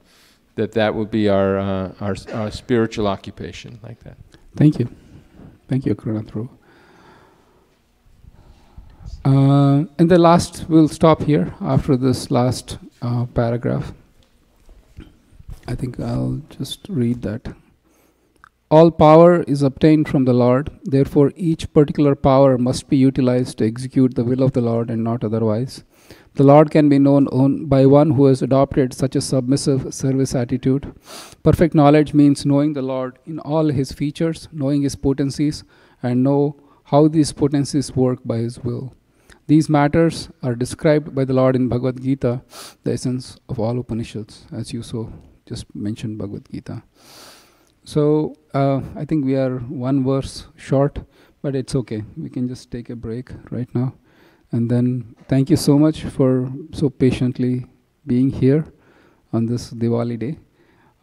that will be our spiritual occupation, like that. Thank you. Thank you, Karuna Prabhu. And the last, we'll stop here after this last paragraph. I think I'll just read that. All power is obtained from the Lord, therefore each particular power must be utilized to execute the will of the Lord and not otherwise. The Lord can be known by one who has adopted such a submissive service attitude. Perfect knowledge means knowing the Lord in all his features, knowing his potencies, and know how these potencies work by his will. These matters are described by the Lord in Bhagavad Gita, the essence of all Upanishads, as you so just mentioned Bhagavad Gita. So I think we are one verse short, but it's okay. We can just take a break right now. And then thank you so much for so patiently being here on this Diwali day.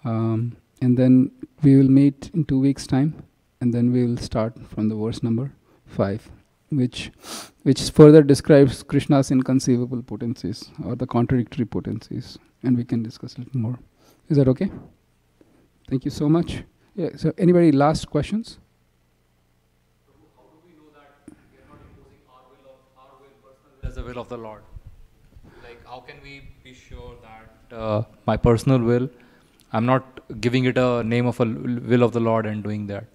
And then we will meet in 2 weeks' time, and then we will start from the verse number 5, which further describes Krishna's inconceivable potencies or the contradictory potencies, and we can discuss a little more. Is that okay? Thank you so much. Yeah. So, anybody last questions? How do we know that we are not imposing our will, personal will, as the will of the Lord? Like, how can we be sure that my personal will, I'm not giving it a name of a will of the Lord and doing that?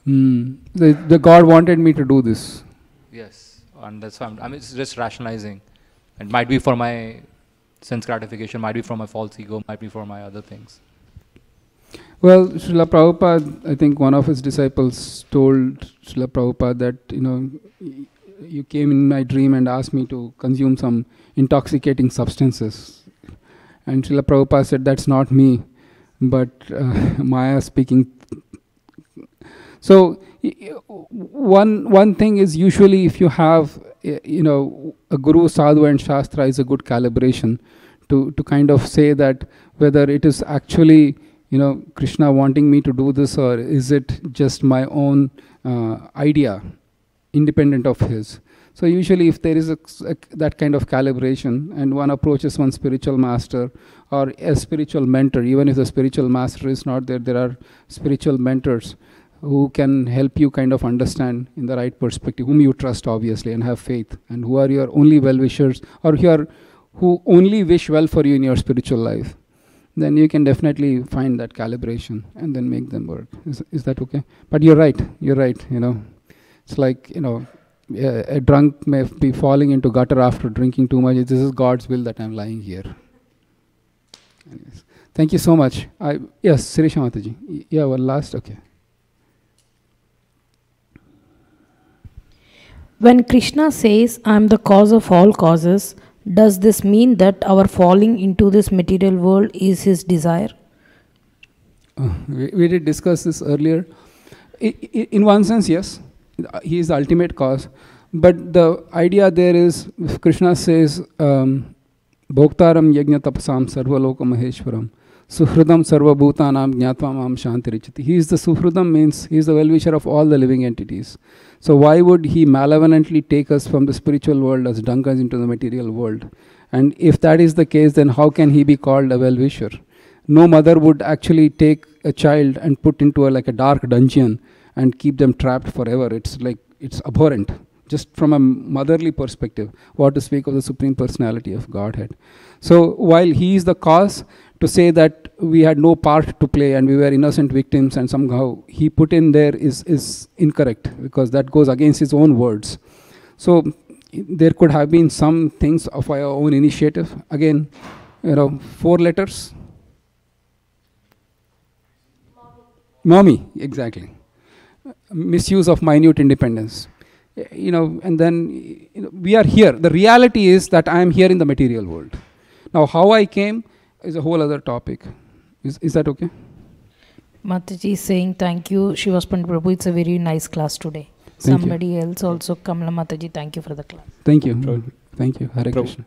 The God wanted me to do this. Yes, and that's why it's just rationalizing. It might be for my sense gratification, might be for my false ego, might be for my other things. Well, Srila Prabhupada, I think one of his disciples told Srila Prabhupada that, you came in my dream and asked me to consume some intoxicating substances. And Srila Prabhupada said, that's not me, but Maya speaking. So one thing is, usually if you have, a guru, sadhu and shastra is a good calibration to kind of say that whether it is actually, Krishna wanting me to do this, or is it just my own idea, independent of his. So usually if there is that kind of calibration, and one approaches one spiritual master or a spiritual mentor, even if the spiritual master is not there, there are spiritual mentors who can help you kind of understand in the right perspective, whom you trust obviously and have faith, and who are your only well-wishers, or who only wish well for you in your spiritual life. Then you can definitely find that calibration and then make them work. Is that okay? But you're right, it's like, a drunk may be falling into gutter after drinking too much. This is God's will that I'm lying here. Anyways, thank you so much. Yes, Sirisha Mataji. Yeah, one last, okay. When Krishna says, I am the cause of all causes, does this mean that our falling into this material world is his desire? We did discuss this earlier. In one sense, yes. He is the ultimate cause. But the idea there is, if Krishna says, Bhoktaram yajna tapasam sarvaloka maheshwaram, Suhridam sarva bhutanam jnatva mam shantirichati. He is the Suhridam, means he is the well-wisher of all the living entities. So why would he malevolently take us from the spiritual world as dunkas into the material world? And if that is the case, then how can he be called a well-wisher? No mother would actually take a child and put into like a dark dungeon and keep them trapped forever. It's abhorrent, just from a motherly perspective, what to speak of the Supreme Personality of Godhead. So while he is the cause, to say that we had no part to play and we were innocent victims and somehow he put in there is incorrect, because that goes against his own words. So there could have been some things of our own initiative. Again, 4 letters. Mommy, exactly. Misuse of minute independence. And then we are here. The reality is that I am here in the material world. Now, how I came is a whole other topic. Is that okay? Mataji is saying thank you, Srivas Pandit Prabhu. It's a very nice class today. Somebody else also, Kamala Mataji, thank you for the class. Thank you. Thank you. Hare Krishna.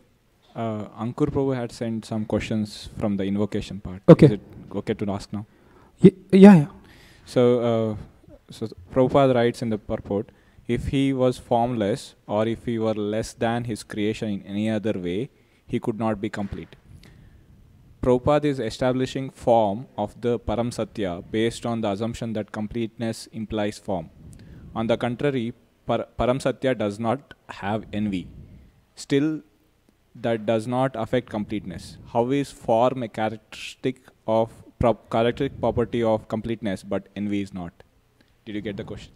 Ankur Prabhu had sent some questions from the invocation part. Okay. Is it okay to ask now? Yeah. So Prabhupada writes in the purport, if he was formless or if he were less than his creation in any other way, he could not be complete. Prabhupada is establishing form of the Param Satya based on the assumption that completeness implies form. On the contrary, Param Satya does not have envy. Still, that does not affect completeness. How is form a characteristic property of completeness, but envy is not? Did you get the question?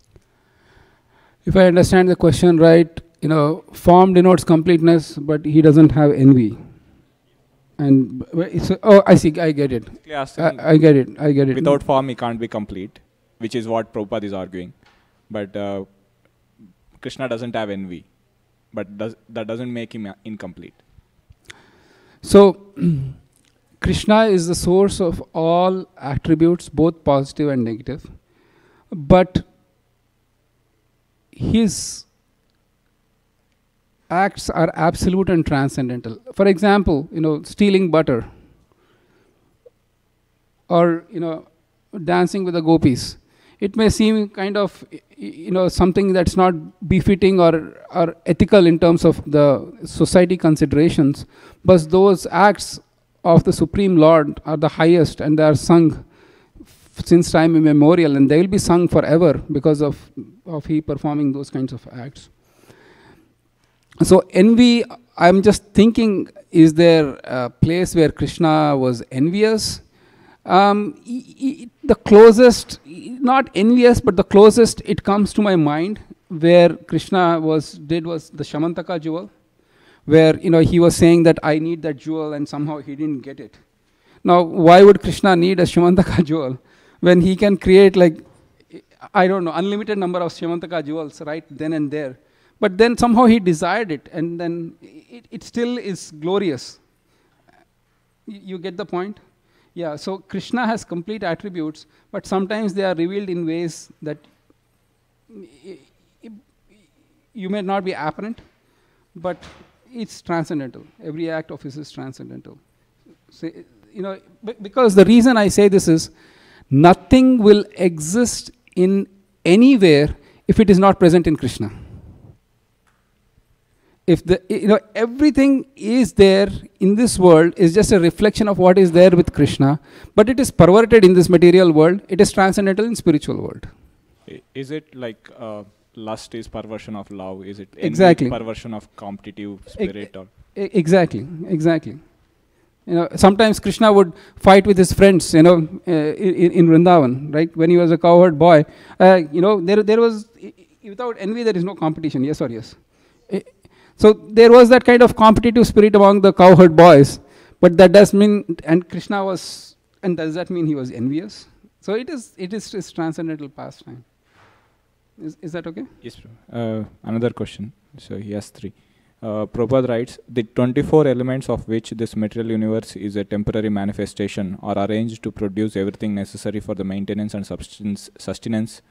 If I understand the question right, form denotes completeness, but he doesn't have envy. And I see. I get it. I get it. Without form, he can't be complete, which is what Prabhupada is arguing. But Krishna doesn't have envy, but that doesn't make him incomplete. So, Krishna is the source of all attributes, both positive and negative. But his acts are absolute and transcendental. For example, stealing butter or, dancing with the gopis. It may seem kind of, something that's not befitting or ethical in terms of the society considerations, but those acts of the Supreme Lord are the highest, and they are sung since time immemorial, and they will be sung forever because of he performing those kinds of acts. So envy, I'm just thinking, is there a place where Krishna was envious? The closest, not envious, but the closest it comes to my mind where Krishna did was the Shamantaka jewel, where he was saying that I need that jewel and somehow he didn't get it. Now, why would Krishna need a Shamantaka jewel when he can create unlimited number of Shamantaka jewels right then and there? But then somehow he desired it, and then it still is glorious. You get the point? Yeah, so Krishna has complete attributes, but sometimes they are revealed in ways that you may not be apparent, but it's transcendental. Every act of his is transcendental. So, because the reason I say this is, nothing will exist in anywhere if it is not present in Krishna. If everything is there in this world is just a reflection of what is there with Krishna, but it is perverted in this material world, it is transcendental in spiritual world. Is it like lust is perversion of love? Is it exactly perversion of competitive spirit? Exactly. Sometimes Krishna would fight with his friends, in Vrindavan, right? When he was a cowherd boy, there was, without envy there is no competition, yes or yes? So there was that kind of competitive spirit among the cowherd boys, but that does mean, and Krishna was, and does that mean he was envious? So it is transcendental pastime. Is that okay? Yes, another question. So he has 3. Prabhupada writes, the 24 elements of which this material universe is a temporary manifestation are arranged to produce everything necessary for the maintenance and sustenance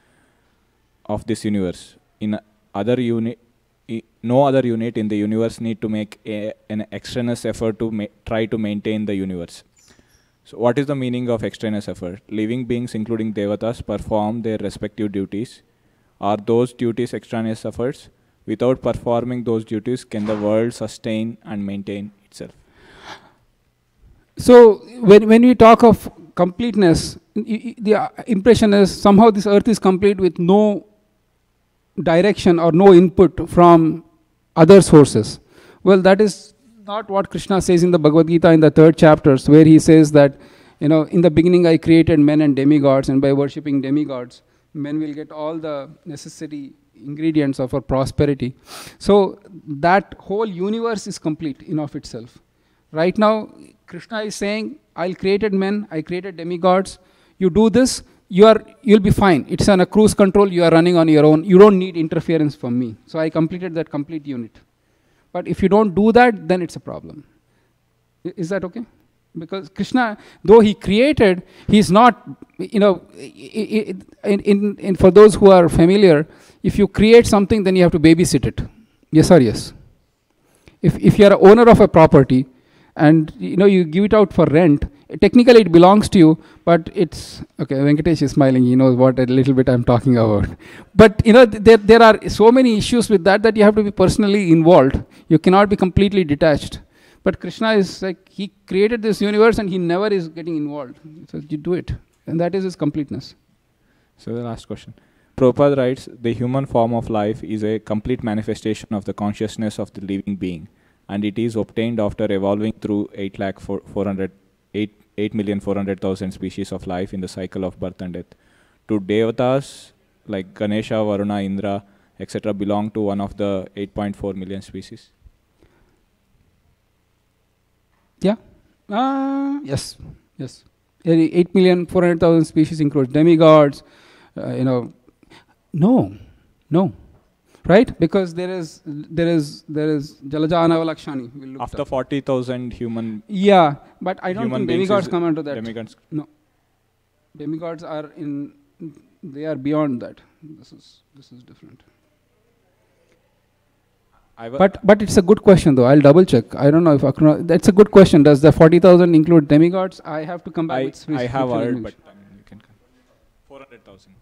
of this universe. No other unit in the universe need to make an extraneous effort to try to maintain the universe. So what is the meaning of extraneous effort? Living beings, including devatas, perform their respective duties. Are those duties extraneous efforts? Without performing those duties, can the world sustain and maintain itself? So when we talk of completeness, the impression is somehow this earth is complete with no direction or no input from other sources. Well, that is not what Krishna says in the Bhagavad Gita in the 3rd chapters, where he says that, in the beginning I created men and demigods, and by worshipping demigods, men will get all the necessary ingredients of our prosperity. So that whole universe is complete in of itself. Right now, Krishna is saying, I created men, I created demigods. You do this, you'll be fine. It's on a cruise control. You are running on your own. You don't need interference from me. So I completed that complete unit. But if you don't do that, then it's a problem. Is that okay? Because Krishna, though he created, he's not, for those who are familiar, if you create something, then you have to babysit it. Yes or yes? If you're an owner of a property and you give it out for rent, technically it belongs to you, but it's, okay, Venkatesh is smiling, he knows what a little bit I'm talking about. But there are so many issues with that you have to be personally involved. You cannot be completely detached. But Krishna is like, he created this universe and he never is getting involved. So you do it. And that is his completeness. So the last question. Prabhupada writes, the human form of life is a complete manifestation of the consciousness of the living being. And it is obtained after evolving through 8,400,000 species of life in the cycle of birth and death. To Devatas, like Ganesha, Varuna, Indra, etc. belong to one of the 8.4 million species? Yeah. Yes. 8,400,000 species include demigods. No. Right? Because there is Jalajana Valakshani. We'll After 40,000 human. Yeah, but I don't think demigods come into that. Demigods. No. Demigods are they are beyond that. This is different. But it's a good question though. I'll double check. I don't know if that's a good question. Does the 40,000 include demigods? I have to come back with I have heard, but you can 400,000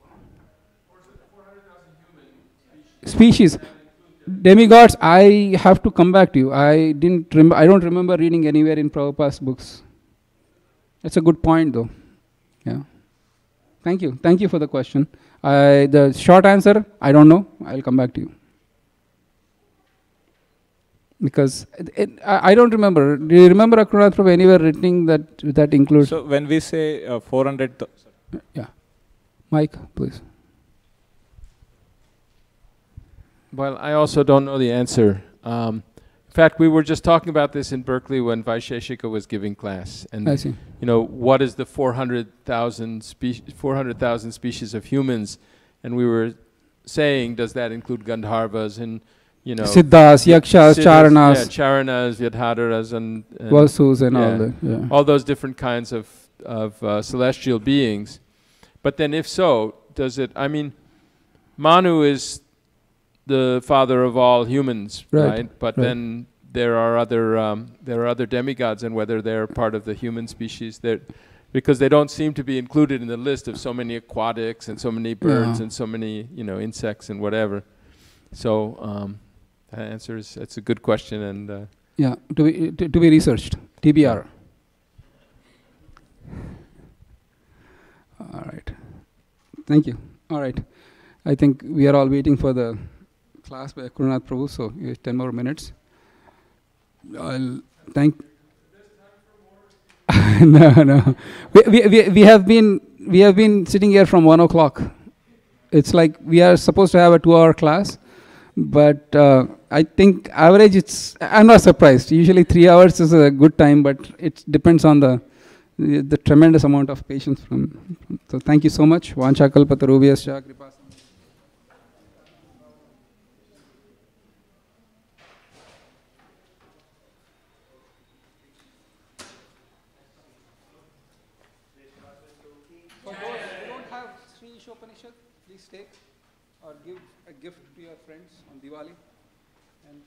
species. Demigods, I have to come back to you. I don't remember reading anywhere in Prabhupada's books. That's a good point though. Yeah. Thank you for the question. The short answer, I don't know. I'll come back to you. Because I don't remember. Do you remember Akrinath Prabhu anywhere written that includes? So when we say 400, yeah, Mike, please. Well, I also don't know the answer. In fact, we were just talking about this in Berkeley when Vaisheshika was giving class. And I see. What is the 400,000 species of humans? And we were saying, does that include Gandharvas and Siddhas, Yakshas, Charanas. Yeah, Charanas, Vyadhadaras, and Vasus and all that. Yeah. All those different kinds of celestial beings. But then if so, does it, Manu is the father of all humans, right? But then there are other demigods, and whether they're part of the human species, because they don't seem to be included in the list of so many aquatics and so many birds and so many insects and whatever. So that answer is, it's a good question, and yeah, to be researched. TBR. All right. Thank you. All right. I think we are all waiting for the class by Akrinath Prabhu, so you have 10 more minutes. I'll thank. No. We have been sitting here from 1 o'clock. It's like we are supposed to have a 2-hour class, but I think average I'm not surprised. Usually 3 hours is a good time, but it depends on the tremendous amount of patience from. So thank you so much. Vancha kalpatarubhyascha kripa. Please take or give a gift to your friends on Diwali. And